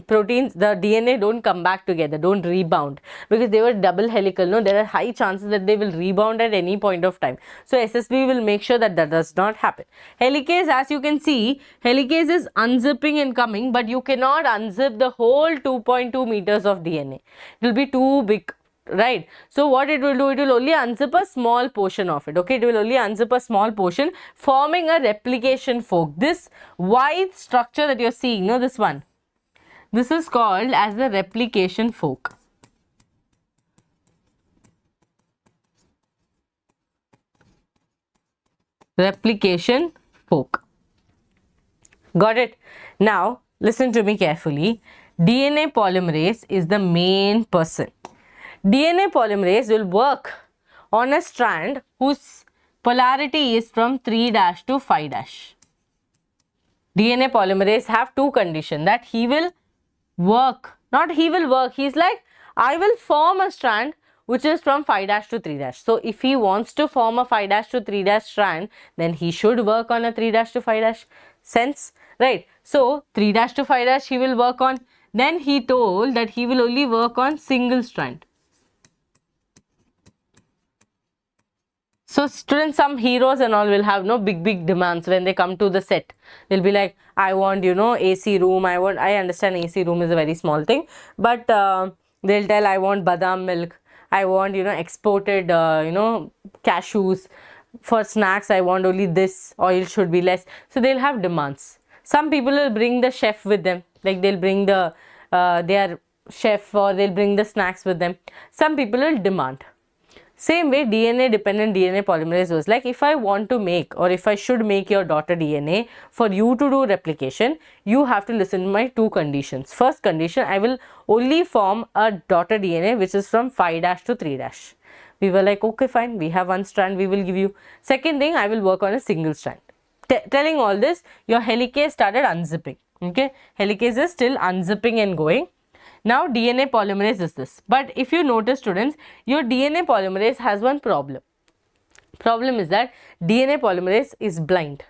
proteins, the DNA don't come back together, don't rebound, because they were double helical. No, there are high chances that they will rebound at any point of time. So SSB will make sure that that does not happen. Helicase, as you can see, helicase is unzipping and coming, but you cannot unzip the whole 2.2 meters of DNA. It will be too big, right? So what it will do, it will only unzip a small portion of it. Okay, it will only unzip a small portion, forming a replication fork. This wide structure that you're seeing, no, this one, this is called as the replication fork. Replication fork. Got it? Now listen to me carefully. DNA polymerase is the main person. DNA polymerase will work on a strand whose polarity is from 3' to 5'. DNA polymerase have two conditions, that he will work, not he will work, he's like, I will form a strand which is from 5' to 3'. So if he wants to form a 5' to 3' strand, then he should work on a 3' to 5'. Sense, right? So 3' to 5' he will work on. Then he told that he will only work on single strand. So students, some heroes and all will have no big demands when they come to the set. They'll be like, I want, you know, AC room. I understand AC room is a very small thing, but they'll tell, I want badam milk. I want, you know, exported, you know, cashews. For snacks, I want only this. Oil should be less. So they'll have demands. Some people will bring the chef with them. Like they'll bring the their chef, or they'll bring the snacks with them. Some people will demand. Same way, DNA dependent DNA polymerase was like, if I want to make, or if I should make your daughter DNA, for you to do replication, you have to listen to my two conditions. First condition, I will only form a daughter DNA which is from 5' to 3'. We were like, okay, fine, we have one strand, we will give you. Second thing, I will work on a single strand. Telling all this, your helicase started unzipping. Okay, helicase is still unzipping and going. Now DNA polymerase is this. But if you notice, students, your DNA polymerase has one problem. Problem is that DNA polymerase is blind.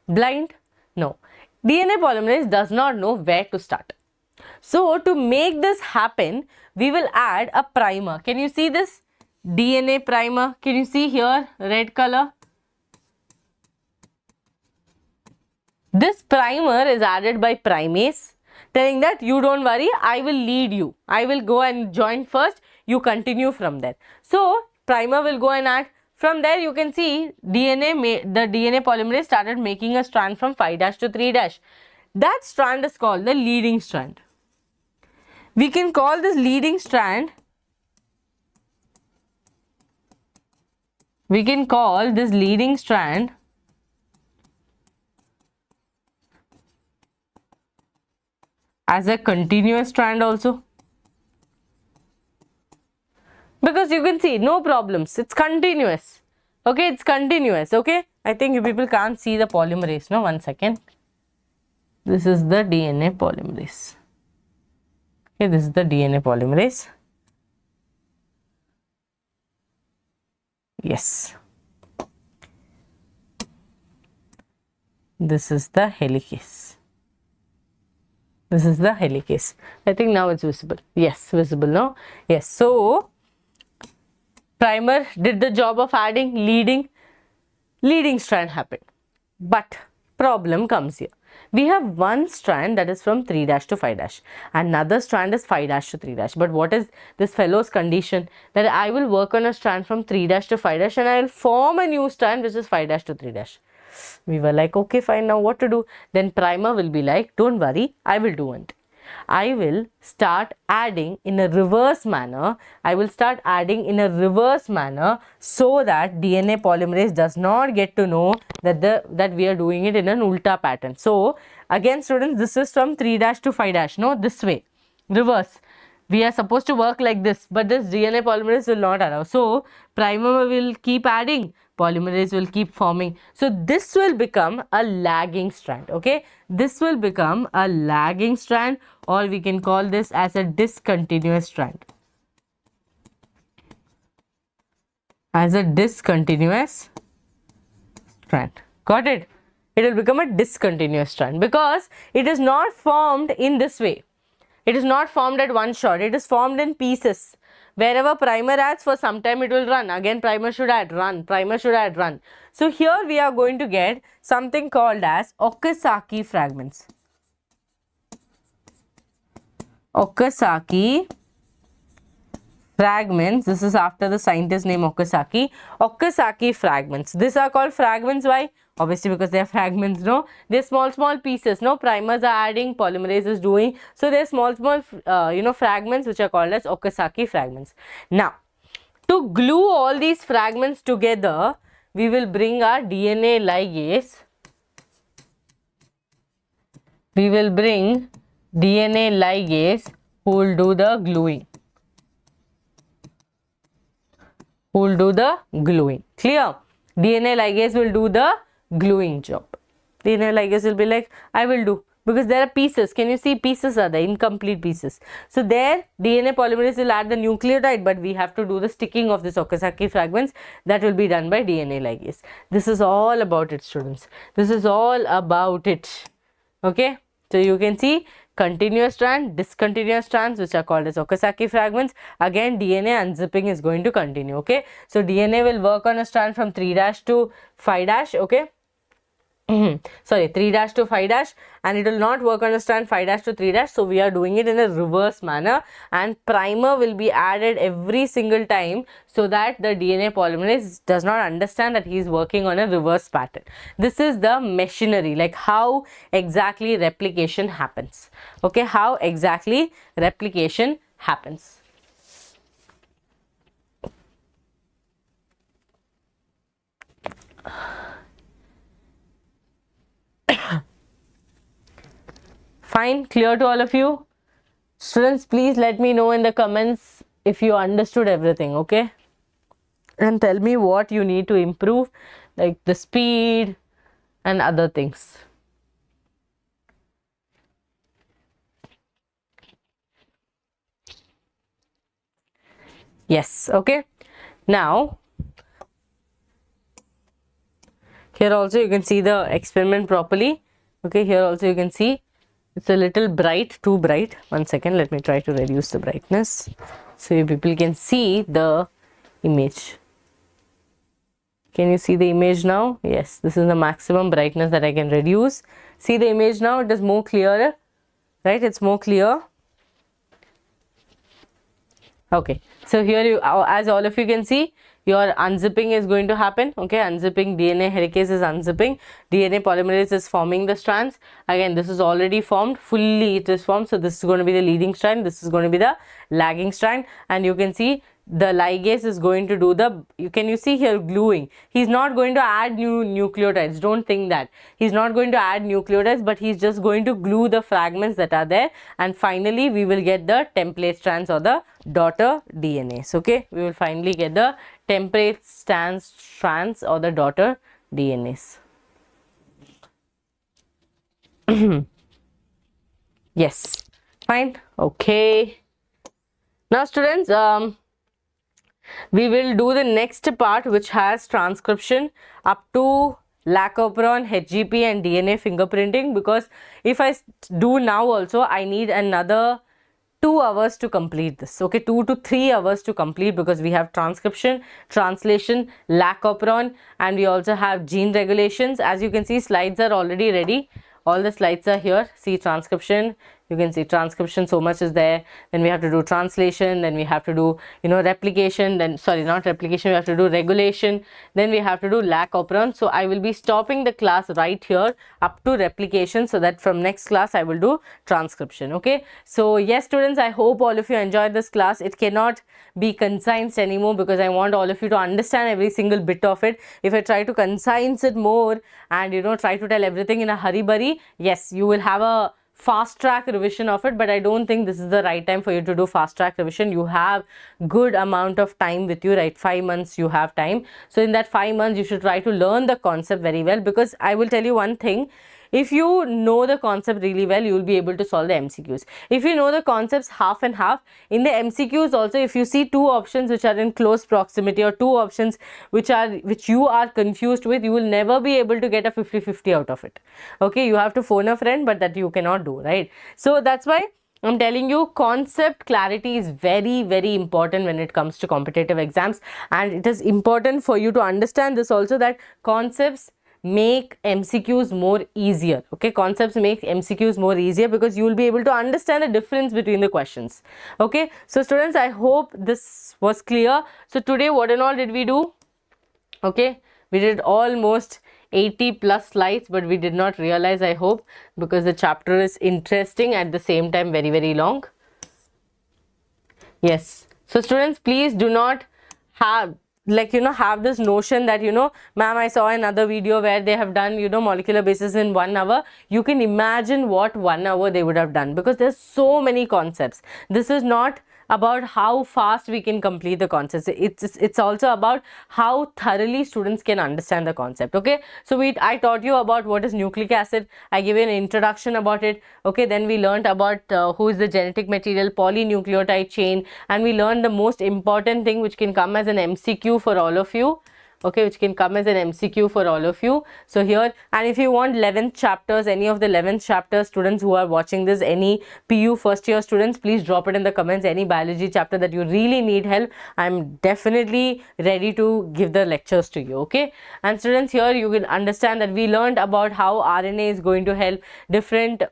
Blind? No. DNA polymerase does not know where to start. So to make this happen, we will add a primer. Can you see this? DNA primer. Can you see here, red color? This primer is added by primase, telling that you don't worry, I will lead you. I will go and join first, you continue from there. So primer will go and add. From there you can see the DNA polymerase started making a strand from 5' to 3'. That strand is called the leading strand. We can call this leading strand, as a continuous strand also, because you can see no problems, it's continuous. Okay, it's continuous. Okay, I think you people can't see the polymerase. No, one second. This is the DNA polymerase. Okay, this is the DNA polymerase. Yes, this is the helicase. This is the helicase. I think now it's visible. Yes, visible now. Yes. So primer did the job of adding leading strand happened. But problem comes here. We have one strand that is from 3' to 5'. Another strand is 5' to 3'. But what is this fellow's condition? That I will work on a strand from 3' to 5' and I will form a new strand which is 5' to 3'. We were like, okay, fine, now what to do? Then primer will be like, don't worry, I will do one thing. I will start adding in a reverse manner. So that DNA polymerase does not get to know that we are doing it in an ulta pattern. So again, students, this is from 3' to 5'. No, this way, reverse. We are supposed to work like this, but this DNA polymerase will not allow. So primer will keep adding, polymerase will keep forming. So this will become a lagging strand. Okay, this will become a lagging strand, or we can call this as a discontinuous strand. As a discontinuous strand. Got it? It will become a discontinuous strand because it is not formed in this way. It is not formed at one shot. It is formed in pieces. Wherever primer adds, for some time it will run. Again primer should add, run. Primer should add, run. So here we are going to get something called as Okazaki fragments. Okazaki fragments. This is after the scientist name Okazaki. Okazaki fragments. These are called fragments. Why? Obviously because they are fragments, no? They are small pieces, no? Primers are adding, polymerase is doing. So they are small fragments which are called as Okazaki fragments. Now, to glue all these fragments together, we will bring our DNA ligase. We will bring DNA ligase who will do the gluing. Who will do the gluing. Clear? DNA ligase will do the gluing job. DNA ligase will be like, I will do, because there are pieces. Can you see pieces are there, incomplete pieces. So there DNA polymerase will add the nucleotide, but we have to do the sticking of this Okazaki fragments. That will be done by DNA ligase. This is all about it, students. This is all about it. Okay, so you can see continuous strand, discontinuous strands which are called as Okazaki fragments. Again DNA unzipping is going to continue. Okay, so DNA will work on a strand from 3' to 5'. Okay, sorry, 3' to 5', and it will not work on a strand 5' to 3'. So we are doing it in a reverse manner, and primer will be added every single time so that the DNA polymerase does not understand that he is working on a reverse pattern. This is the machinery, like how exactly replication happens. Okay, how exactly replication happens. Fine, clear to all of you? Students, please let me know in the comments if you understood everything, okay? And tell me what you need to improve, like the speed and other things. Yes, okay. Now, here also you can see the experiment properly. Okay, here also you can see it's a little bright, too bright. 1 second, let me try to reduce the brightness so you people can see the image. Can you see the image now? Yes, this is the maximum brightness that I can reduce. See the image now, it is more clearer, right? It's more clear. Okay, so here you, as all of you can see, your unzipping is going to happen. Okay, unzipping, DNA helicase is unzipping, DNA polymerase is forming the strands. Again, this is already formed, fully it is formed. So this is going to be the leading strand, this is going to be the lagging strand, and you can see the ligase is going to do the, can you see here gluing? He's not going to add new nucleotides, don't think that. He's not going to add nucleotides, but he's just going to glue the fragments that are there, and finally we will get the template strands or the daughter DNAs. Okay, we will finally get the template strands or the daughter DNAs. Yes, fine. Okay, now students, we will do the next part which has transcription up to Lacopron, HGP and DNA fingerprinting, because if I do now also, I need another 2 hours to complete this. Okay, 2 to 3 hours to complete, because we have transcription, translation, Lacopron, and we also have gene regulations. As you can see, slides are already ready. All the slides are here. See transcription, you can see transcription, so much is there. Then we have to do translation, then we have to do, replication, then sorry, not replication, we have to do regulation, then we have to do Lacopron. So I will be stopping the class right here up to replication, so that from next class I will do transcription. Okay, so yes students, I hope all of you enjoyed this class. It cannot be concised anymore because I want all of you to understand every single bit of it. If I try to concise it more and try to tell everything in a hurry-burry, yes, you will have a fast track revision of it, but I don't think this is the right time for you to do fast track revision. You have good amount of time with you, right? 5 months you have time. So in that 5 months you should try to learn the concept very well, because I will tell you one thing: if you know the concept really well, you will be able to solve the MCQs. If you know the concepts half and half, in the MCQs also, if you see two options which are in close proximity, or two options which you are confused with, you will never be able to get a 50-50 out of it. Okay, you have to phone a friend, but that you cannot do, right? So that's why I'm telling you, concept clarity is very, very important when it comes to competitive exams, and it is important for you to understand this also, that concepts make MCQs more easier. Okay, concepts make MCQs more easier because you will be able to understand the difference between the questions. Okay, so students, I hope this was clear. So today, what and all did we do? Okay, we did almost 80 plus slides, but we did not realize, I hope, because the chapter is interesting, at the same time very, very long. Yes, so students, please do not have this notion that, ma'am, I saw another video where they have done, molecular bases in 1 hour. You can imagine what 1 hour they would have done, because there's so many concepts. This is not about how fast we can complete the concepts. It's also about how thoroughly students can understand the concept. Okay, so I taught you about what is nucleic acid. I gave you an introduction about it. Okay, then we learned about who is the genetic material, polynucleotide chain, and we learned the most important thing which can come as an MCQ for all of you. Okay, which can come as an MCQ for all of you. So here, and if you want 11th chapters, any of the 11th chapters, students who are watching this, any PU first year students, please drop it in the comments. Any biology chapter that you really need help, I'm definitely ready to give the lectures to you. Okay, and students, here you will understand that we learned about how RNA is going to help different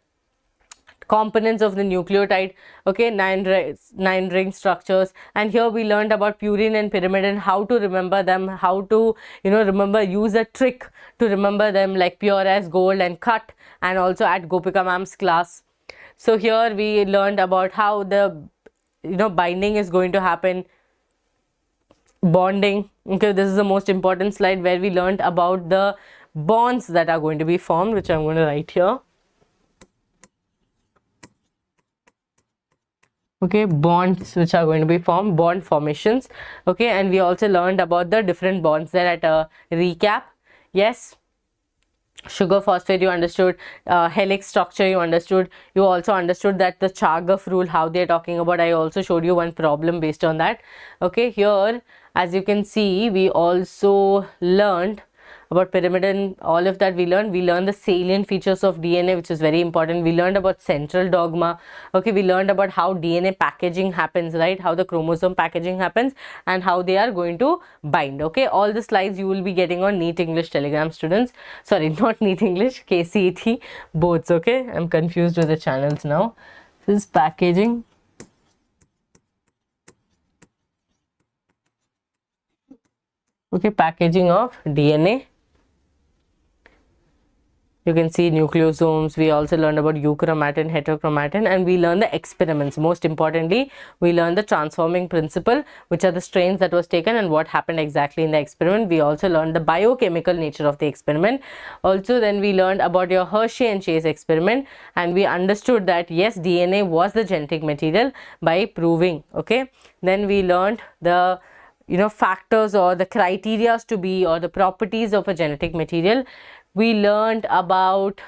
components of the nucleotide. Okay, nine ring structures, and here we learned about purine and pyrimidine, how to remember them, how to use a trick to remember them, like pure as gold and cut, and also at Gopika ma'am's class. So here we learned about how the binding is going to happen, bonding. Okay, this is the most important slide where we learned about the bonds that are going to be formed, which I'm going to write here. Okay, bonds which are going to be formed, bond formations. Okay, and we also learned about the different bonds there at a recap. Yes, sugar phosphate you understood, helix structure you understood. You also understood that the Chargaff rule, how they are talking about. I also showed you one problem based on that. Okay, here as you can see, we also learned about pyrimidine, all of that we learned. We learned the salient features of DNA, which is very important. We learned about central dogma. Okay, we learned about how DNA packaging happens, right? How the chromosome packaging happens and how they are going to bind. Okay, all the slides you will be getting on NEET English Telegram, students. Sorry, not NEET English, KCET boards. Okay, I'm confused with the channels now. This is packaging. Okay, packaging of DNA. You can see nucleosomes. We also learned about Euchromatin, heterochromatin, and we learned the experiments. Most importantly, we learned the transforming principle, which are the strains that was taken and what happened exactly in the experiment. We also learned the biochemical nature of the experiment. Also, then we learned about your Hershey-Chase experiment, and we understood that yes, DNA was the genetic material by proving. Okay, then we learned the factors or the criteria to be, or the properties of a genetic material. We learned about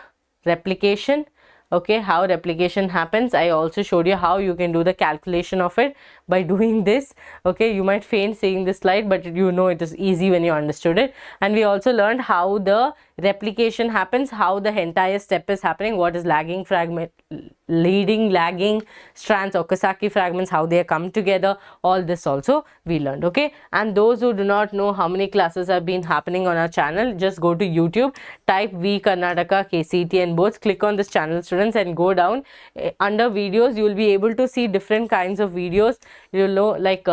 replication. Okay, how replication happens. I also showed you how you can do the calculation of it by doing this. Okay, you might faint seeing this slide, but it is easy when you understood it. And we also learned how the replication happens, how the entire step is happening, what is lagging fragment, leading, lagging strands, Okazaki fragments, how they come together. All this also we learned. Okay, and those who do not know how many classes have been happening on our channel, just go to YouTube, type V Karnataka KCET and boards, click on this channel, students, and go down under videos. You will be able to see different kinds of videos, like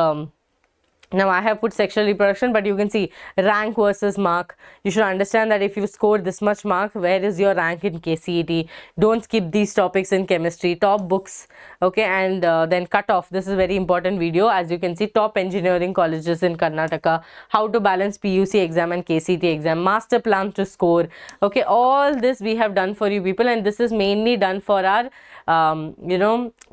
Now I have put sexual reproduction, but you can see rank versus mark. You should understand that if you score this much mark, where is your rank in KCET? Don't skip these topics in chemistry. Top books, okay, and then cut off. This is a very important video. As you can see, top engineering colleges in Karnataka, how to balance PUC exam and KCET exam, master plan to score. Okay, all this we have done for you people, and this is mainly done for our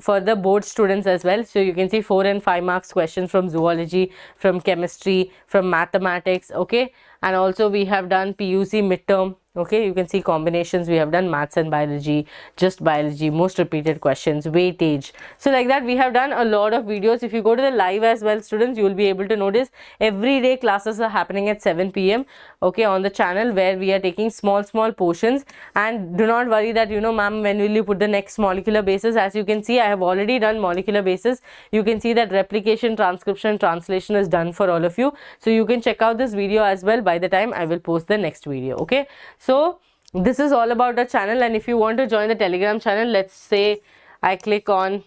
for the board students as well. So you can see 4 and 5 marks questions from zoology, from chemistry, from mathematics, okay, and also we have done PUC midterm. Okay, you can see combinations. We have done maths and biology, just biology, most repeated questions, weightage. So like that we have done a lot of videos. If you go to the live as well, students, you will be able to notice every day classes are happening at 7 p.m. okay, on the channel, where we are taking small portions. And do not worry that ma'am, when will you put the next molecular basis? As you can see, I have already done molecular basis. You can see that replication, transcription, translation is done for all of you. So you can check out this video as well by the time I will post the next video. Okay, so this is all about the channel. And if you want to join the Telegram channel, let's say I click on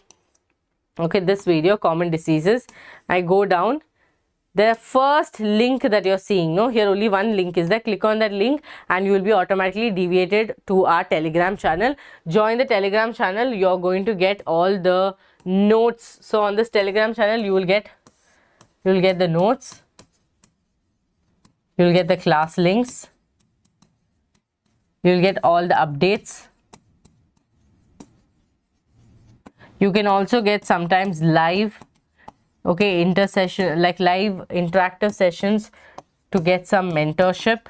this video, common diseases. I go down, the first link that you're seeing, here only one link is there. Click on that link and you will be automatically deviated to our Telegram channel. Join the Telegram channel. You're going to get all the notes. So on this Telegram channel, you will get the notes, you will get the class links, you will get all the updates. You can also get sometimes live, okay, intersession, like live interactive sessions to get some mentorship.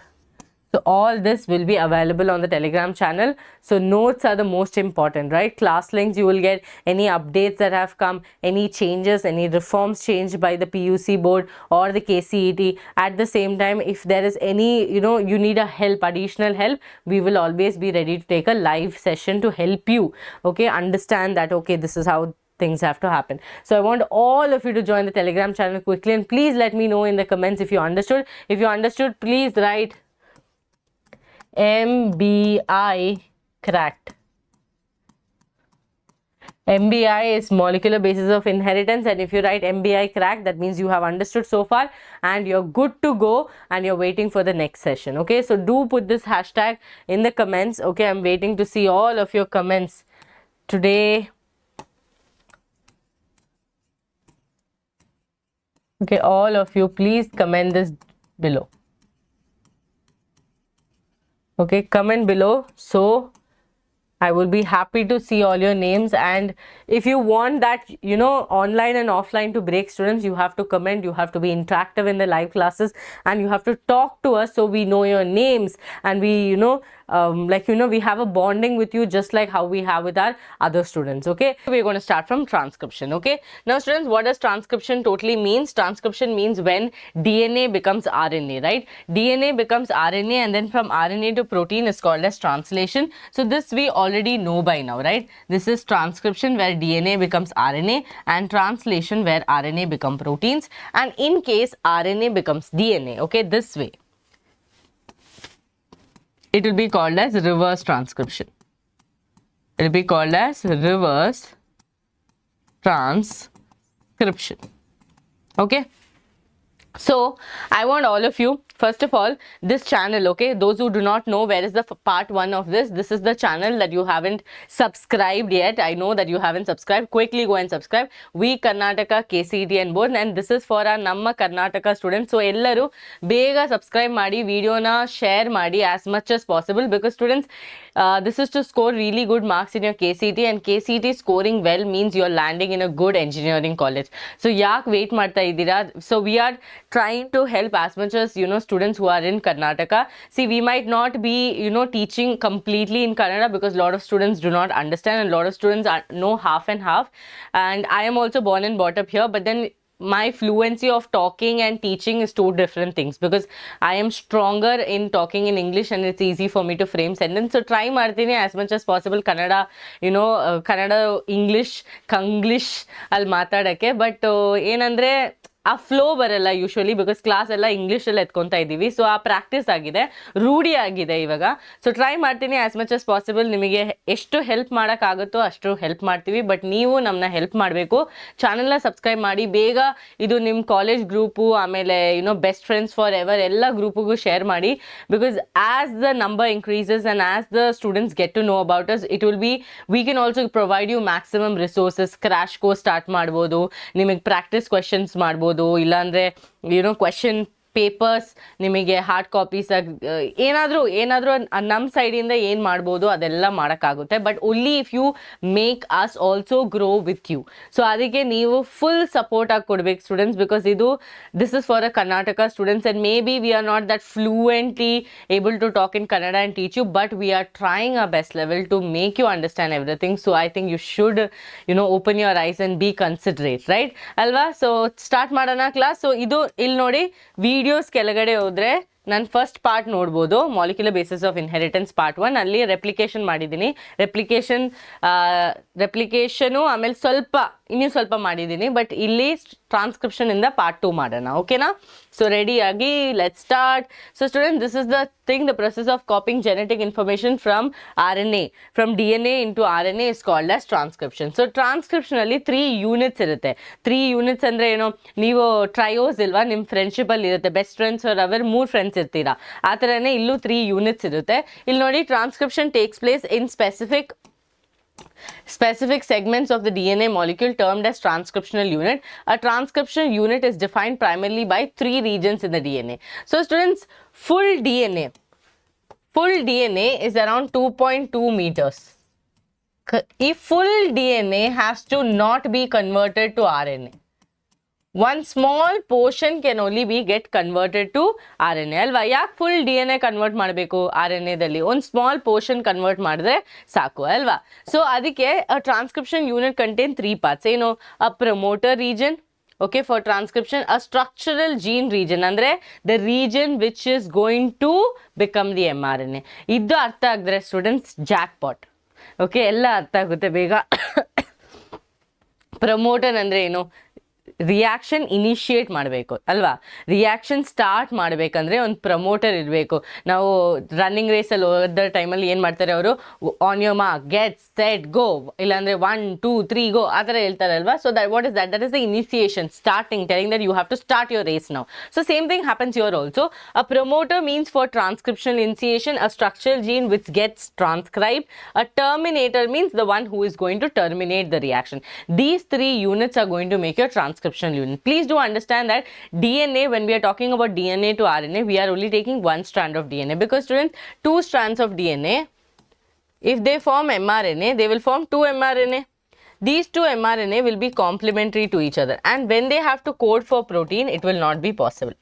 So all this will be available on the Telegram channel. So notes are the most important, right? Class links, you will get any updates that have come, any changes, any reforms changed by the PUC board or the KCET. At the same time, if there is any, you need a help, additional help, we will always be ready to take a live session to help you, okay, understand that, okay, this is how things have to happen. So I want all of you to join the Telegram channel quickly, and please let me know in the comments if you understood. If you understood, please write MBI cracked. MBI is molecular basis of inheritance, and if you write MBI cracked, that means you have understood so far and you're good to go and you're waiting for the next session. Okay, so do put this hashtag in the comments. Okay, I'm waiting to see all of your comments today. Okay, all of you, please comment this below. Okay, comment below, so I will be happy to see all your names. And if you want that, online and offline to break, students, you have to comment, you have to be interactive in the live classes, and you have to talk to us so we know your names, and we, we have a bonding with you just like how we have with our other students. Okay, we're going to start from transcription. Okay, now students, what does transcription totally means? Transcription means when DNA becomes RNA, right? DNA becomes RNA, and then from RNA to protein is called as translation. So this we already know by now, right? This is transcription, where DNA becomes RNA, and translation, where RNA become proteins, and in case RNA becomes DNA, okay, this way, it will be called as reverse transcription. It will be called as reverse transcription. Okay, so I want all of you, first of all, this channel, okay, those who do not know, where is the part 1 of this? This is the channel that you haven't subscribed yet. I know that you haven't subscribed. Quickly go and subscribe. We Karnataka KCET and board, and this is for our Namma Karnataka students. So ellaru bega subscribe maadi, video na share maadi as much as possible, because students, this is to score really good marks in your KCET, and KCET scoring well means you're landing in a good engineering college. So yak wait marta idira. So we are trying to help as much as, students who are in Karnataka. See, we might not be, teaching completely in Kannada, because a lot of students do not understand, and a lot of students know half and half. And I am also born and brought up here, but then my fluency of talking and teaching is two different things, because I am stronger in talking in English and it's easy for me to frame sentence. So try martini as much as possible Kannada, Kannada, English, Kanglish, I'll matadake. But ಏನಂದ್ರೆ ಆ flow ಬರಲ್ಲ usually, because class ಎಲ್ಲ ಇಂಗ್ಲೀಷಲ್ಲಿ ಎತ್ಕೊತಾ ಇದ್ದೀವಿ. So ಆ practice ಆಗಿದೆ, ರೂಢಿ ಆಗಿದೆ ಇವಾಗ. ಸೊ ಟ್ರೈ ಮಾಡ್ತೀನಿ ಆಸ್ ಮಚ್ ಆಸ್ ಪಾಸಿಬಲ್. ನಿಮಗೆ ಎಷ್ಟು ಹೆಲ್ಪ್ ಮಾಡೋಕ್ಕಾಗುತ್ತೋ ಅಷ್ಟು ಹೆಲ್ಪ್ ಮಾಡ್ತೀವಿ, ಬಟ್ ನೀವು ನಮ್ಮನ್ನ ಹೆಲ್ಪ್ ಮಾಡಬೇಕು. ಚಾನಲ್ನ ಸಬ್ಸ್ಕ್ರೈಬ್ ಮಾಡಿ ಬೇಗ. ಇದು ನಿಮ್ಮ ಕಾಲೇಜ್ ಗ್ರೂಪು, ಆಮೇಲೆ ಬೆಸ್ಟ್ ಫ್ರೆಂಡ್ಸ್ ಫಾರ್ ಎವರ್ ಎಲ್ಲ ಗ್ರೂಪಿಗೂ ಶೇರ್ ಮಾಡಿ. Because as the number increases and as the students get to know about us, it will be we can also provide you maximum resources. Crash course start ಮಾಡ್ಬೋದು, ನಿಮಗೆ practice questions ಮಾಡ್ಬೋದು, ಇಲ್ಲಾಂದರೆ question papers ನಿಮಗೆ hard copies ಏನಾದರೂ ನಮ್ಮ ಸೈಡಿಂದ ಏನು ಮಾಡ್ಬೋದು ಅದೆಲ್ಲ ಮಾಡೋಕ್ಕಾಗುತ್ತೆ. But only if you make us also grow with you. So ಅದಕ್ಕೆ ನೀವು ಫುಲ್ ಸಪೋರ್ಟ್ ಆಗಿ ಕೊಡ್ಬೇಕು students, because this is for uh Karnataka students and may be we are not that fluently able to talk in Kannada and teach you, but we are trying uh best level to make you understand everything. So I think you should open your eyes and be considerate, right ಅಲ್ವಾ? So start ಮಾಡೋಣ class. So ಇಲ್ಲಿ ನೋಡಿ videos ಕೆಳಗಡೆ ಹೋದ್ರೆ ನಾನು first part ನೋಡ್ಬೋದು, molecular basis of inheritance part 1. ಅಲ್ಲಿ replication ಮಾಡಿದ್ದೀನಿ. ರೆಪ್ಲಿಕೇಶನು ಆಮೇಲೆ ಇನ್ನೂ ಸ್ವಲ್ಪ ಮಾಡಿದ್ದೀನಿ. ಬಟ್ ಇಲ್ಲಿ ಟ್ರಾನ್ಸ್ಕ್ರಿಪ್ಷನ್ ಇಂದ ಪಾರ್ಟ್ 2 ಮಾಡೋಣ, ಓಕೆನಾ? ಸೊ ರೆಡಿಯಾಗಿ let start. So student, this is the thing, the process of copying genetic information from RNA, from DNA into RNA is called as transcription. So transcription ಅಲ್ಲಿ 3 ಯೂನಿಟ್ಸ್ ಇರುತ್ತೆ. 3 units ಅಂದರೆ ಏನು, ನೀವು ಟ್ರಯೋಸ್ ಇಲ್ವಾ, ನಿಮ್ಮ ಫ್ರೆಂಡ್ಶಿಪ್ಪಲ್ಲಿ ಇರುತ್ತೆ, ಬೆಸ್ಟ್ ಫ್ರೆಂಡ್ಸ್ ಅವರು 3 ಫ್ರೆಂಡ್ಸ್ ಇರ್ತೀರಾ, ಆ ಥರನೇ ಇಲ್ಲೂ 3 ಯೂನಿಟ್ಸ್ ಇರುತ್ತೆ. ಇಲ್ಲಿ ನೋಡಿ, transcription takes place in specific segments of the DNA molecule termed as transcriptional unit. A transcription unit is defined primarily by 3 regions in the DNA. So students, full DNA is around 2.2 meters. If full DNA has to not be converted to RNA, one small portion can only be get converted to RNA ಅಲ್ವಾ? ಯಾಕೆ full DNA convert ಮಾಡಬೇಕು RNAದಲ್ಲಿ? ಒಂದು small portion convert ಮಾಡಿದ್ರೆ ಸಾಕು ಅಲ್ವಾ? So ಅದಕ್ಕೆ transcription unit contain 3 parts. ಏನು? Uh promoter region, okay, for transcription. Uh structural gene region, ಅಂದರೆ the region which is going to become the mRNA. ಇದು ಅರ್ಥ ಆಗಿದ್ರೆ ಸ್ಟೂಡೆಂಟ್ಸ್ ಜಾಕ್ ಪಾಟ್, ಓಕೆ, ಎಲ್ಲ ಅರ್ಥ ಆಗುತ್ತೆ ಬೇಗ. ಪ್ರಮೋಟರ್ ಅಂದರೆ ಏನು? ರಿಯಾಕ್ಷನ್ ಇನಿಷಿಯೇಟ್ ಮಾಡಬೇಕು ಅಲ್ವಾ? ರಿಯಾಕ್ಷನ್ ಸ್ಟಾರ್ಟ್ ಮಾಡಬೇಕಂದ್ರೆ ಒಂದು ಪ್ರಮೋಟರ್ ಇರಬೇಕು. ನಾವು ರನ್ನಿಂಗ್ ರೇಸಲ್ಲಿ ಹೋದ ಟೈಮಲ್ಲಿ ಏನು ಮಾಡ್ತಾರೆ ಅವರು, on your mark get set go, ಇಲ್ಲಾಂದರೆ 1 2 3 ಗೋ ಆ ಥರ ಹೇಳ್ತಾರಲ್ವಾ? So what is that is the initiation, starting, telling that you have to start your race now. So same thing happens here also. Uh promoter means for transcriptional initiation uh structural gene which gets transcribed. A terminator means the one who is going to terminate the reaction. These 3 units are going to make your transcription unit. Please do understand that DNA, when we are talking about DNA to RNA, we are only taking one strand of DNA, because students, 2 strands of DNA, if they form mRNA, they will form 2 mRNA. These 2 mRNA will be complementary to each other, and when they have to code for protein, it will not be possible.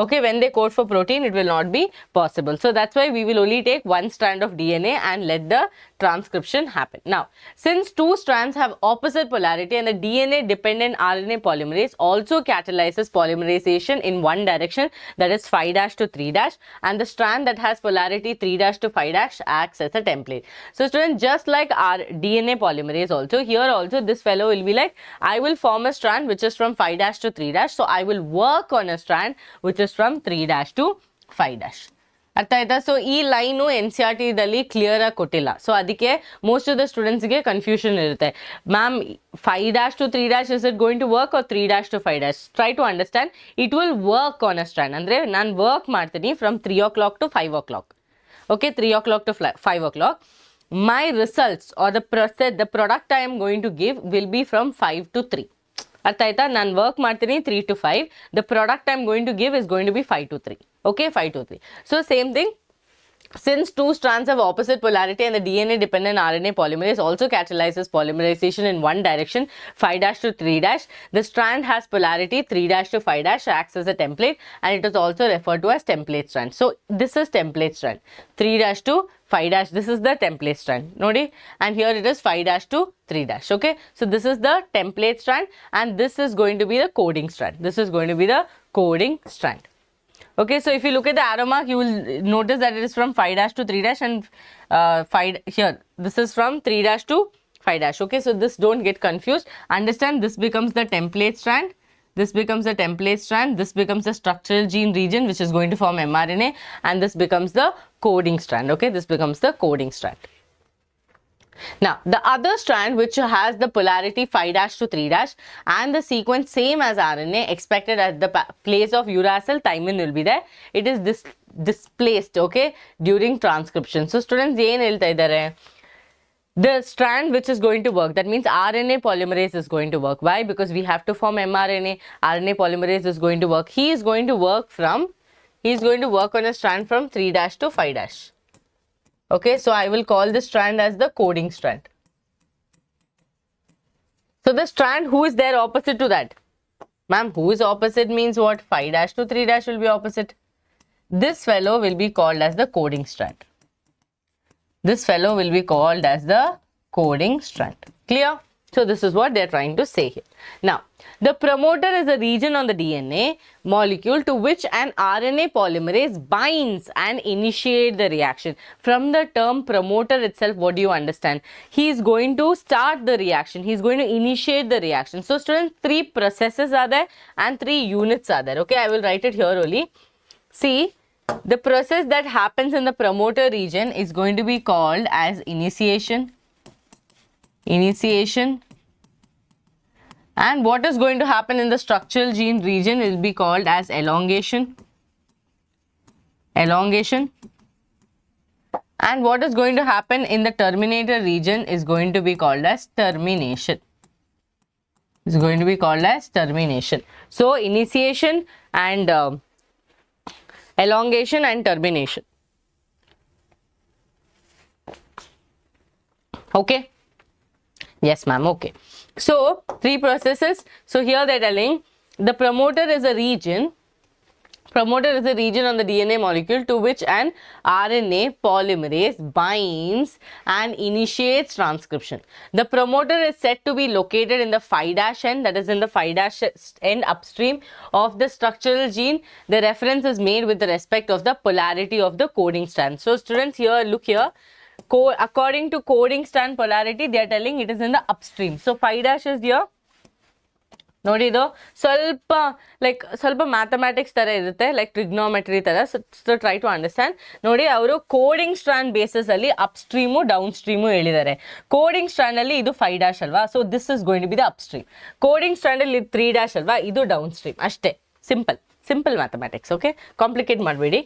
Okay, when they code for protein, it will not be possible. So that's why we will only take one strand of DNA and let the transcription happen. Now, since 2 strands have opposite polarity and the DNA dependent RNA polymerase also catalyzes polymerization in one direction, that is 5' to 3', and the strand that has polarity 3' to 5' acts as a template. So students, just like our DNA polymerase also, here also this fellow will be like, I will form a strand which is from 5' to 3', so I will work on a strand which is from 3' to 5'. ಅರ್ಥ ಆಯ್ತಾ? So ಈ line NCERTದಲ್ಲಿ clear ಆಗಿ ಕೊಟ್ಟಿಲ್ಲ. So ಅದಕ್ಕೆ most of the ಸ್ಟೂಡೆಂಟ್ಸ್ಗೆ confusion ಇರುತ್ತೆ. Ma'am 5' to 3' is it going to work or 3' to 5'? Try to understand, it will work on a stand. ಅಂದರೆ ನಾನು ವರ್ಕ್ ಮಾಡ್ತೀನಿ from 3 o'clock to 5 o'clock. Okay, 3 o'clock to 5 o'clock. My results or the product I am going to give will be from 5 to 3. ಅರ್ಥ ಆಯ್ತಾ? ನಾನು work ಮಾಡ್ತೀನಿ 3 to 5. The product I am going to give is going to be 5 to 3. Okay, 5 to 3. So same thing. Since 2 strands have opposite polarity and the DNA dependent RNA polymerase also catalyzes polymerization in one direction, 5' to 3', the strand has polarity 3' to 5', acts as a template, and it is also referred to as template strand. So this is template strand, 3' to 5', this is the template strand, nodi, and here it is 5' to 3'. Okay, so this is the template strand, and this is going to be the coding strand. This is going to be the coding strand. Okay, so if you look at the arrow mark, you will notice that it is from 5' to 3' and 5 here. This is from 3' to 5'. Okay, so this don't get confused. Understand, this becomes the template strand. this becomes the template strand, this becomes the structural gene region which is going to form mRNA, and this becomes the coding strand. Okay, this becomes the coding strand. Now, the other strand which has the polarity 5' to 3' and the sequence same as RNA expected at the place of uracil, thymine will be there. It is displaced, okay, during transcription. So, students, the strand which is going to work, that means RNA polymerase is going to work. Why? Because we have to form mRNA. RNA polymerase is going to work. He is going to work on a strand from 3' to 5'. Okay, so I will call this strand as the coding strand. So the strand who is there opposite to that? Ma'am, who is opposite means what? 5' to 3' will be opposite. This fellow will be called as the coding strand. This fellow will be called as the coding strand. Clear? So this is what they are trying to say here. Now, the promoter is a region on the DNA molecule to which an RNA polymerase binds and initiates the reaction. From the term promoter itself, what do you understand? He is going to start the reaction. He is going to initiate the reaction. So students, 3 processes are there and 3 units are there. Okay, I will write it here only. See, the process that happens in the promoter region is going to be called as initiation. And what is going to happen in the structural gene region will be called as elongation. And what is going to happen in the terminator region is going to be called as termination. So initiation and elongation and termination. Okay. Yes, ma'am. Okay. So 3 processes. So here they are telling the promoter is a region. Promoter is a region on the DNA molecule to which an RNA polymerase binds and initiates transcription. The promoter is said to be located in the 5' end, that is in the 5' end upstream of the structural gene. The reference is made with the respect of the polarity of the coding strand. So students, here look here. According to coding strand polarity, they are telling it is in the upstream. So 5' is here. ನೋಡಿದು ಸ್ವಲ್ಪ mathematics ತರ ಇರುತ್ತೆ, like trigonometry ತರ. So try to understand. ನೋಡಿ, ಅವರು coding strand basis ಅಲ್ಲಿ upstream downstream ಹೇಳಿದ್ದಾರೆ. Coding strand ಅಲ್ಲಿ ಇದು 5' ಅಲ್ವಾ, so this is going to be the upstream. Coding strand ಅಲ್ಲಿ 3' ಅಲ್ವಾ, ಇದು ಡೌನ್ ಸ್ಟ್ರೀಮ್. ಅಷ್ಟೇ, ಸಿಂಪಲ್ ಮ್ಯಾಥಮ್ಯಾಟಿಕ್ಸ್. ಓಕೆ, ಕಾಂಪ್ಲಿಕೇಟ್ ಮಾಡಬೇಡಿ.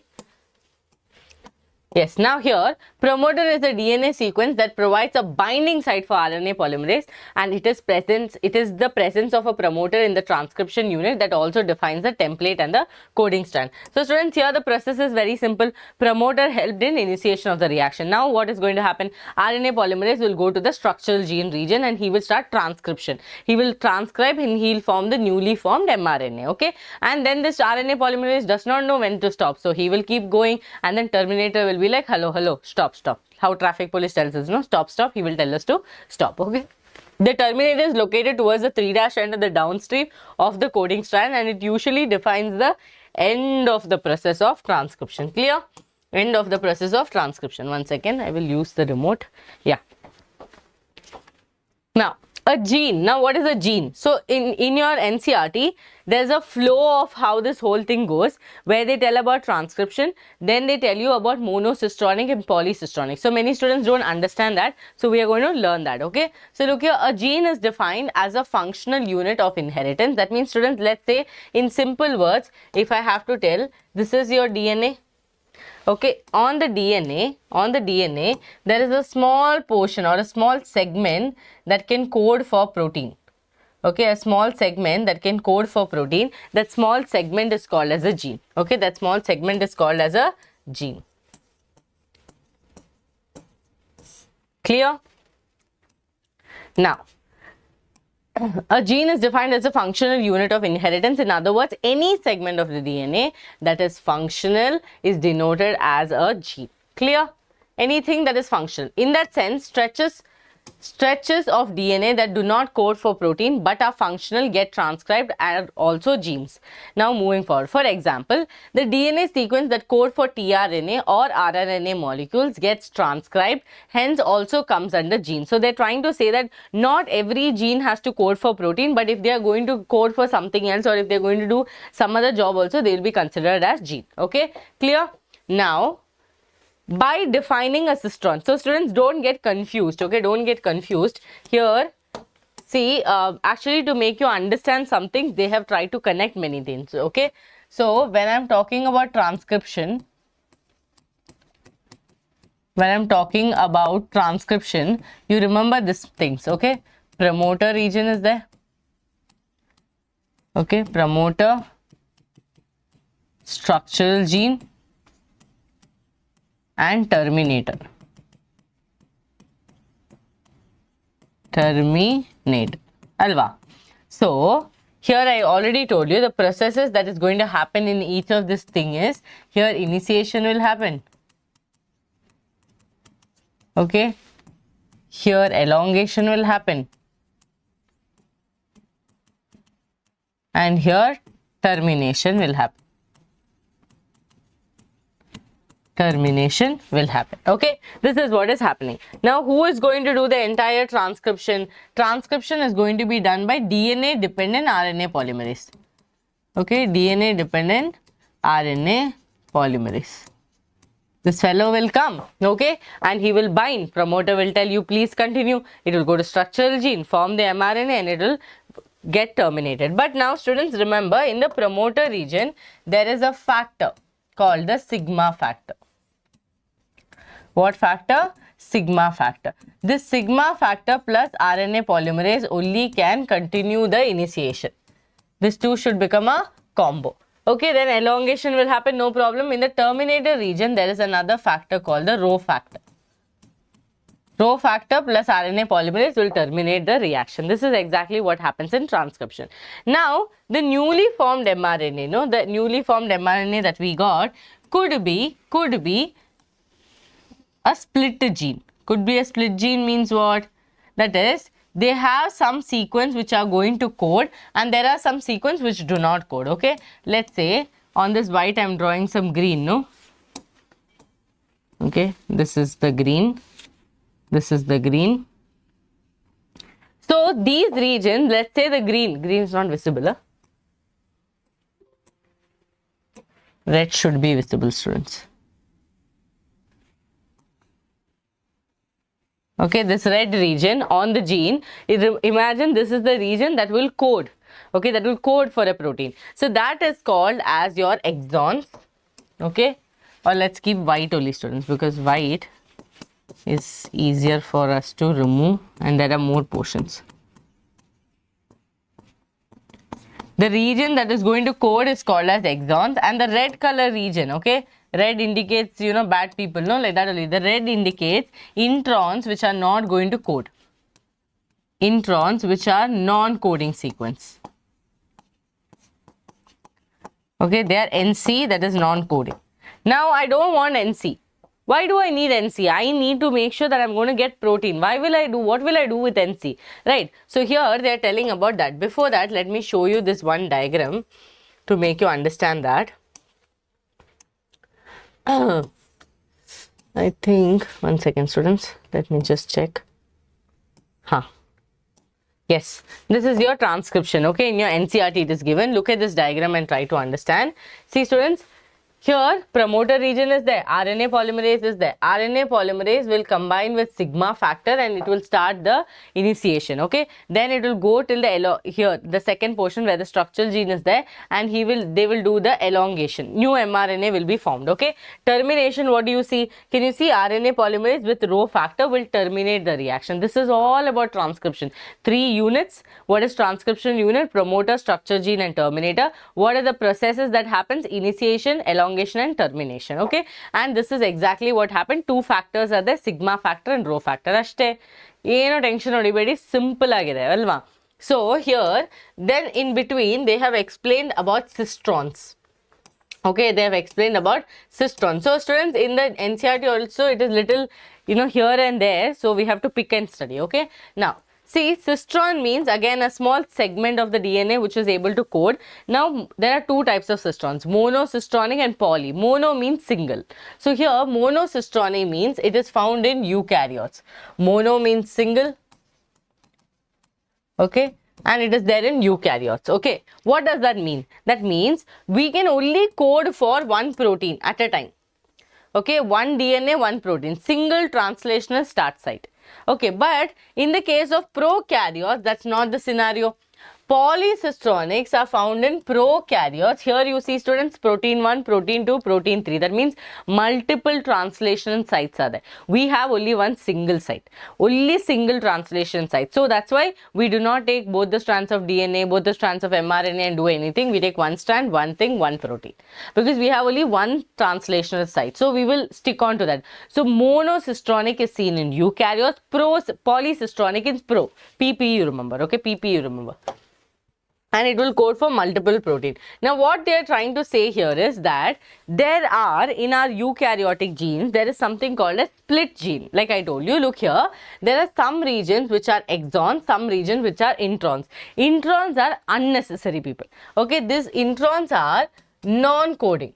Yes, now here promoter is a DNA sequence that provides a binding site for RNA polymerase, and it is the presence of a promoter in the transcription unit that also defines the template and the coding strand. So students, here the process is very simple. Promoter helped in initiation of the reaction. Now what is going to happen? RNA polymerase will go to the structural gene region and he will start transcription. He will transcribe and he will form the newly formed mRNA. Okay, and then this RNA polymerase does not know when to stop, so he will keep going, and then terminator will be like hello, stop. How traffic police tells us, no, stop, he will tell us to stop. Okay, the terminator is located towards the 3' end of the downstream of the coding strand, and it usually defines the end of the process of transcription. Clear? End of the process of transcription. One second, I will use the remote. Yeah. Now a gene. Now what is a gene? So in your NCERT, there's a flow of how this whole thing goes, where they tell about transcription, then they tell you about monocystonic and polycystonic. So many students don't understand that, so we are going to learn that. Okay, so look here, a gene is defined as a functional unit of inheritance. That means students, let's say in simple words, if I have to tell, this is your DNA. Okay, on the DNA there is a small portion or a small segment that can code for protein. Okay, a small segment that can code for protein. That small segment is called as a gene. Okay, that small segment is called as a gene. Clear? Now, a gene is defined as a functional unit of inheritance. In other words, any segment of the DNA that is functional is denoted as a gene. Clear? Anything that is functional. In that sense, Stretches of DNA that do not code for protein but are functional get transcribed and also genes. Now moving forward, for example, the DNA sequence that code for tRNA or rRNA molecules gets transcribed, hence also comes under gene. So they're trying to say that not every gene has to code for protein, but if they are going to code for something else or if they're going to do some other job also, they will be considered as gene. Okay, clear? Now, by defining a cistron. So students, don't get confused, okay, don't get confused. Here, see, actually to make you understand something, they have tried to connect many things, okay. So when I'm talking about transcription, you remember these things, okay. Promoter region is there, okay, promoter, structural gene, and terminator. Alva. So here I already told you the processes that is going to happen in each of this thing is, here initiation will happen, okay, here elongation will happen, and here termination will happen. Okay, this is what is happening. Now who is going to do the entire transcription? Transcription is going to be done by DNA dependent RNA polymerase, okay, DNA dependent RNA polymerase. This fellow will come, okay, and he will bind. Promoter will tell you please continue. It will go to structural gene, form the mRNA, and it will get terminated. But now students, remember, in the promoter region there is a factor called the sigma factor. What factor? Sigma factor. This sigma factor plus RNA polymerase only can continue the initiation. These two should become a combo. Okay, then elongation will happen, no problem. In the terminator region, there is another factor called the rho factor. Rho factor plus RNA polymerase will terminate the reaction. This is exactly what happens in transcription. Now, the newly formed mRNA, the newly formed mRNA that we got could be a split gene. Could be a split gene means what? That is, they have some sequence which are going to code and there are some sequence which do not code, okay. Let's say on this white I am drawing some green, no? Okay, this is the green. This is the green. So these regions, let's say the green is not visible. Huh? Red should be visible, students. Okay, this red region on the gene, imagine this is the region that will code, okay, that will code for a protein. So that is called as your exons, okay, or let's keep white only, students, because white is easier for us to remove and there are more portions. The region that is going to code is called as exons, and the red color region, okay, red indicates, you know, bad people, no, like that only. The red indicates introns which are not going to code. Introns which are non-coding sequence. Okay, they are NC, that is non-coding. Now, I don't want NC. Why do I need NC? I need to make sure that I'm going to get protein. What will I do with NC? Right. So here they are telling about that. Before that, let me show you this one diagram to make you understand that. I think, one second, students, let me just check. Yes, this is your transcription, okay, in your NCERT it is given. Look at this diagram and try to understand. See, students, here promoter region is there, RNA polymerase is there. RNA polymerase will combine with sigma factor and it will start the initiation, okay. Then it will go till the second portion where the structural gene is there, and they will do the elongation. New mRNA will be formed, okay. Termination, what do you see? Can you see RNA polymerase with rho factor will terminate the reaction? This is all about transcription. 3 units. What is transcription unit? Promoter, structure gene and terminator. What are the processes that happens? Initiation, elongation and termination, okay. And this is exactly what happened. 2 factors are there, sigma factor and rho factor. Ashte ಏನು tension ಹೊಡಿಬೇಡಿ, simple ಆಗಿದೆ ಅಲ್ವಾ. So here then in between they have explained about cistrons. Okay, they have explained about cistrons. So students, in the NCERT also it is little here and there. So we have to pick and study. Okay. Now, see, cistron means again a small segment of the DNA which is able to code. Now, there are two types of cistrons, monocistronic and poly. Mono means single. So here, monocistronic means it is found in eukaryotes. Mono means single. Okay. And it is there in eukaryotes. Okay. What does that mean? That means we can only code for one protein at a time. Okay. One DNA, one protein. Single translational start site. Okay, but in the case of prokaryotes, that's not the scenario. Polycistronics are found in prokaryotes. Here you see, students, protein 1, protein 2, protein 3. That means multiple translation sites are there. We have only one single site. Only single translation site. So that's why we do not take both the strands of DNA, both the strands of mRNA and do anything. We take one strand, one thing, one protein. Because we have only one translational site. So we will stick on to that. So monocistronic is seen in eukaryotes. Polycistronic is pro. PP you remember. Okay, PP you remember. And it will code for multiple protein. Now what they are trying to say here is that there are in our eukaryotic genes, there is something called a split gene. Like I told you, look here, there are some regions which are exons, some regions which are introns. Introns are unnecessary, people. Okay, these introns are non-coding.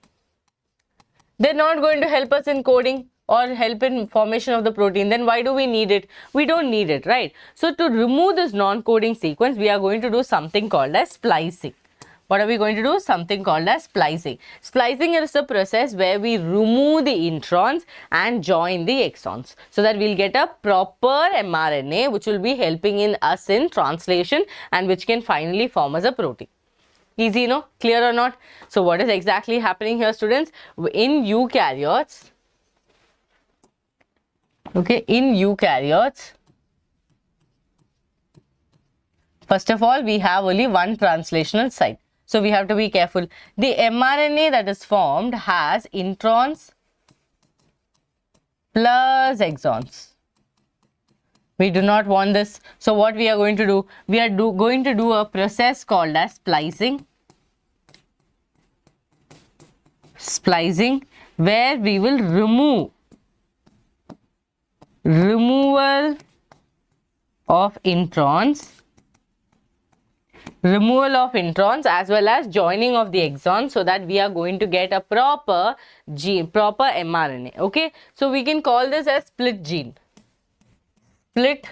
They're not going to help us in coding or help in formation of the protein. Then why do we need it? We don't need it, right? So to remove this non-coding sequence, we are going to do something called as splicing. What are we going to do? Something called as splicing. Splicing is a process where we remove the introns and join the exons, so that we'll get a proper mRNA which will be helping in us in translation and which can finally form as a protein. Easy, no? Clear or not? So what is exactly happening here, students? In eukaryotes, okay, in eukaryotes, first of all, we have only one translational site. So we have to be careful. The mRNA that is formed has introns plus exons. We do not want this. So what we are going to do? We are going to do a process called as splicing. Splicing, where we will remove removal of introns as well as joining of the exons, so that we are going to get a proper gene, proper mRNA. Okay, so we can call this as split gene. Split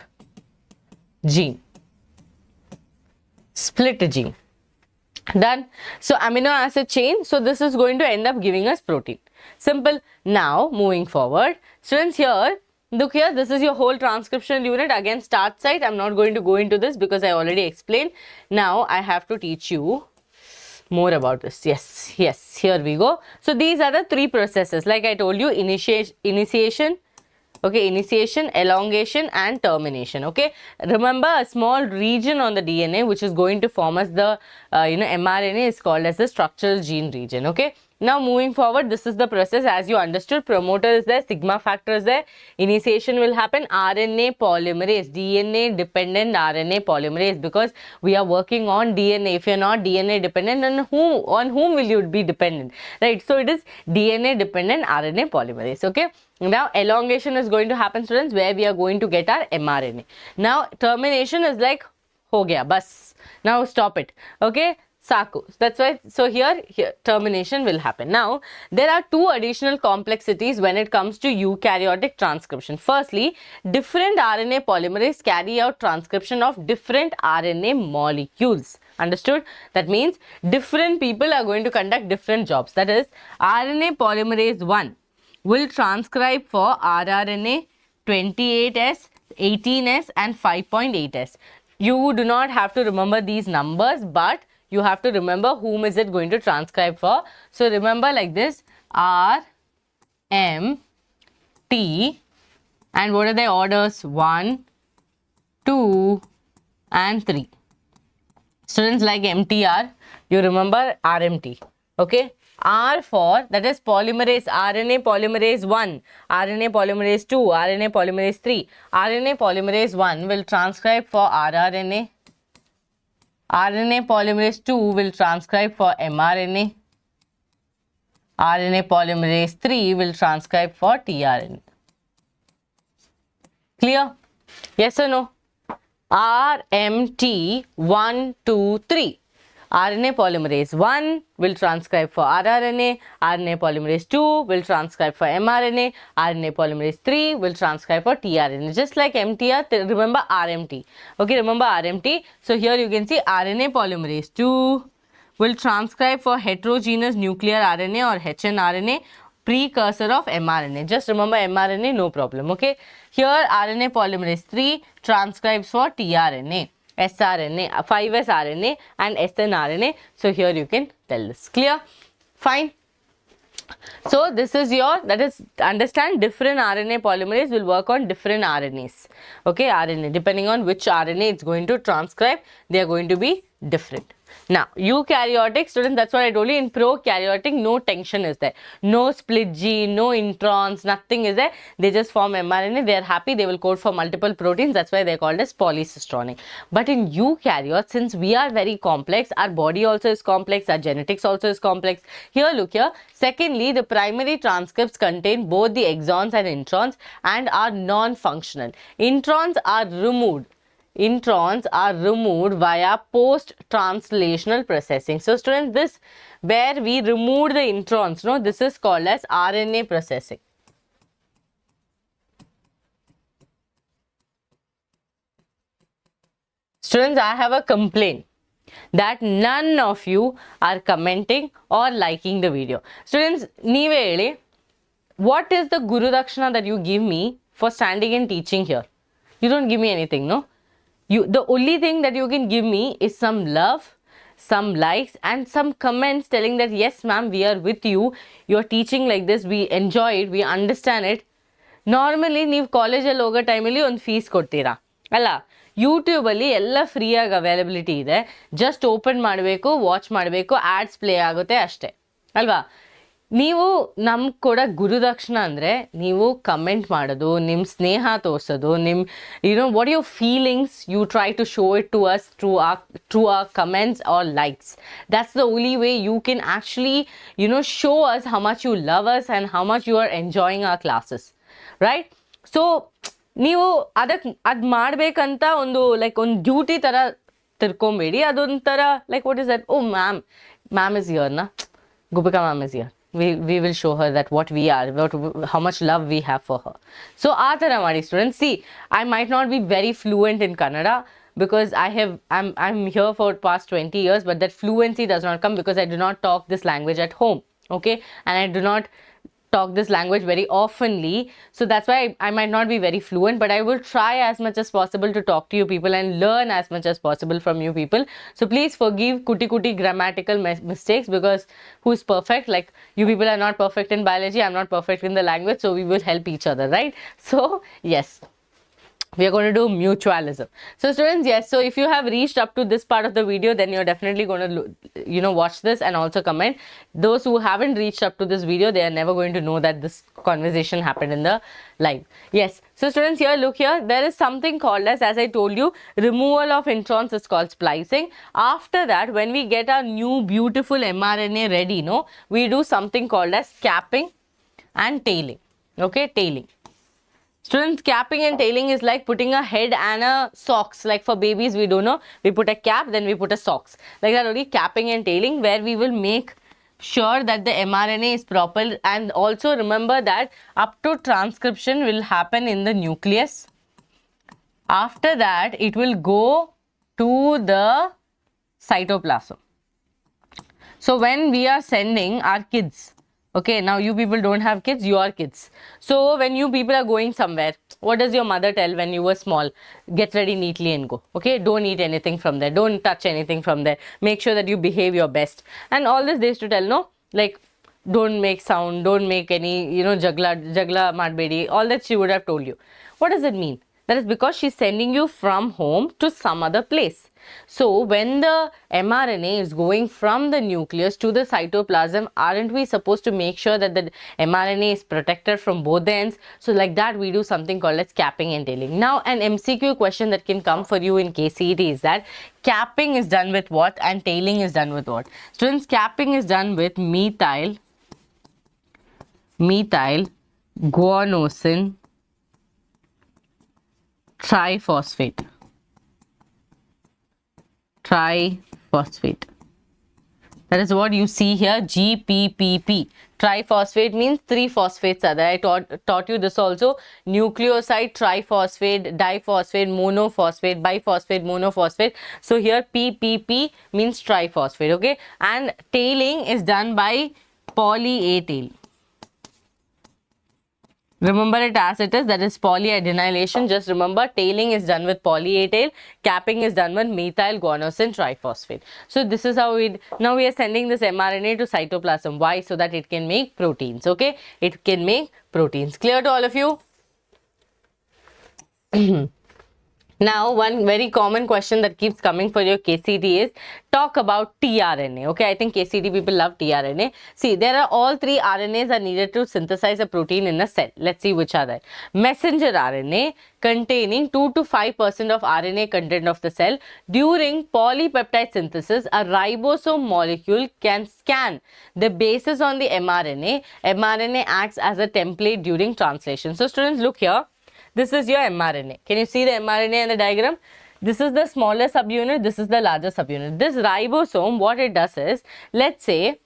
gene. Split gene. Done. So amino acid chain. So this is going to end up giving us protein. Simple. Now moving forward, students, here look here, this is your whole transcription unit. Again, start site. I'm not going to go into this because I already explained. Now I have to teach you more about this. Yes, here we go. So these are the three processes. Like I told you, initiation, okay, initiation, elongation and termination. Okay, remember, a small region on the DNA which is going to form as the mRNA is called as the structural gene region. Okay, now moving forward, this is the process. As you understood, promoter is there, sigma factor is there, initiation will happen, RNA polymerase, DNA dependent RNA polymerase, because we are working on DNA. If you are not DNA dependent, then on whom will you be dependent, right? So it is DNA dependent RNA polymerase. Okay, now elongation is going to happen, students, where we are going to get our mRNA. Now termination is like ho gaya bas, now stop it. Okay, Saku. That's why, so here termination will happen. Now, there are two additional complexities when it comes to eukaryotic transcription. Firstly, different RNA polymerase carry out transcription of different RNA molecules. Understood? That means different people are going to conduct different jobs. That is, RNA polymerase 1 will transcribe for rRNA 28S, 18S and 5.8S. You do not have to remember these numbers, but you have to remember whom is it going to transcribe for. So remember like this, R, M, T, and what are the orders? 1, 2 and 3. Students, like MTR, you remember RMT. Okay, R for, that is polymerase, RNA polymerase 1, RNA polymerase 2, RNA polymerase 3. RNA polymerase 1 will transcribe for rRNA. RNA polymerase 2 will transcribe for mRNA. RNA polymerase 3 will transcribe for tRNA. Clear? Yes or no? RMT 1, 2, 3. RNA polymerase 1 will transcribe for rRNA, RNA polymerase 2 will transcribe for mRNA, RNA polymerase 3 will transcribe for tRNA. Just like MTR, remember RMT. Okay, remember RMT. So here you can see RNA polymerase 2 will transcribe for heterogeneous nuclear RNA or HNRNA, precursor of mRNA. Just remember mRNA, no problem. Okay, here RNA polymerase 3 transcribes for tRNA, sRNA, 5S RNA and snRNA. So here you can tell this. Clear? Fine. So this is your, that is, understand different RNA polymerase will work on different RNAs. Okay, RNA, depending on which RNA it's going to transcribe, they are going to be different. Now, eukaryotic students, that's what I told you, in prokaryotic, no tension is there. No split gene, no introns, nothing is there. They just form mRNA, they are happy, they will code for multiple proteins, that's why they are called as polycistronic. But in eukaryotes, since we are very complex, our body also is complex, our genetics also is complex. Here, look here. Secondly, the primary transcripts contain both the exons and introns and are non-functional. Introns are removed. Introns are removed via post-translational processing. So students, this where we remove the introns, no, this is called as RNA processing. Students, I have a complaint that none of you are commenting or liking the video. Students, what is the Guru Dakshina that you give me for standing and teaching here? You don't give me anything, no? The only thing that you can give me is some love, some likes and some comments telling that yes ma'am, we are with you, you are teaching like this, we enjoy it, we understand it. Normally, ನೀವು ಕಾಲೇಜಲ್ಲಿ ಹೋಗೋ ಟೈಮಲ್ಲಿ ಒಂದು fees ಕೊಡ್ತೀರಾ ಅಲ್ಲ, ಯೂಟ್ಯೂಬಲ್ಲಿ ಎಲ್ಲ ಫ್ರೀಯಾಗಿ ಅವೈಲಬಿಲಿಟಿ ಇದೆ, ಜಸ್ಟ್ ಓಪನ್ ಮಾಡಬೇಕು, ವಾಚ್ ಮಾಡಬೇಕು, ಆ್ಯಡ್ಸ್ ಪ್ಲೇ ಆಗುತ್ತೆ ಅಷ್ಟೇ ಅಲ್ವಾ. ನೀವು ನಮ್ಗೆ ಕೊಡೋ ಗುರುದಕ್ಷಿಣ ಅಂದರೆ ನೀವು ಕಮೆಂಟ್ ಮಾಡೋದು, ನಿಮ್ಮ ಸ್ನೇಹ ತೋರಿಸೋದು, ನಿಮ್ಮ what your feelings you try to show it to us through our comments or likes. That's the only way you can actually show us how much you love us and how much you are enjoying our classes, right? So ನೀವು ಅದು ಮಾಡಬೇಕಂತ ಒಂದು duty ಥರ ತಿರ್ಕೊಂಬೇಡಿ, ಅದೊಂಥರ what is that, oh ma'am is here ನಾ, Gopika ma'am is here. We will show her that what we are, how much love we have for her. So, Atharamadi students, see, I might not be very fluent in Kannada because I'm here for past 20 years, but that fluency does not come because I do not talk this language at home, okay? And I do not talk this language very oftenly, so that's why I might not be very fluent, but I will try as much as possible to talk to you people and learn as much as possible from you people. So please forgive kuti grammatical mistakes, because who's perfect? Like, you people are not perfect in biology, I'm not perfect in the language, so we will help each other, right? So yes, we are going to do mutualism. So students, yes, so if you have reached up to this part of the video, then you're definitely going to watch this and also comment. Those who haven't reached up to this video, they are never going to know that this conversation happened in the live. Yes, so students, here, look here, there is something called as I told you, removal of introns is called splicing. After that, when we get our new beautiful mRNA ready, we do something called as capping and tailing. Okay, tailing. Students, capping and tailing is like putting a head and a socks. Like for babies, we don't know, we put a cap, then we put a socks. Like that only, capping and tailing, where we will make sure that the mRNA is proper. And also remember that up to transcription will happen in the nucleus. After that, it will go to the cytoplasm. So when we are sending our kids, okay, now you people don't have kids, you are kids. So when you people are going somewhere, what does your mother tell when you were small? Get ready neatly and go. Okay, don't eat anything from there, don't touch anything from there, make sure that you behave your best. And all this they used to tell, like, don't make sound, don't make any, jagla madbedi, all that she would have told you. What does it mean? That is because she's sending you from home to some other place. So when the mRNA is going from the nucleus to the cytoplasm, aren't we supposed to make sure that the mRNA is protected from both the ends? So like that, we do something called as capping and tailing. Now, an MCQ question that can come for you in KCET is that capping is done with what and tailing is done with what? Students, capping is done with methyl guanosine triphosphate. Triphosphate. That is what you see here, GPPP. Triphosphate means 3 phosphates are there. I taught you this also. Nucleoside, triphosphate, diphosphate, monophosphate, biphosphate, monophosphate. So here PPP means triphosphate, okay? And tailing is done by poly-A tail. Remember it as it is, that is polyadenylation. Just remember, tailing is done with poly-A tail, capping is done with methyl guanosine triphosphate. So this is how now we are sending this mRNA to cytoplasm. Why? So that it can make proteins, okay? It can make proteins. Clear to all of you? Now, one very common question that keeps coming for your KCET is, talk about tRNA. Okay, I think KCET people love tRNA. See, there are all 3 RNAs are needed to synthesize a protein in a cell. Let's see which are there. Messenger RNA containing 2 to 5% of RNA content of the cell. During polypeptide synthesis, a ribosome molecule can scan the bases on the mRNA. mRNA acts as a template during translation. So, students, look here. This is your mRNA. Can you see the mRNA in the diagram? This is the smaller subunit. This is the larger subunit. This ribosome, what it does is, let's say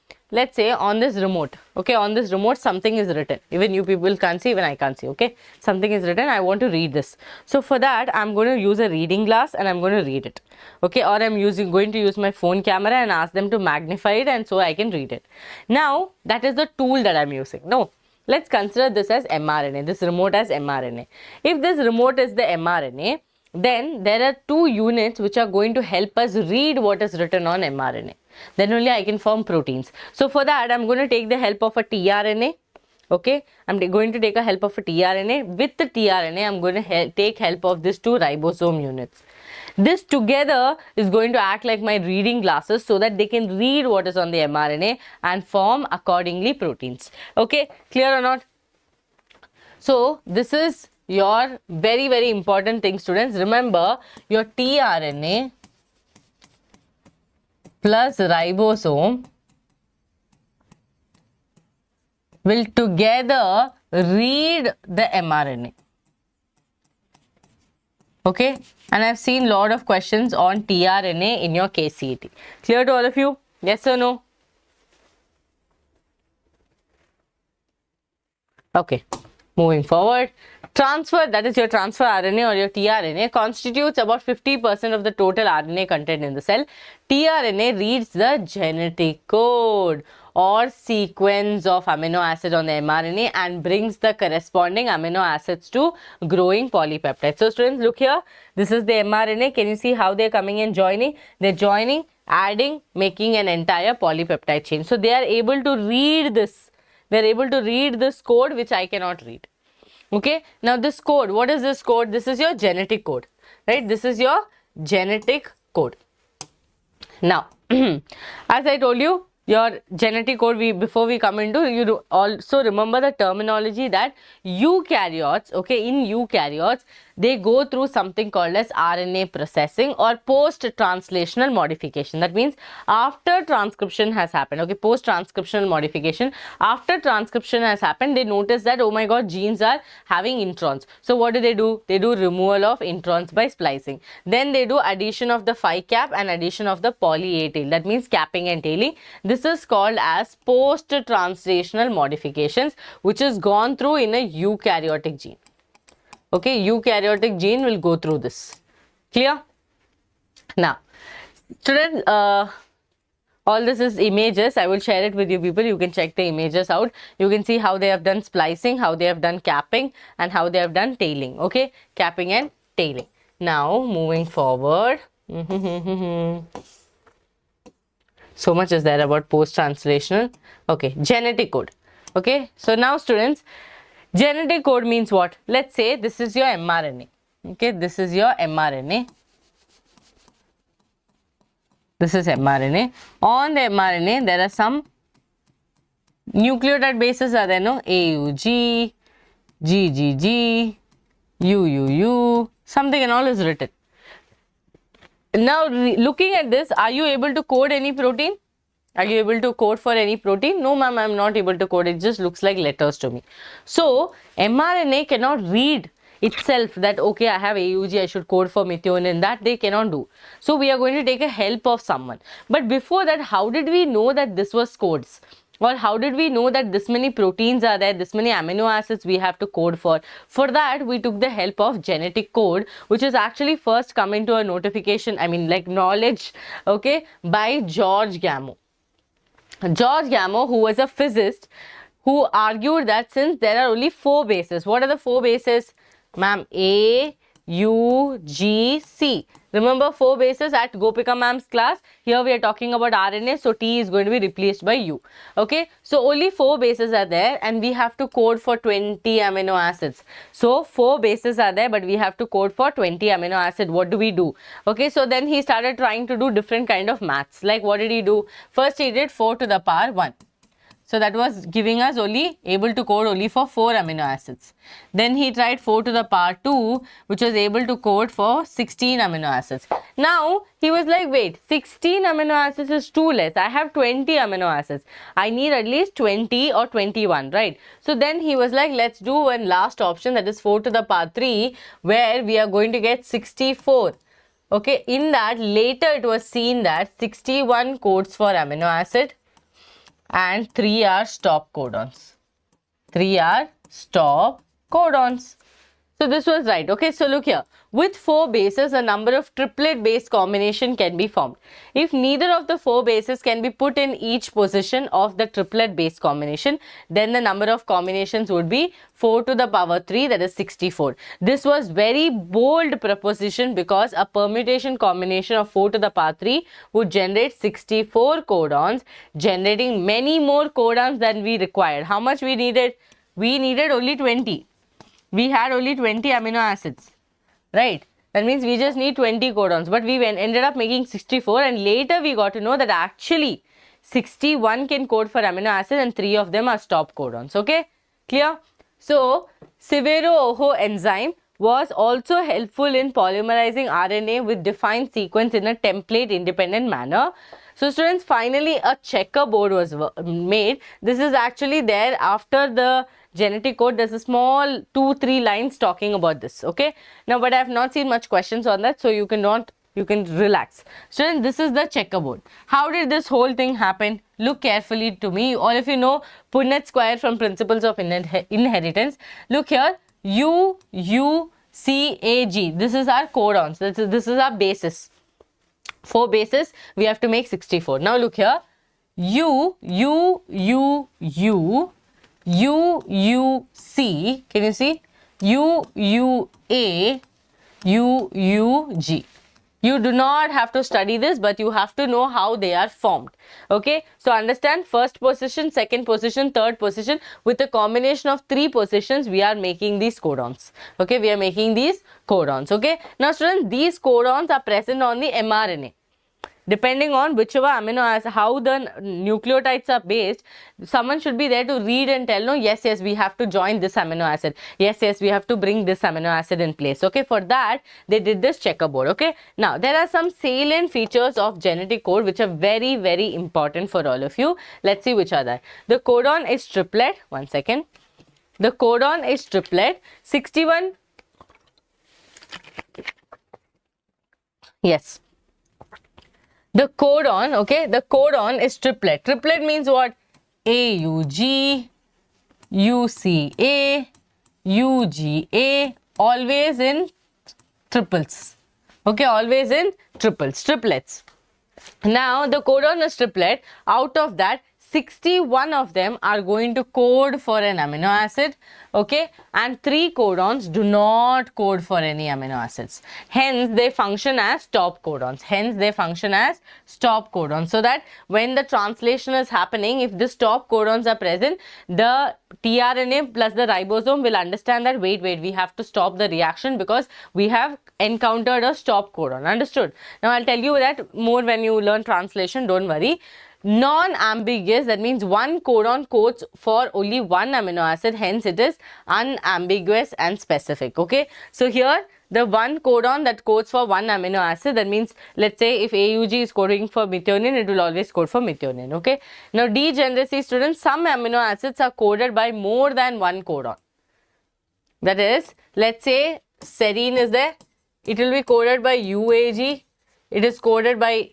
on this remote, okay, on this remote something is written. Even you people can't see, even I can't see, okay. Something is written. I want to read this. So for that, I'm going to use a reading glass and I'm going to read it, okay. Or I'm going to use my phone camera and ask them to magnify it, and so I can read it. Now that is the tool that I'm using. No. Let's consider this as mRNA, this remote as mRNA. If this remote is the mRNA, then there are 2 units which are going to help us read what is written on mRNA. Then only I can form proteins. So for that, I'm going to take the help of a tRNA. Okay, I'm going to take a help of a tRNA. With the tRNA, I'm going to take help of these 2 ribosome units. This together is going to act like my reading glasses so that they can read what is on the mRNA and form accordingly proteins. Okay, clear or not? So this is your very, very important thing, students. Remember, your tRNA plus ribosome will together read the mRNA. Okay, and I've seen lot of questions on tRNA in your KCET. Clear to all of you? Yes or no? Okay, moving forward. Transfer, that is your transfer RNA or your tRNA, constitutes about 50% of the total RNA content in the cell. tRNA reads the genetic code or sequence of amino acid on the mRNA and brings the corresponding amino acids to growing polypeptides. So students, look here. This is the mRNA. Can you see how they're coming and joining? They're joining, adding, making an entire polypeptide chain. So they are able to read this. They're able to read this code which I cannot read. Okay. Now this code, what is this code? This is your genetic code, right? This is your genetic code. Now, as I told you, your genetic code, before we come into, you also remember the terminology that eukaryotes, okay, in eukaryotes, they go through something called as RNA processing or post-translational modification. That means after transcription has happened, okay, post-transcriptional modification. After transcription has happened, they notice that, oh my god, genes are having introns. So what do? They do removal of introns by splicing. Then they do addition of the 5 cap and addition of the poly-A tail. That means capping and tailing. This is called as post-translational modifications, which is gone through in a eukaryotic gene. Okay, eukaryotic gene will go through this. Clear? Now, students, all this is images. I will share it with you people. You can check the images out. You can see how they have done splicing, how they have done capping, and how they have done tailing. Okay, capping and tailing. Now, moving forward. So much is there about post-translational. Okay, genetic code. Okay, so now students, genetic code means what? Let's say this is your mRNA. Okay, this is your mRNA. This is mRNA. On the mRNA, there are some nucleotide bases are there, no? AUG, GGG, UUU, something and all is written. Now, looking at this, are you able to code any protein? Are you able to code for any protein? No, ma'am, I am not able to code. It just looks like letters to me. So, mRNA cannot read. itself that okay, I have AUG, I should code for methionine, that they cannot do. So we are going to take a help of someone. But before that, how did we know that this was codes? Or how did we know that this many proteins are there, this many amino acids we have to code for? For that, we took the help of genetic code, which is actually first come into a notification, knowledge, okay, by George Gamow. George Gamow, who was a physicist, who argued that since there are only 4 bases, what are the 4 bases? Ma'am, A, U, G, C. Remember 4 bases at Gopika ma'am's class? Here we are talking about RNA, so T is going to be replaced by U. Okay, so only 4 bases are there and we have to code for 20 amino acids. So 4 bases are there, but we have to code for 20 amino acid. What do we do? Okay, so then he started trying to do different kind of maths. Like what did he do? First he did 4 to the power 1. So that was giving us only able to code only for 4 amino acids. Then he tried 4 to the power 2, which was able to code for 16 amino acids. Now he was like, wait, 16 amino acids is too less. I have 20 amino acids. I need at least 20 or 21, right? So then he was like, let's do one last option, that is 4 to the power 3, where we are going to get 64. Okay, in that later it was seen that 61 codes for amino acid and 3 are stop codons. 3 are stop codons. So this was right. Okay, so look here. With 4 bases, a number of triplet base combination can be formed. If neither of the 4 bases can be put in each position of the triplet base combination, then the number of combinations would be 4 to the power 3, that is 64. This was very bold proposition because a permutation combination of 4 to the power 3 would generate 64 codons, generating many more codons than we required. How much we needed? We needed only 20. We had only 20 amino acids, right? That means we just need 20 codons, but we ended up making 64, and later we got to know that actually 61 can code for amino acid and 3 of them are stop codons. Okay, clear? So Severo-Ojo enzyme was also helpful in polymerizing RNA with defined sequence in a template independent manner. So students, finally a checkerboard was made. This is actually there after the genetic code. There's a small 2-3 lines talking about this. Okay, now but I have not seen much questions on that, so you can relax. Students, this is the checkerboard. How did this whole thing happen? Look carefully to me. All of you know Punnett square from Principles of Inheritance. Look here, U, U, C, A, G. This is our codons. This is our basis. 4 bases, we have to make 64. Now look here, U, U, U, U, U, U, C, can you see? U, U, A, U, U, G. You do not have to study this, but you have to know how they are formed. Okay, so understand first position, second position, third position. With a combination of 3 positions, we are making these codons. Okay, we are making these codons. Okay, now students, these codons are present on the mRNA. Depending on whichever amino acid, how the nucleotides are based, someone should be there to read and tell, no, yes, we have to join this amino acid. Yes, we have to bring this amino acid in place. Okay, for that, they did this checkerboard. Okay, now there are some salient features of genetic code which are very, very important for all of you. Let's see which are there. The codon is triplet. One second. The codon is triplet. 61. Yes. The codon, okay, the codon is triplet. Triplet means what? AUG, UCA, UGA, always in triples. Okay, always in triples, triplets. Now, the codon is triplet. Out of that, 61 of them are going to code for an amino acid, okay, and 3 codons do not code for any amino acids. Hence, they function as stop codons. So that when the translation is happening, if the stop codons are present, the tRNA plus the ribosome will understand that, wait, we have to stop the reaction because we have encountered a stop codon. Understood? Now, I'll tell you that more when you learn translation, don't worry. Non-ambiguous, that means one codon codes for only one amino acid, hence it is unambiguous and specific. Okay, so here the one codon that codes for one amino acid, that means let's say if AUG is coding for methionine, it will always code for methionine. Okay, now degeneracy, students, some amino acids are coded by more than one codon. That is, let's say serine is there, it will be coded by UAG, it is coded by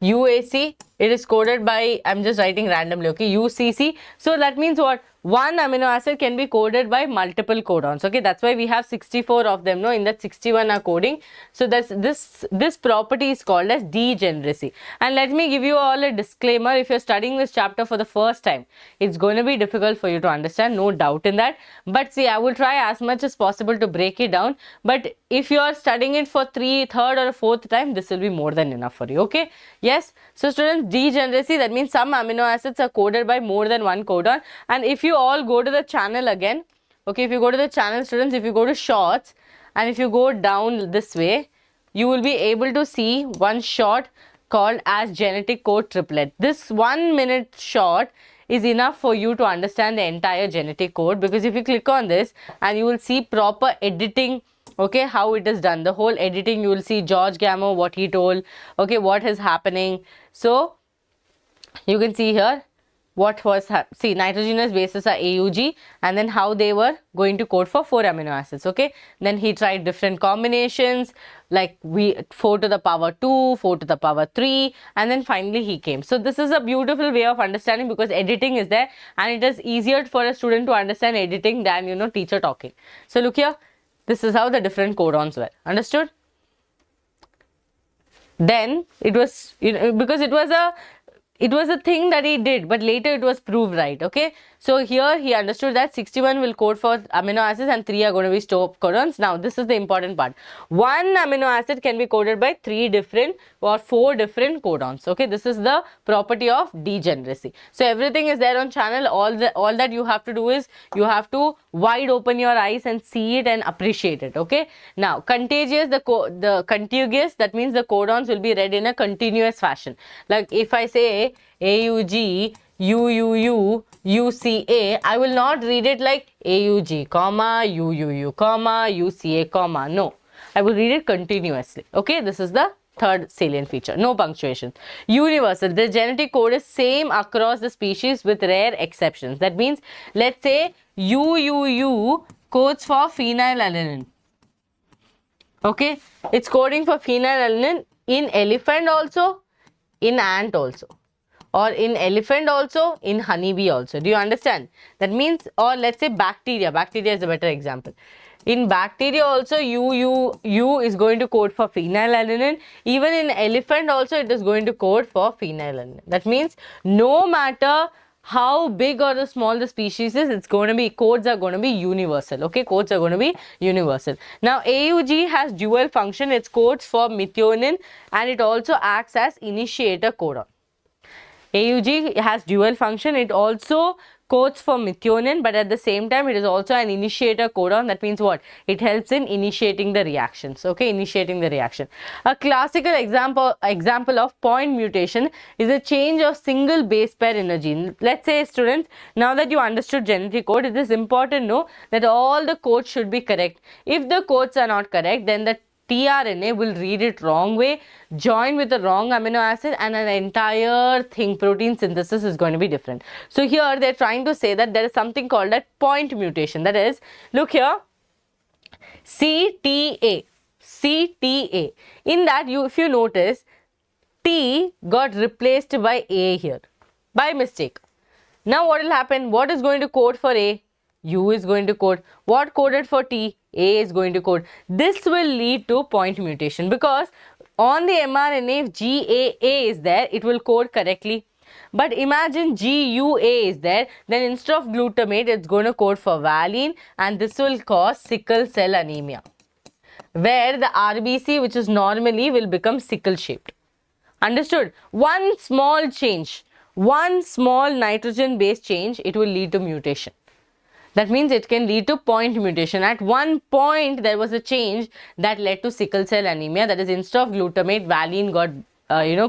UAC, it is coded by, I'm just writing randomly, okay, UCC. So that means what? One amino acid can be coded by multiple codons, okay, that's why we have 64 of them, no, in that 61 are coding. So that's this property is called as degeneracy. And let me give you all a disclaimer, if you're studying this chapter for the first time, it's going to be difficult for you to understand, no doubt in that, but see, I will try as much as possible to break it down. But if you are studying it for third or fourth time, this will be more than enough for you, okay? Yes, so students, degeneracy, that means some amino acids are coded by more than one codon. And if you all go to the channel again, okay, if you go to the channel, students, if you go to shorts and if you go down this way, you will be able to see one short called as genetic code triplet. This 1 minute short is enough for you to understand the entire genetic code, because if you click on this and you will see proper editing, okay, how it is done, the whole editing, you will see George Gamow, what he told, okay, what is happening. So you can see here what was see, nitrogenous bases are AUG, and then how they were going to code for 4 amino acids, okay. Then he tried different combinations like 4 to the power 2, 4 to the power 3, and then finally he came. So this is a beautiful way of understanding, because editing is there and it is easier for a student to understand editing than, you know, teacher talking. So look here, this is how the different codons were, understood? Then it was, you know, because it was a thing that he did, but later it was proved right, okay. So here he understood that 61 will code for amino acids and 3 are going to be stop codons. Now this is the important part. One amino acid can be coded by 3 different or 4 different codons, okay. This is the property of degeneracy. So everything is there on channel. All that you have to do is you have to wide open your eyes and see it and appreciate it, okay. Now contagious, the contiguous, that means the codons will be read in a continuous fashion. Like if I say AUG, UUU, UCA, I will not read it like AUG, comma, UUU, comma, UCA, comma. No, I will read it continuously. Okay, this is the third salient feature. No punctuation. Universal, the genetic code is same across the species with rare exceptions. That means, let's say UUU codes for phenylalanine. Okay, it's coding for phenylalanine in elephant also, in ant also, or in elephant also, in honeybee also. Do you understand? That means, or let's say bacteria. Bacteria is a better example. In bacteria also, U is going to code for phenylalanine. Even in elephant also, it is going to code for phenylalanine. That means, no matter how big or small the species is, it's going to be, codes are going to be universal. Okay, codes are going to be universal. Now, AUG has dual function. It codes for methionine and it also acts as initiator codon. AUG has dual function. It also codes for methionine, but at the same time, it is also an initiator codon. That means what? It helps in initiating the reactions. Okay, initiating the reaction. A classical example of point mutation is a change of single base pair in a gene. Let's say, students, now that you understood genetic code, it is important to know that all the codes should be correct. If the codes are not correct, then the tRNA will read it wrong way, join with the wrong amino acid, and an entire thing, protein synthesis, is going to be different. So here they're trying to say that there is something called a point mutation. That is, look here, CTA. In that, if you notice, T got replaced by A here by mistake. Now what will happen? What is going to code for A? U is going to code. What coded for T? A is going to code. This will lead to point mutation, because on the mRNA, if GAA is there, it will code correctly. But imagine GUA is there, then instead of glutamate, it's going to code for valine, and this will cause sickle cell anemia, where the RBC, which is normally, will become sickle shaped. Understood? One small change, one small nitrogen base change, it will lead to mutation. That means it can lead to point mutation. At one point, there was a change that led to sickle cell anemia. That is, instead of glutamate, valine got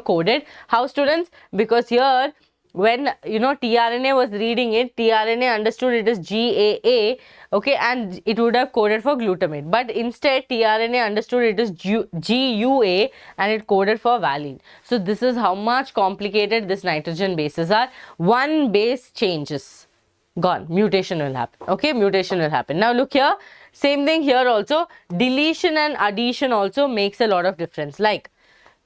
coded. How, students? Because here, when tRNA was reading it, tRNA understood it is GAA, okay, and it would have coded for glutamate. But instead, tRNA understood it is GUA and it coded for valine. So this is how much complicated this nitrogen bases are. One base changes. gone. Mutation will happen. Okay, mutation will happen. Now look here, same thing here also. Deletion and addition also makes a lot of difference. Like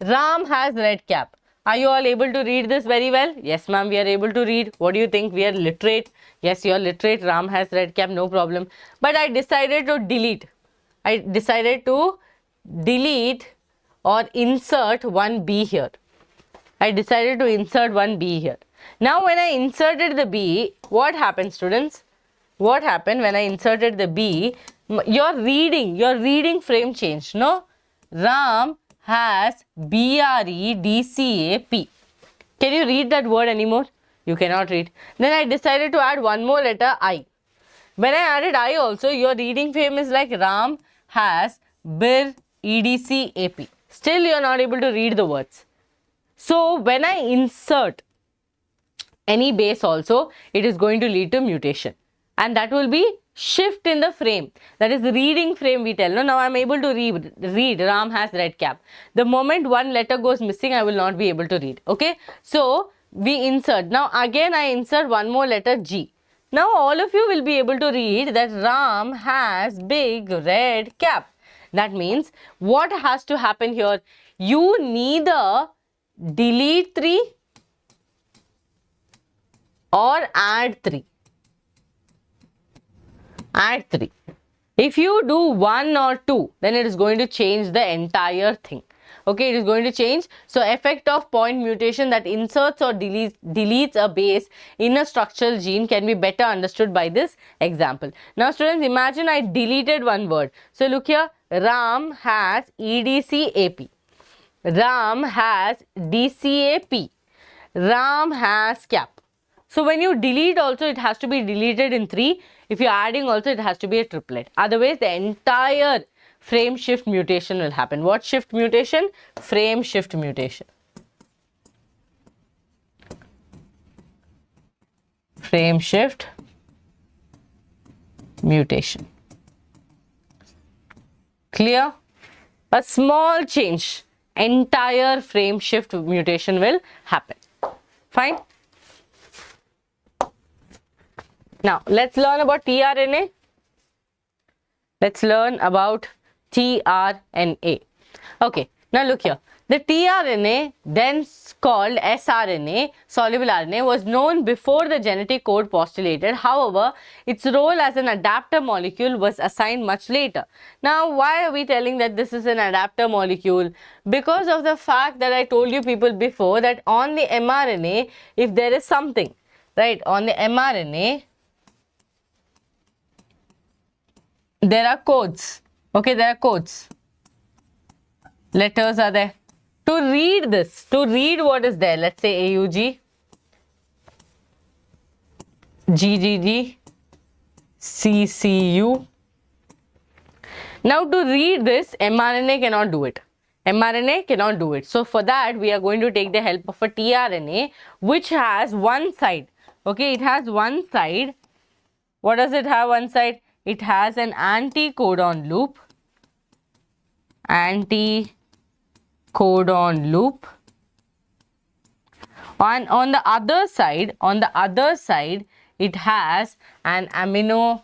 Ram has red cap. Are you all able to read this very well? Yes, ma'am, we are able to read. What do you think? We are literate. Yes, you are literate. Ram has red cap, no problem. But I decided to delete. I decided to delete or insert one B here. I decided to insert one B here. Now when I inserted the B, what happened, students? What happened when I inserted the B? Your reading frame changed, no? Ram has BREDCAP. Can you read that word anymore? You cannot read. Then I decided to add one more letter I. When I added I also, your reading frame is like Ram has BREDCAP. Still you are not able to read the words. So when I insert any base also, it is going to lead to mutation, and that will be shift in the frame. That is the reading frame we tell. No, now I am able to read Ram has red cap. The moment one letter goes missing, I will not be able to read. Okay, so we insert. Now again I insert one more letter G. Now all of you will be able to read that Ram has big red cap. That means what has to happen here? You neither delete 3 or add 3. Add 3. If you do 1 or 2, then it is going to change the entire thing. Okay, it is going to change. So effect of point mutation that inserts or deletes a base in a structural gene can be better understood by this example. Now students, imagine I deleted one word. So look here, Ram has EDCAP. Ram has DCAP. Ram has cap. So when you delete also, it has to be deleted in 3. If you are adding also, it has to be a triplet. Otherwise, the entire frame shift mutation will happen. What shift mutation? Frame shift mutation. Frame shift mutation. Clear? A small change, entire frame shift mutation will happen. Fine. Now let's learn about tRNA. Let's learn about tRNA. Okay, now look here. The tRNA, then called sRNA, soluble RNA, was known before the genetic code postulated. However, its role as an adapter molecule was assigned much later. Now, why are we telling that this is an adapter molecule? Because of the fact that I told you people before that on the mRNA, if there is something, right, on the mRNA, there are codes. Okay, there are codes. Letters are there. To read this, to read what is there, let's say AUG, GGG, CCU. Now to read this, mRNA cannot do it. mRNA cannot do it. So for that, we are going to take the help of a tRNA, which has one side. Okay, it has one side. What does it have one side? It has an anti-codon loop. Anti-codon loop. And on the other side, it has an amino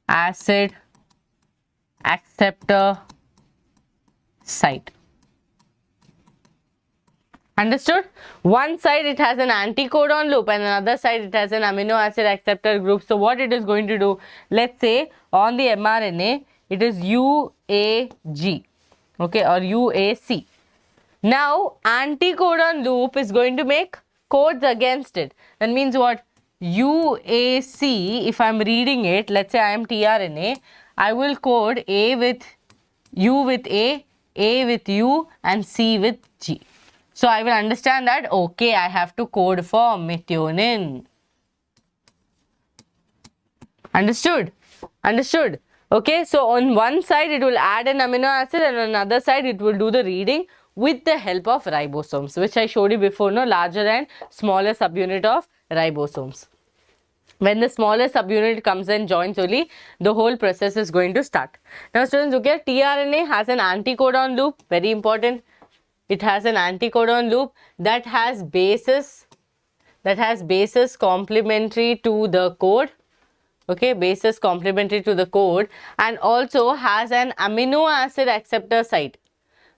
acid acceptor site. Understood? One side it has an anti-codon loop and another side it has an amino acid acceptor group. So what it is going to do, let's say on the mRNA it is UAG, okay, or UAC. Now anti-codon loop is going to make codes against it. That means what? UAC, if I am reading it, let's say I am tRNA, I will code A with U with A with U and C with G. So I will understand that, okay, I have to code for methionine. Understood? Understood? Okay, so on one side it will add an amino acid and on another side it will do the reading with the help of ribosomes, which I showed you before, no, larger and smaller subunit of ribosomes. When the smaller subunit comes and joins only, the whole process is going to start. Now students, look here, tRNA has an anti-codon loop, very important. it has an anticodon loop that has bases complementary to the code. Okay, bases complementary to the code, and also has an amino acid acceptor site.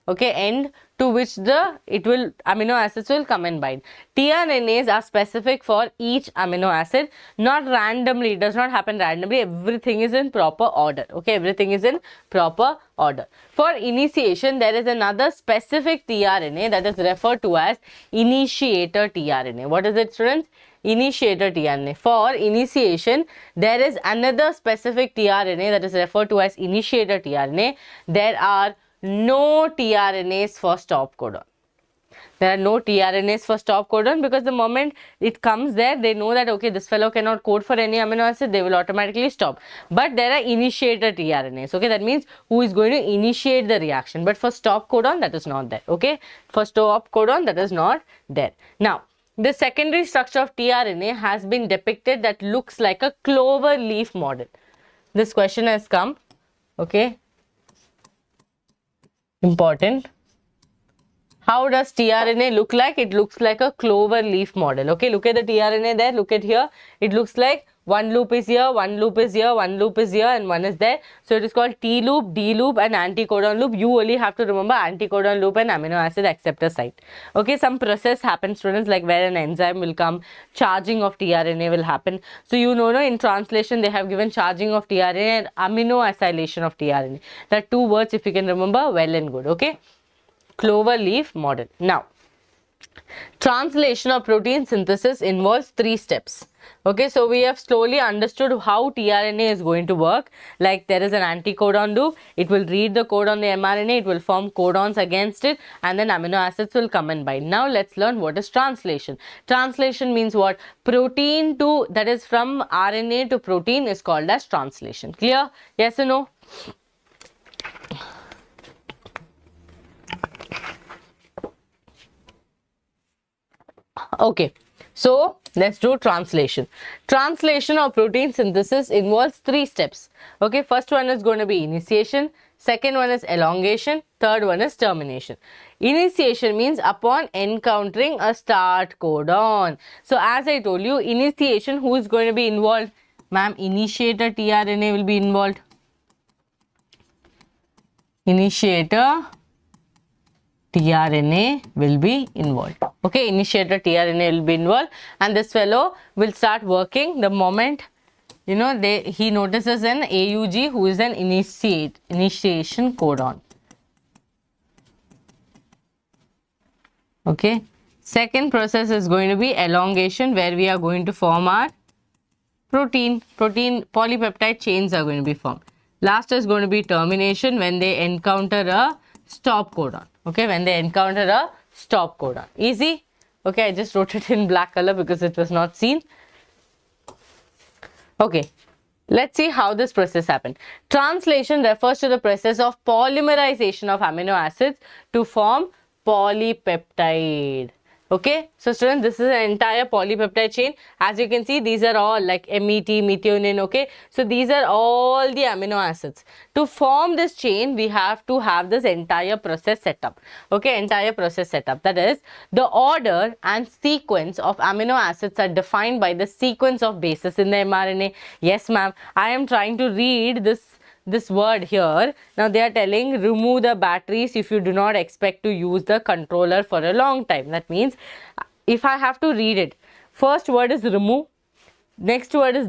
Okay, end to which the amino acids will come and bind. tRNAs are specific for each amino acid, not randomly. It does not happen randomly. Everything is in proper order. Okay, everything is in proper order. For initiation, there is another specific tRNA that is referred to as initiator tRNA. What is it, students? Initiator tRNA. For initiation, there is another specific tRNA that is referred to as initiator tRNA. There are no tRNAs for stop codon. There are no tRNAs for stop codon because the moment it comes there, they know that okay, this fellow cannot code for any amino acid, they will automatically stop. But there are initiator tRNAs. Okay, that means who is going to initiate the reaction. But for stop codon, that is not there. Okay, for stop codon, that is not there. Now, the secondary structure of tRNA has been depicted that looks like a clover leaf model. This question has come. Okay. Important. How does tRNA look like? It looks like a clover leaf model. Okay, look at the tRNA there. Look at here. It looks like one loop is here, one loop is here, one loop is here, and one is there. So it is called T loop, D loop, and anticodon loop. You only have to remember anticodon loop and amino acid acceptor site. Okay, some process happens, students, like where an enzyme will come, charging of tRNA will happen. So you know, in translation they have given charging of tRNA and amino acylation of tRNA. That two words, if you can remember, well and good. Okay, clover leaf model. Now, translation of protein synthesis involves 3 steps. Okay, so we have slowly understood how tRNA is going to work. Like there is an anticodon loop, it will read the code on the mRNA, it will form codons against it, and then amino acids will come and bind. Now let's learn what is translation. Translation means what? Protein to, that is from RNA to protein, is called as translation. Clear? Yes or no? Okay, so let's do translation. Translation of protein synthesis involves 3 steps. Okay, first one is going to be initiation, second one is elongation, third one is termination. Initiation means upon encountering a start codon. So as I told you, initiation, who is going to be involved? Ma'am, initiator tRNA will be involved. Initiator tRNA will be involved. Okay, initiator tRNA will be involved, and this fellow will start working the moment, you know, he notices an AUG who is an initiation codon. Okay, second process is going to be elongation, where we are going to form our protein polypeptide chains are going to be formed. Last is going to be termination, when they encounter a stop codon. Okay, when they encounter a stop codon. Easy? Okay, I just wrote it in black color because it was not seen. Okay, let's see how this process happened. Translation refers to the process of polymerization of amino acids to form polypeptide. Okay, so students, this is an entire polypeptide chain. As you can see, these are all like MET, methionine. Okay, so these are all the amino acids. To form this chain, we have to have this entire process set up. Okay, entire process set up. That is, the order and sequence of amino acids are defined by the sequence of bases in the mRNA. Yes, ma'am, I am trying to read this word here. Now they are telling remove the batteries if you do not expect to use the controller for a long time. That means if I have to read it, first word is remove, next word is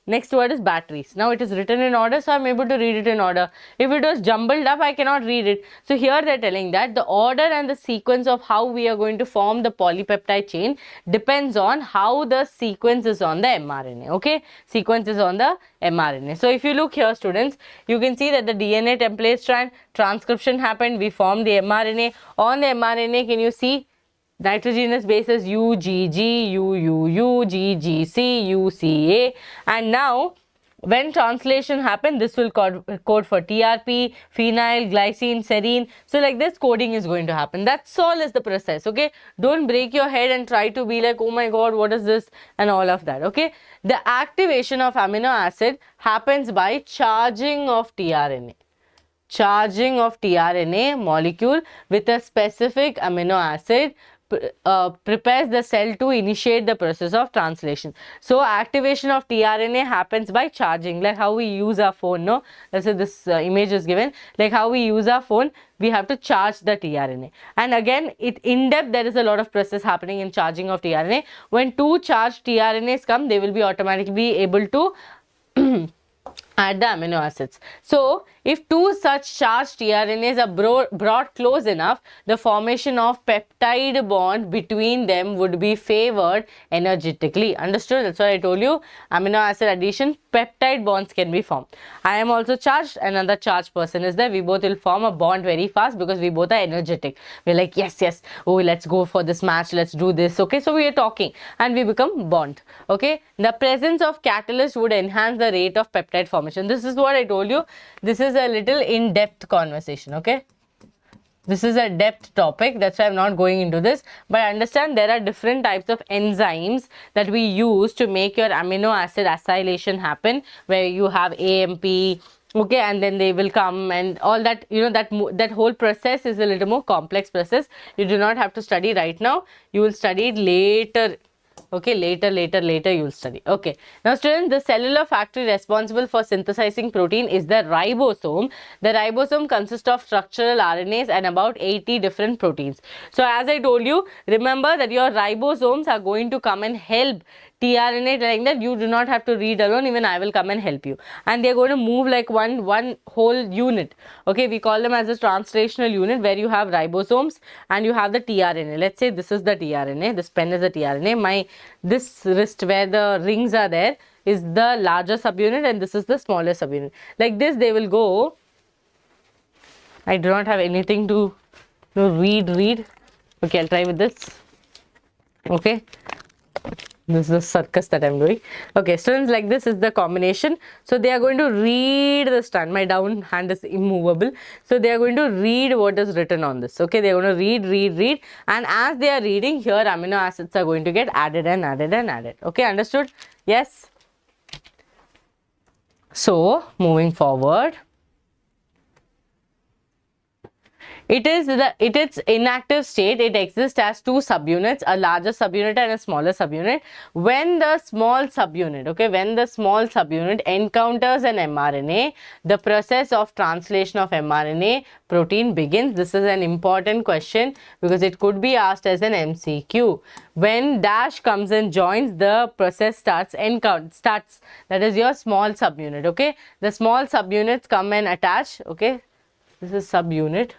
next word is batteries. Now it is written in order, so I am able to read it in order. If it was jumbled up, I cannot read it. So here they are telling that the order and the sequence of how we are going to form the polypeptide chain depends on how the sequence is on the mRNA. Okay, sequence is on the mRNA. So if you look here, students, you can see that the DNA template strand transcription happened. We formed the mRNA. On the mRNA, can you see nitrogenous bases UGG, UUU, GGC, UCA, and now when translation happens, this will code for TRP, phenyl, glycine, serine. So like this coding is going to happen. That's all is the process. Okay, don't break your head and try to be like, oh my god, what is this, and all of that. Okay, the activation of amino acid happens by charging of tRNA. charging of tRNA molecule with a specific amino acid prepares the cell to initiate the process of translation. So activation of tRNA happens by charging, like how we use our phone. No, let's say this image is given, like how we use our phone, we have to charge the tRNA. And again, in depth there is a lot of process happening in charging of tRNA. When two charged tRNAs come, they will be automatically able to add the amino acids. So if two such charged tRNAs are brought close enough, the formation of peptide bond between them would be favored energetically. Understood? That's what I told you. Amino acid addition, peptide bonds can be formed. I am also charged, another charged person is there. We both will form a bond very fast because we both are energetic. We're like, yes, yes, oh, let's go for this match, let's do this. Okay, so we are talking and we become bond. Okay, the presence of catalyst would enhance the rate of peptide formation. This is what I told you. This is a little in-depth conversation. Okay, this is a depth topic, that's why I'm not going into this, but understand there are different types of enzymes that we use to make your amino acid acylation happen, where you have AMP, okay, and then they will come and all that, you know, that whole process is a little more complex process. You do not have to study right now, you will study it later. Okay, later you will study. Okay, now students, the cellular factory responsible for synthesizing protein is the ribosome. The ribosome consists of structural RNAs and about 80 different proteins. So as I told you, remember that your ribosomes are going to come and help tRNA, like that. You do not have to read alone, even I will come and help you, and they are going to move like one whole unit. Okay, we call them as a translational unit, where you have ribosomes and you have the tRNA. Let's say this is the tRNA, this pen is the tRNA, this wrist where the rings are there is the larger subunit and this is the smaller subunit. Like this they will go. I do not have anything to read. Okay, I'll try with this. Okay, this is a circus that I'm doing. Okay, students, like this is the combination. So they are going to read the strand. My down hand is immovable. So they are going to read what is written on this. Okay, they are going to read. And as they are reading, here amino acids are going to get added and added. Okay, understood? Yes. So moving forward, it is its inactive state. It exists as two subunits, a larger subunit and a smaller subunit. When the small subunit, okay, when the small subunit encounters an mRNA, the process of translation of mRNA protein begins. This is an important question because it could be asked as an MCQ. When dash comes and joins, the process starts. That is your small subunit. Okay, the small subunits come and attach. Okay, this is subunit.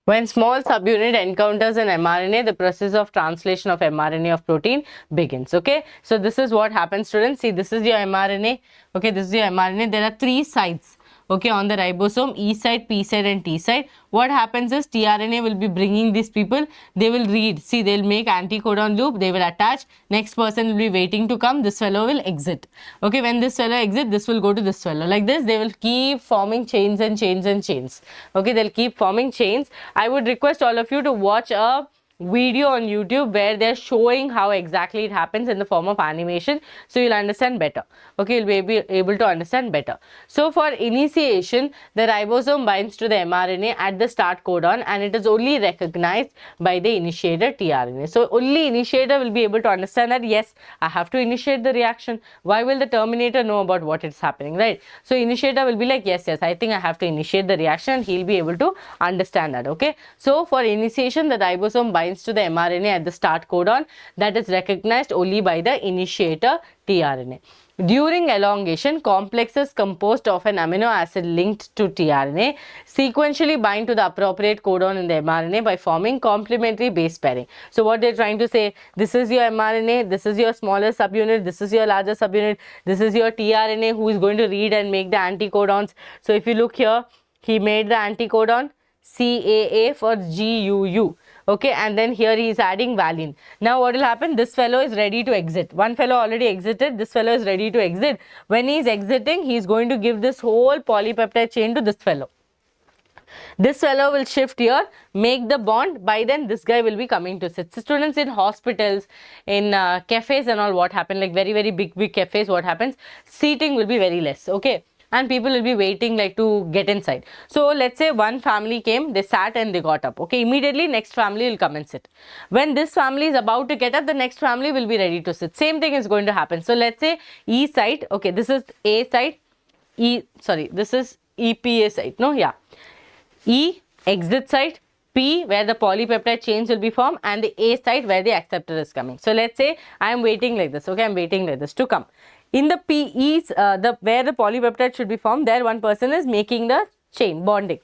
When small subunit encounters an mRNA, the process of translation of mRNA of protein begins. Okay, so this is what happens, students. See, this is your mRNA. Okay, this is your mRNA. There are three sides. Okay, on the ribosome, E side, P side and T side. What happens is tRNA will be bringing these people. They will read. See, they will make anticodon loop. They will attach. Next person will be waiting to come. This fellow will exit. Okay, when this fellow exit, this will go to this fellow. Like this, they will keep forming chains and chains and chains. Okay, they'll keep forming chains. I would request all of you to watch a video on YouTube where they're showing how exactly it happens in the form of animation, so you'll understand better. Okay, you'll be able to understand better. So for initiation, the ribosome binds to the mRNA at the start codon and it is only recognized by the initiator tRNA. So only initiator will be able to understand that yes, I have to initiate the reaction. Why will the terminator know about what is happening, right? So initiator will be like, yes, I think I have to initiate the reaction, and he'll be able to understand that. Okay, so for initiation, the ribosome binds to the mRNA at the start codon that is recognized only by the initiator tRNA. During elongation, complexes composed of an amino acid linked to tRNA sequentially bind to the appropriate codon in the mRNA by forming complementary base pairing. So what they're trying to say, this is your mRNA, this is your smaller subunit, this is your larger subunit, this is your tRNA who is going to read and make the anticodons. So if you look here, he made the anticodon CAA for GUU. Okay, and then here he is adding valine. Now what will happen? This fellow is ready to exit. One fellow already exited. This fellow is ready to exit. When he is exiting, he is going to give this whole polypeptide chain to this fellow. This fellow will shift here, make the bond. By then, this guy will be coming to sit. So students, in hospitals, in cafes and all, what happen, like very big cafes, what happens? Seating will be very less. Okay. and people will be waiting like to get inside. So let's say one family came, they sat and they got up. Okay, immediately next family will come and sit. When this family is about to get up, the next family will be ready to sit. Same thing is going to happen. So let's say E site, okay, this is A site, this is EPA site, no, yeah. E, exit site, P, where the polypeptide chains will be formed, and the A site where the acceptor is coming. So let's say I am waiting like this, okay, I am waiting like this to come. In the P, where the polypeptide should be formed, there one person is making the chain, bonding.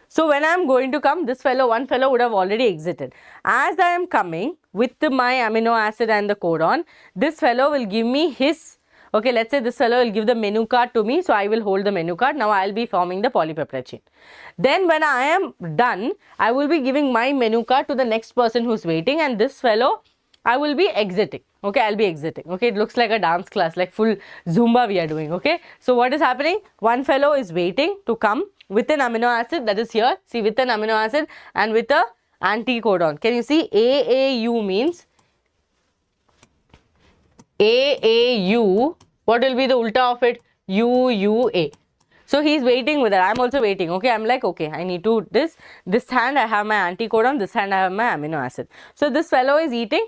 So when I am going to come, one fellow would have already exited. As I am coming with my amino acid and the codon, this fellow will give me his, okay, let's say this fellow will give the menu card to me, so I will hold the menu card. Now I will be forming the polypeptide chain. Then when I am done, I will be giving my menu card to the next person who is waiting, and this fellow, I will be exiting. Okay, I will be exiting. Okay, it looks like a dance class, like full Zumba we are doing. Okay, so what is happening? One fellow is waiting to come with an amino acid, that is here. See, with an amino acid and with a anticodon. Can you see? AAU means AAU. What will be the ulta of it? UUA. So he is waiting with that. I am also waiting. Okay, I am like, okay, I need to this hand I have my anticodon, this hand I have my amino acid. So this fellow is eating.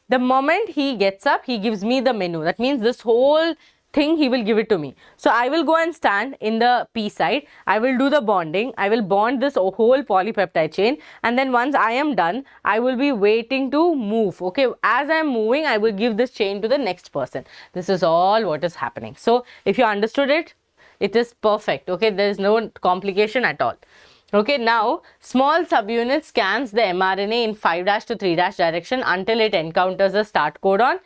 The moment he gets up, he gives me the menu. That means this whole thing he will give it to me. So I will go and stand in the P side. I will do the bonding. I will bond this whole polypeptide chain, and then once I am done, I will be waiting to move. Okay, as I am moving, I will give this chain to the next person. This is all what is happening. So if you understood it, it is perfect. Okay, there is no complication at all. Okay, now small subunit scans the mRNA in 5' to 3' direction until it encounters a start codon.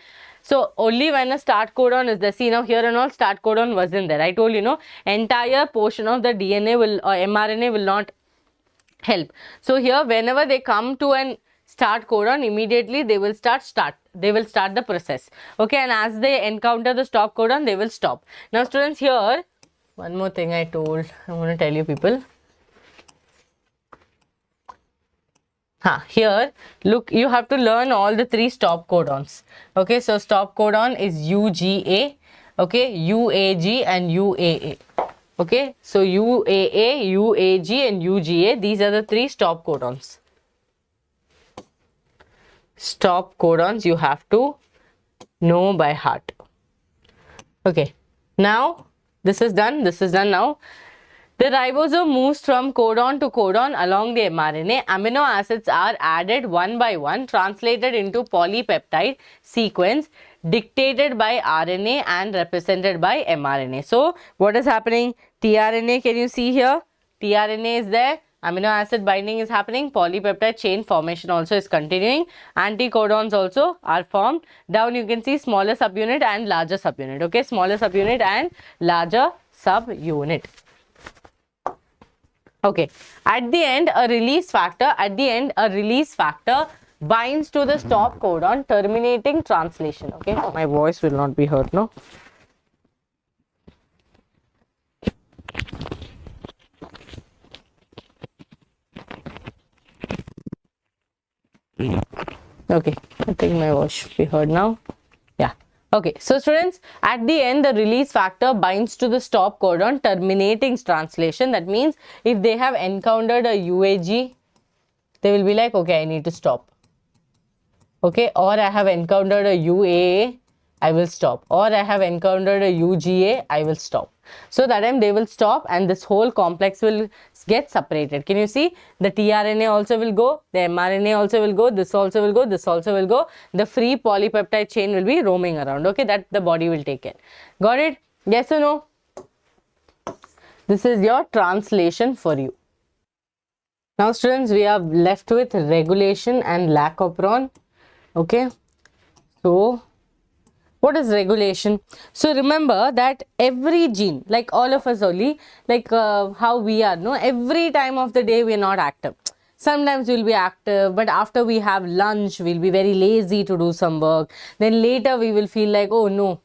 So only when a start codon is there, see now here and all start codon wasn't there. I told you, no, entire portion of the DNA will or mRNA will not help. So here whenever they come to an start codon, immediately they will start the process. Okay, and as they encounter the stop codon, they will stop. Now students, here one more thing I want to tell you people. Here, look, you have to learn all the 3 stop codons. Okay, so stop codon is UGA, okay, UAG and UAA. Okay, so UAA, UAG and UGA, these are the 3 stop codons. Stop codons you have to know by heart. Okay, now this is done now. The ribosome moves from codon to codon along the mRNA. Amino acids are added one by one, translated into polypeptide sequence dictated by RNA and represented by mRNA. So, what is happening? tRNA, can you see here? tRNA is there. Amino acid binding is happening. Polypeptide chain formation also is continuing. Anticodons also are formed. Down you can see smaller subunit and larger subunit. Okay, smaller subunit and larger subunit. Okay, at the end a release factor binds to the stop codon, terminating translation. Okay, my voice will not be heard, no? Okay, I think my voice should be heard now. Yeah. Okay, so students, at the end the release factor binds to the stop codon, terminating translation. That means if they have encountered a UAG, they will be like, okay, I need to stop. Okay, or I have encountered a UAA, I will stop. Or I have encountered a UGA, I will stop. So that time they will stop and this whole complex will get separated. Can you see? The tRNA also will go, the mRNA also will go, this also will go, this also will go. The free polypeptide chain will be roaming around. Okay, that the body will take care. Got it? Yes or no? This is your translation for you. Now students, we are left with regulation and lac operon. Okay, so what is regulation? So remember that every gene, like all of us only, like how we are, no, every time of the day we are not active. Sometimes we'll be active, but after we have lunch, we'll be very lazy to do some work. Then later we will feel like, oh no,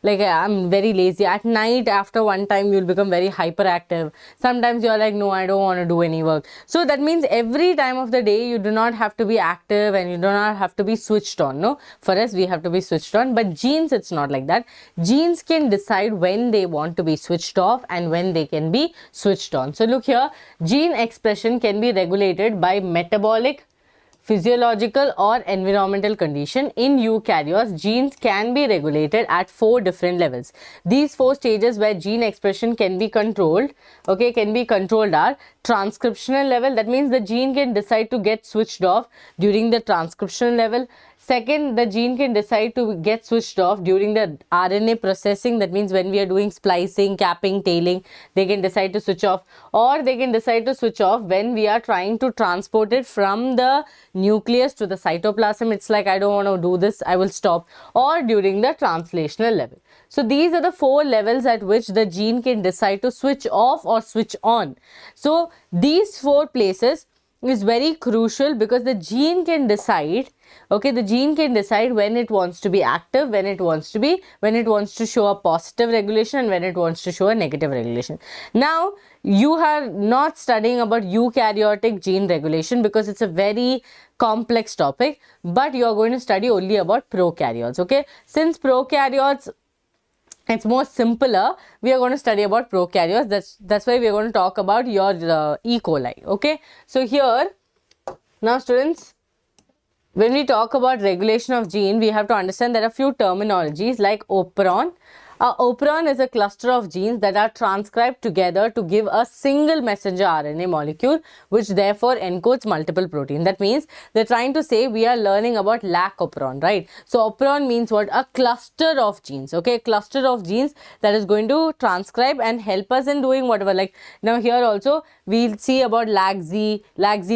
like I'm very lazy. At night, after one time, you'll become very hyperactive. Sometimes you're like, no, I don't want to do any work. So that means every time of the day, you do not have to be active and you do not have to be switched on. No, for us, we have to be switched on. But genes, it's not like that. Genes can decide when they want to be switched off and when they can be switched on. So look here, gene expression can be regulated by metabolic, physiological or environmental condition. In eukaryotes, genes can be regulated at 4 different levels. These 4 stages where gene expression can be controlled, okay, can be controlled are transcriptional level. That means the gene can decide to get switched off during the transcriptional level. Second, the gene can decide to get switched off during the RNA processing. That means when we are doing splicing, capping, tailing, they can decide to switch off, or they can decide to switch off when we are trying to transport it from the nucleus to the cytoplasm. It's like, I don't want to do this, I will stop. Or during the translational level. So these are the 4 levels at which the gene can decide to switch off or switch on. So these 4 places is very crucial because the gene can decide, okay, the gene can decide when it wants to be active, when it wants to show a positive regulation and when it wants to show a negative regulation. Now, you are not studying about eukaryotic gene regulation because it's a very complex topic, but you are going to study only about prokaryotes, okay? Since prokaryotes, it's more simpler, we are going to study about prokaryotes. That's why we are going to talk about your E. coli, okay? So here, now students, when we talk about regulation of gene, we have to understand there are a few terminologies like operon. Operon is a cluster of genes that are transcribed together to give a single messenger RNA molecule, which therefore encodes multiple proteins. That means they're trying to say we are learning about lac operon, right? So operon means what? A cluster of genes, okay? A cluster of genes that is going to transcribe and help us in doing whatever. Like now here also we'll see about LAC-Z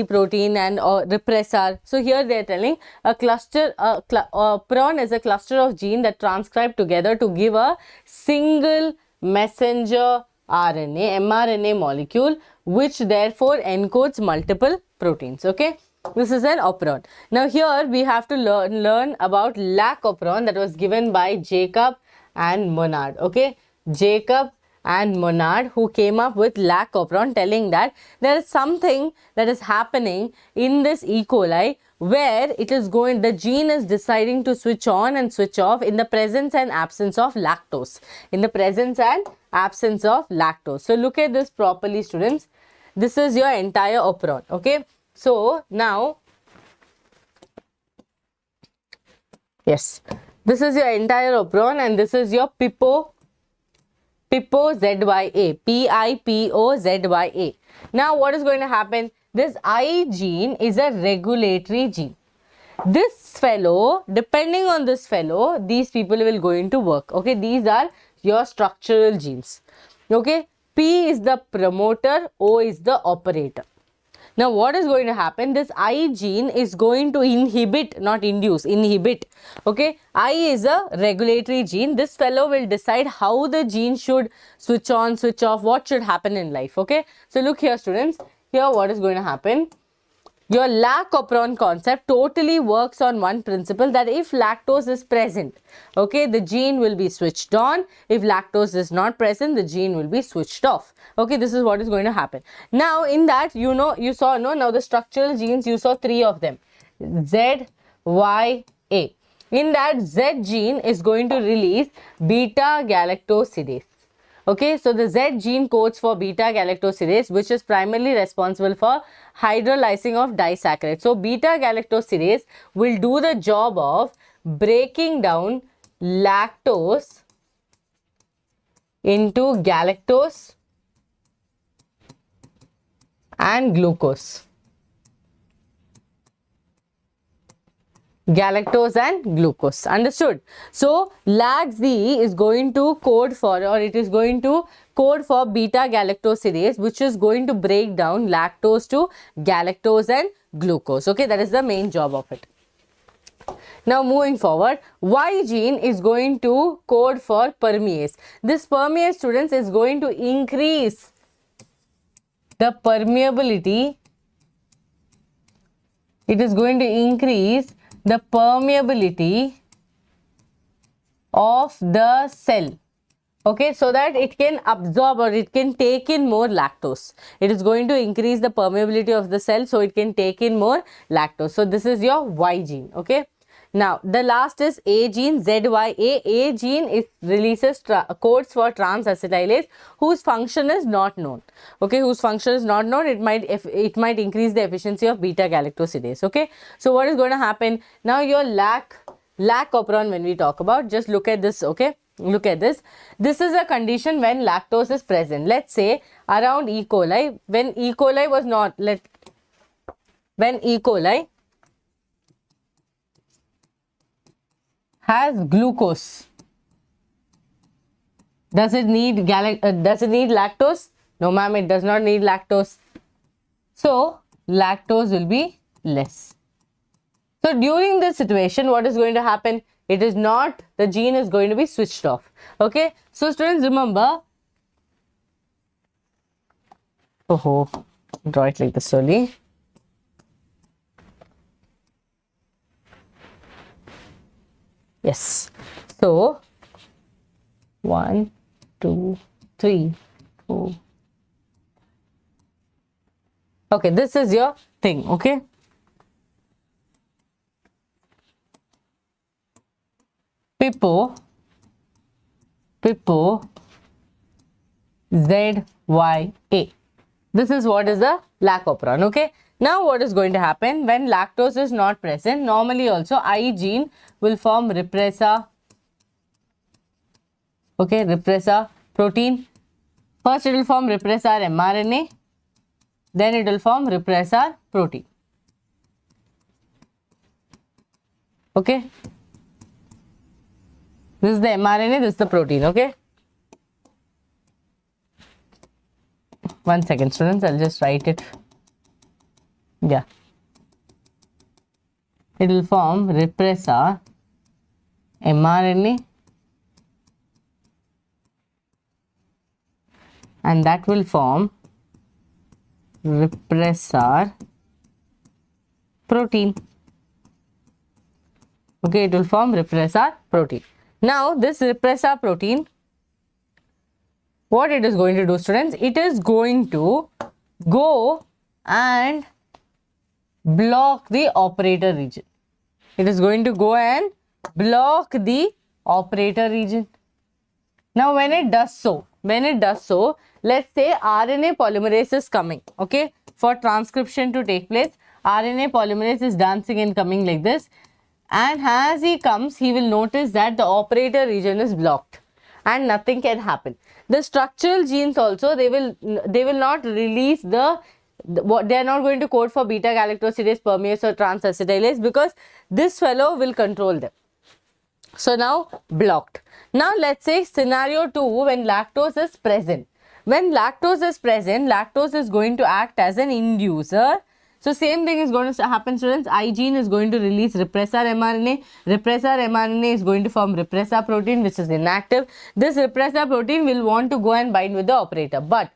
protein and repressor. So here they're telling a cluster, operon is a cluster of genes that transcribe together to give a single messenger RNA, mRNA molecule, which therefore encodes multiple proteins, okay? This is an operon. Now here we have to learn about lac operon that was given by Jacob and Monod, okay? Jacob and Monod, who came up with lac operon, telling that there is something that is happening in this E. coli where it is going, the gene is deciding to switch on and switch off in the presence and absence of lactose. In the presence and absence of lactose. So look at this properly, students. This is your entire operon, okay? So now, yes, this is your entire operon and this is your PIPO-ZYA, PIPO-ZYA. Now what is going to happen? This I gene is a regulatory gene. This fellow, depending on this fellow, these people will go into work. Okay, these are your structural genes. Okay, P is the promoter, O is the operator. Now what is going to happen? This I gene is going to inhibit, not induce, inhibit. Okay, I is a regulatory gene. This fellow will decide how the gene should switch on, switch off, what should happen in life. Okay, so look here, students. Here what is going to happen? Your lac operon concept totally works on one principle, that if lactose is present, okay, the gene will be switched on. If lactose is not present, the gene will be switched off. Okay, this is what is going to happen. Now in that, you know, you saw, no, now the structural genes, you saw 3 of them, Z, Y, A. In that, Z gene is going to release beta galactosidase. Okay, so the Z gene codes for beta galactosidase, which is primarily responsible for hydrolysing of disaccharides. So beta galactosidase will do the job of breaking down lactose into galactose and glucose. Galactose and glucose. Understood? So LAC-Z is going to code for, or it is going to code for beta galactosidase, which is going to break down lactose to galactose and glucose. Okay, that is the main job of it. Now moving forward, Y gene is going to code for permease. This permease, students, is going to increase the permeability. It is going to increase the permeability of the cell. Okay, so that it can absorb or it can take in more lactose. It is going to increase the permeability of the cell, so it can take in more lactose. So this is your Y gene. Okay. Now the last is A gene, ZYA. A gene is releases codes for trans-acetylase whose function is not known. Okay, whose function is not known. It might increase the efficiency of beta galactosidase. Okay, so what is going to happen now? Your lac operon, when we talk about, just look at this. Okay. Look at this. This is a condition when lactose is present. Let's say around E. coli, when E. coli was not, when E. coli has glucose, does it need lactose? No, ma'am, it does not need lactose. So lactose will be less. So during this situation, what is going to happen? It is not, the gene is going to be switched off. Okay. So students, remember, draw it like this slowly. Yes. So 1, 2, 3, 4. Okay, this is your thing. Okay. Pipo ZYA. This is what is the lac operon. Okay. Now what is going to happen when lactose is not present? Normally also I gene will form repressor. Okay, repressor protein. First it will form repressor mRNA. Then it will form repressor protein. Okay. This is the mRNA, this is the protein. Okay. 1 second, students, I'll just write it. Yeah. It will form repressor mRNA, and that will form repressor protein. Okay, it will form repressor protein. Now this repressor protein, what it is going to do, students? It is going to go and block the operator region. It is going to go and block the operator region. Now when it does so, let's say RNA polymerase is coming. Okay, for transcription to take place, RNA polymerase is dancing and coming like this. And as he comes, he will notice that the operator region is blocked and nothing can happen. The structural genes also, they will not release they are not going to code for beta galactosidase, permease or trans-acetylase, because this fellow will control them. So now blocked. Now let's say scenario 2, when lactose is present. When lactose is present, lactose is going to act as an inducer. So same thing is going to happen, students. I gene is going to release repressor mRNA. Repressor mRNA is going to form repressor protein, which is inactive. This repressor protein will want to go and bind with the operator, but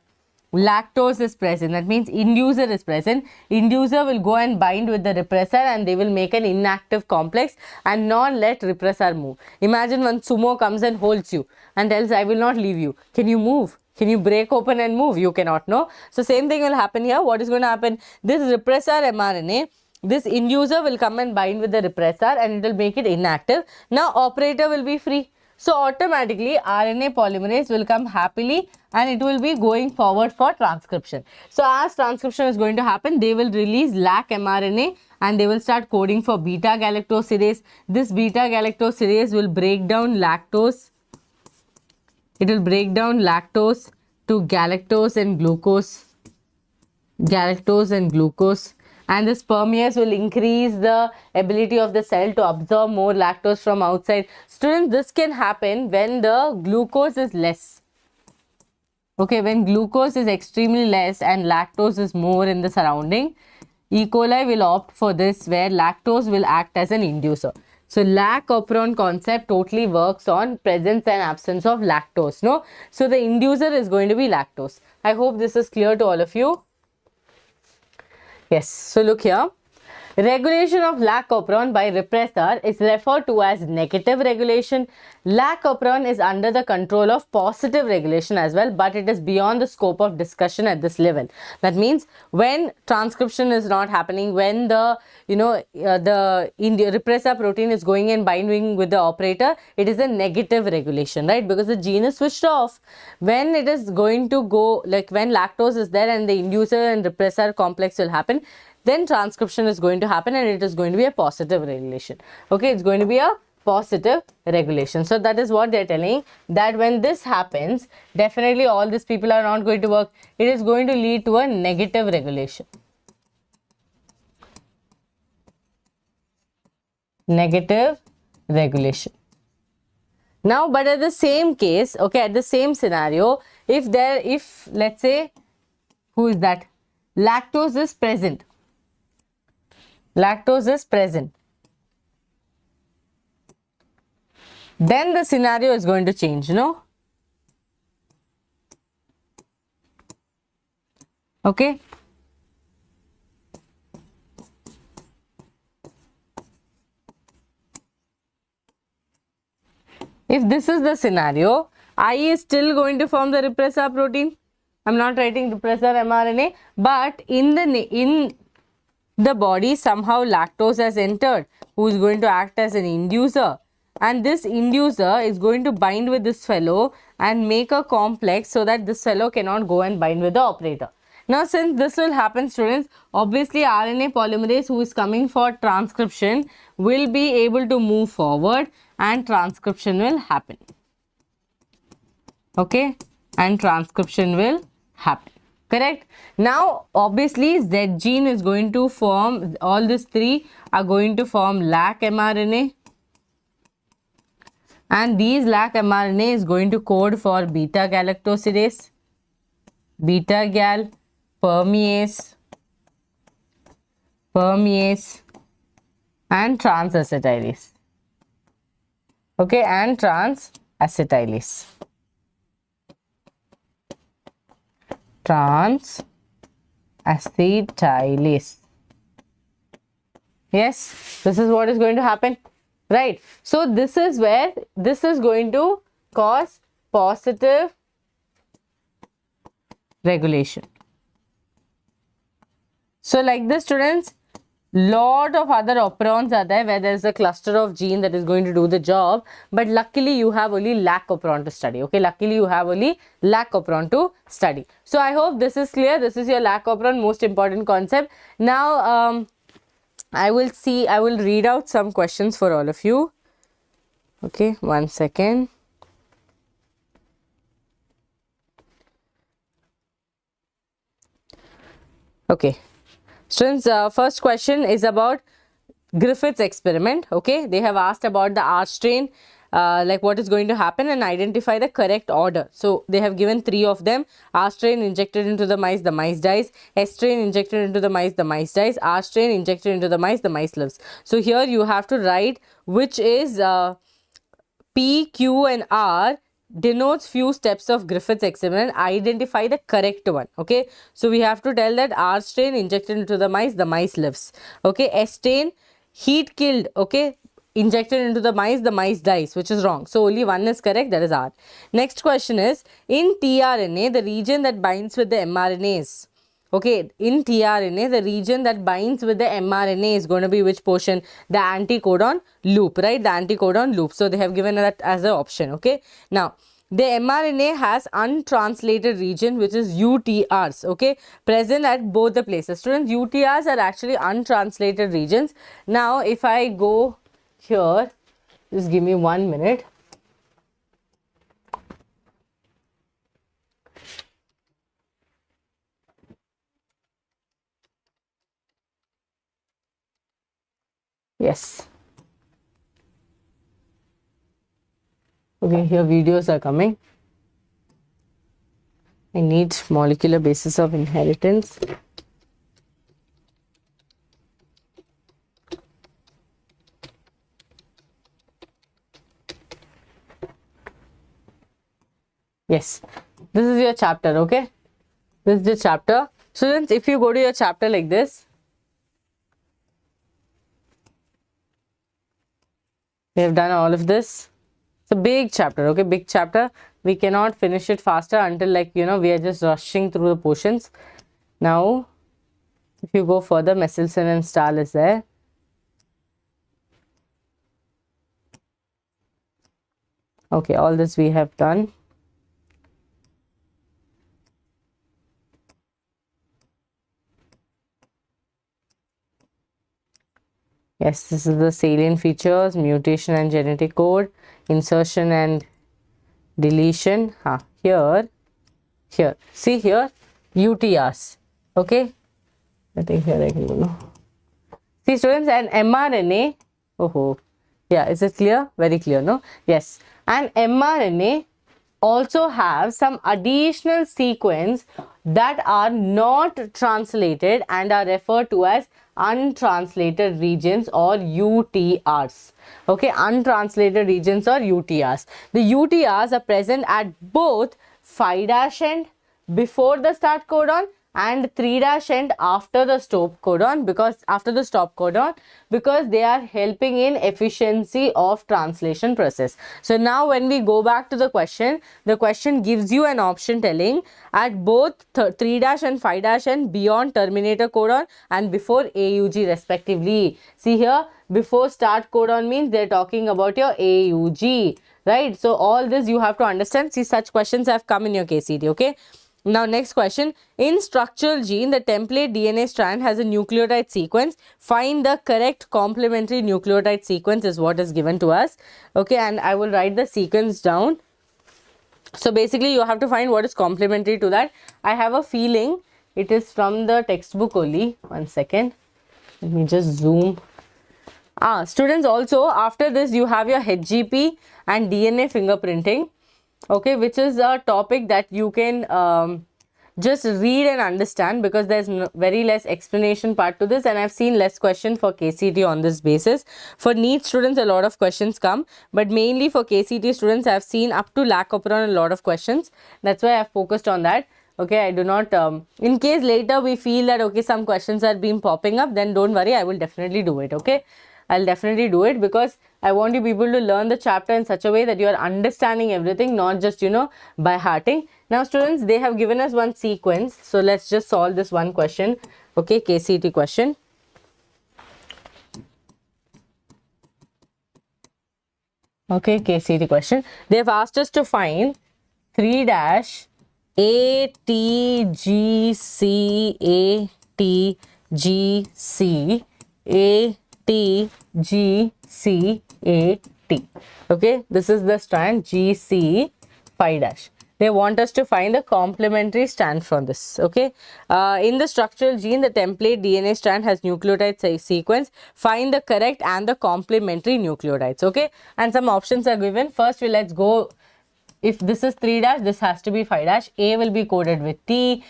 lactose is present. That means inducer is present. Inducer will go and bind with the repressor and they will make an inactive complex and not let repressor move. Imagine one sumo comes and holds you and tells, I will not leave you. Can you move? Can you break open and move? You cannot, no? So same thing will happen here. What is going to happen? This repressor mRNA, this inducer will come and bind with the repressor and it will make it inactive. Now operator will be free. So automatically RNA polymerase will come happily and it will be going forward for transcription. So as transcription is going to happen, they will release lac mRNA and they will start coding for beta galactosidase. This beta galactosidase will break down lactose. It will break down lactose to galactose and glucose. And this permease will increase the ability of the cell to absorb more lactose from outside. Students, this can happen when the glucose is less. Okay, when glucose is extremely less and lactose is more in the surrounding, E. coli will opt for this, where lactose will act as an inducer. So lac operon concept totally works on presence and absence of lactose, no? So the inducer is going to be lactose. I hope this is clear to all of you. Yes, so look here. Regulation of lac operon by repressor is referred to as negative regulation. lac operon is under the control of positive regulation as well, but it is beyond the scope of discussion at this level. That means when transcription is not happening, when the the repressor protein is going and binding with the operator, it is a negative regulation, right? Because the gene is switched off. When it is going to go, like when lactose is there and the inducer and repressor complex will happen, then transcription is going to happen and it is going to be a positive regulation. Okay, it's going to be a positive regulation. So that is what they're telling, that when this happens, definitely all these people are not going to work. It is going to lead to a negative regulation. Negative regulation. Now, but at the same case, okay, at the same scenario, if let's say, who is that? Lactose is present. Lactose is present. Then the scenario is going to change, no? Okay. If this is the scenario, I is still going to form the repressor protein. I'm not writing repressor mRNA, but in the body somehow lactose has entered, who is going to act as an inducer. And this inducer is going to bind with this fellow and make a complex so that this fellow cannot go and bind with the operator. Now, since this will happen, students, obviously RNA polymerase who is coming for transcription will be able to move forward and transcription will happen. Okay, and transcription will happen. Correct? Now, obviously, Z gene is going to form, all these three are going to form lac mRNA. And these lac mRNA is going to code for beta galactosidase, beta gal, permease, and transacetylase. Okay, and transacetylase. Transacetylase. Yes, this is what is going to happen. Right. So this is where this is going to cause positive regulation. So like this, students, lot of other operons are there where there is a cluster of gene that is going to do the job, but luckily you have only lac operon to study. Okay, luckily you have only lac operon to study. So I hope this is clear. This is your lac operon, most important concept. Now I will read out some questions for all of you. Okay, 1 second. Okay, students, first question is about Griffith's experiment. Okay, they have asked about the R strain, like what is going to happen, and identify the correct order. So they have given 3 of them. R strain injected into the mice dies. S strain injected into the mice dies. R strain injected into the mice lives. So here you have to write which is P, Q and R denotes few steps of Griffith's experiment. Identify the correct one. Okay, so we have to tell that R strain injected into the mice lives. Okay, S strain heat killed. Okay, injected into the mice dies, which is wrong. So only one is correct, that is R. Next question is, in tRNA, the region that binds with the mRNAs. Okay, in tRNA, the region that binds with the mRNA is going to be which portion? The anticodon loop, right? The anticodon loop. So they have given that as an option. Okay, now the mRNA has untranslated region, which is UTRs, okay, present at both the places. Students, UTRs are actually untranslated regions. Now, if I go here, just give me 1 minute. Yes. Okay, here videos are coming. I need molecular basis of inheritance. Yes, this is your chapter, okay? This is the chapter. Students, if you go to your chapter like this, we have done all of this. It's a big chapter, okay, big chapter. We cannot finish it faster until, like, you know, we are just rushing through the portions. Now, if you go further, Michelson and Stahl is there. Okay, all this we have done. Yes, this is the salient features, mutation and genetic code, insertion and deletion. Here, see here, UTRs. Okay, I think here I can go now. See students, an mRNA, yeah, is it clear? Very clear, no? Yes, an mRNA also have some additional sequence that are not translated and are referred to as untranslated regions or UTRs. Okay, untranslated regions or UTRs. The UTRs are present at both 5' end before the start codon and 3' end after the stop codon, because they are helping in efficiency of translation process. So now when we go back to the question gives you an option telling at both 3' and 5' end beyond terminator codon and before AUG respectively. See here, before start codon means they're talking about your AUG, right? So all this you have to understand. See, such questions have come in your KCET, okay? Now next question, in structural gene the template DNA strand has a nucleotide sequence. Find the correct complementary nucleotide sequence is what is given to us. Okay, and I will write the sequence down. So basically you have to find what is complementary to that. I have a feeling it is from the textbook only. One second, let me just zoom. Students, also after this you have your HGP and DNA fingerprinting. Okay, which is a topic that you can just read and understand, because there's very less explanation part to this, and I've seen less question for KCET on this basis. For NEET students a lot of questions come, but mainly for KCET students I've seen up to lac operon a lot of questions. That's why I've focused on that. Okay, I do not, in case later we feel that okay some questions are being popping up, then don't worry, I will definitely do it. Okay, I'll definitely do it, because I want you people to learn the chapter in such a way that you are understanding everything, not just, you know, by hearting. Now students, they have given us one sequence, so let's just solve this one question. Okay, KCET question. Okay, KCET question. They have asked us to find 3' ATGC ATGCAT. Okay, this is the strand GC 5'. They want us to find the complementary strand from this. Okay, in the structural gene the template DNA strand has nucleotide sequence. Find the correct and the complementary nucleotides. Okay, and some options are given. First, let's go. If this is 3', this has to be 5'. A will be coded with T.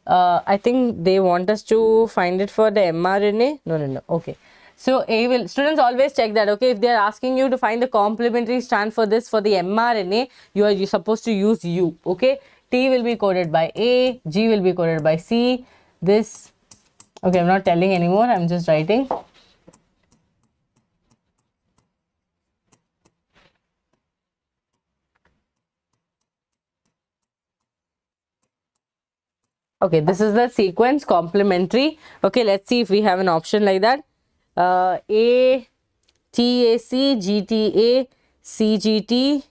I think they want us to find it for the mRNA. No. Okay. So A will, students always check that. Okay, if they are asking you to find the complementary strand for this for the mRNA, you're supposed to use U. Okay, T will be coded by A, G will be coded by C. This, okay, I'm not telling anymore, I'm just writing. Okay, this is the sequence complementary. Okay, let's see if we have an option like that. A, TAC, GTA, CGT,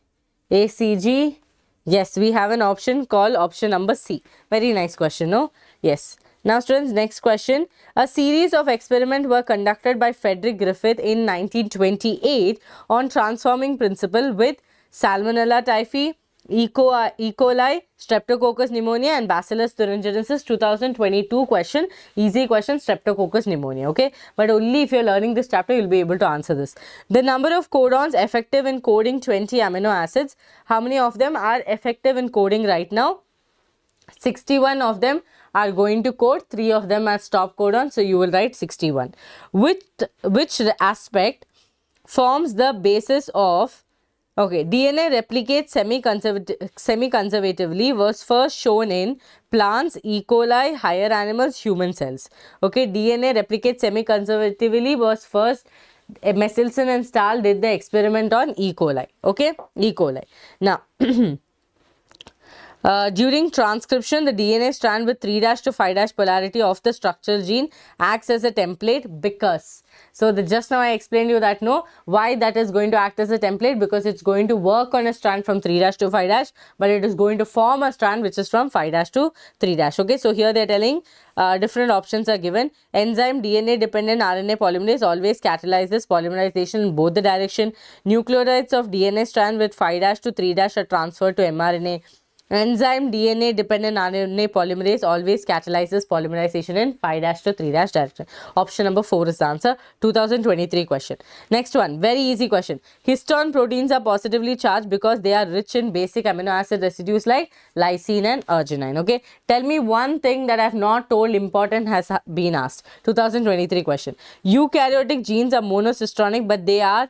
ACG. Yes, we have an option called option number C. Very nice question, no? Yes. Now students, next question. A series of experiments were conducted by Frederick Griffith in 1928 on transforming principle with Salmonella typhi, E. coli, Streptococcus pneumonia and Bacillus thuringiensis. 2022 question, easy question, Streptococcus pneumonia. Okay, but only if you're learning this chapter you'll be able to answer this. The number of codons effective in coding 20 amino acids. How many of them are effective in coding right now? 61 of them are going to code, 3 of them are stop codon, so you will write 61. Which aspect forms the basis of, okay, DNA replicates semi-conservatively was first shown in plants, E. coli, higher animals, human cells. Okay, DNA replicates semi-conservatively was first Messelson and Stahl did the experiment on E. coli. Okay, E. coli. Now, during transcription, the DNA strand with 3' to 5' polarity of the structural gene acts as a template because. So, just now I explained you that why that is going to act as a template, because it's going to work on a strand from 3' to 5', but it is going to form a strand which is from 5' to 3'. Okay, so here they are telling different options are given. Enzyme DNA dependent RNA polymerase always catalyzes polymerization in both the direction. Nucleotides of DNA strand with 5' to 3' are transferred to mRNA. Enzyme DNA dependent RNA polymerase always catalyzes polymerization in 5' to 3' direction. Option number 4 is the answer. 2023 question. Next one, very easy question. Histone proteins are positively charged because they are rich in basic amino acid residues like lysine and arginine. Okay, tell me one thing that I have not told important has been asked. 2023 question. Eukaryotic genes are monocistronic, but they are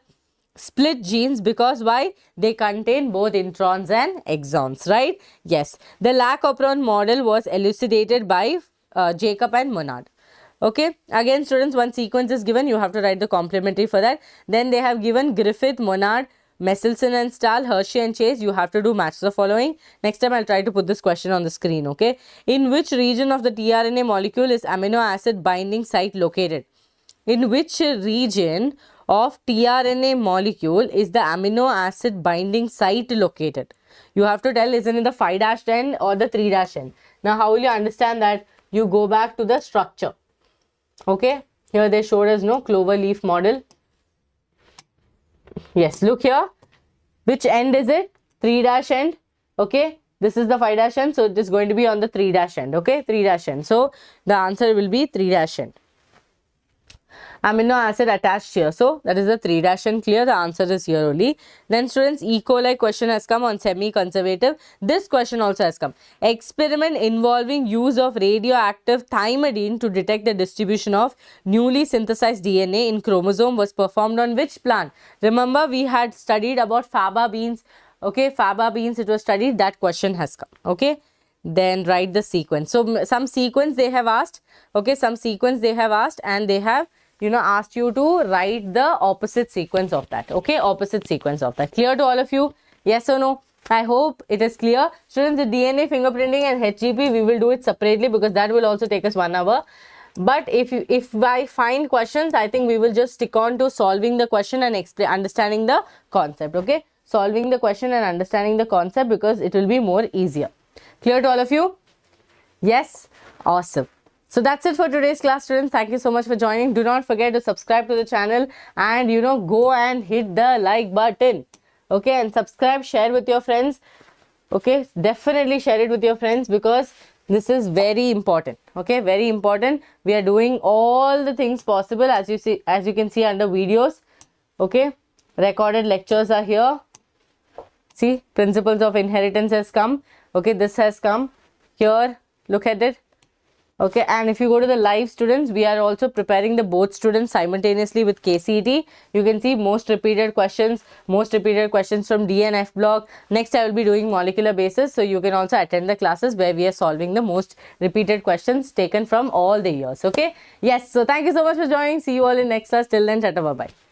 split genes because why? They contain both introns and exons, right? Yes. The lac operon model was elucidated by Jacob and Monod. Okay. Again, students, one sequence is given. You have to write the complementary for that. Then they have given Griffith, Monod, Messelson and Stahl, Hershey and Chase. You have to do match the following. Next time I'll try to put this question on the screen. Okay. In which region of the tRNA molecule is amino acid binding site located? In which region of tRNA molecule is the amino acid binding site located? You have to tell, is it in the 5' end or the 3' end? Now, how will you understand that? You go back to the structure. Okay, here they showed us clover leaf model. Yes, look here. Which end is it? 3' end. Okay, this is the 5' end, so it is going to be on the 3' end. Okay, 3' end. So, the answer will be 3' end. Amino acid attached here. So, that is the 3' end. Clear? The answer is here only. Then students, E. coli question has come on semi-conservative. This question also has come. Experiment involving use of radioactive thymidine to detect the distribution of newly synthesized DNA in chromosome was performed on which plant? Remember, we had studied about faba beans. Okay, faba beans, it was studied. That question has come. Okay. Then write the sequence. So, some sequence they have asked. Okay, some sequence they have asked, and they have asked you to write the opposite sequence of that. Okay, opposite sequence of that. Clear to all of you? Yes or no? I hope it is clear. Students, the DNA fingerprinting and HGP, we will do it separately because that will also take us 1 hour. But if I find questions, I think we will just stick on to solving the question and understanding the concept. Okay, solving the question and understanding the concept because it will be more easier. Clear to all of you? Yes? Awesome. So that's it for today's class, students. Thank you so much for joining. Do not forget to subscribe to the channel and go and hit the like button. Okay, and subscribe, share with your friends. Okay, definitely share it with your friends because this is very important. Okay, very important. We are doing all the things possible as you can see under videos. Okay, recorded lectures are here. See, principles of inheritance has come. Okay, this has come here. Look at it. Okay, and if you go to the live, students, we are also preparing the both students simultaneously with KCET. You can see most repeated questions from D and F block. Next, I will be doing molecular basis. So, you can also attend the classes where we are solving the most repeated questions taken from all the years. Okay. Yes. So, thank you so much for joining. See you all in next class. Till then, tata, bye-bye.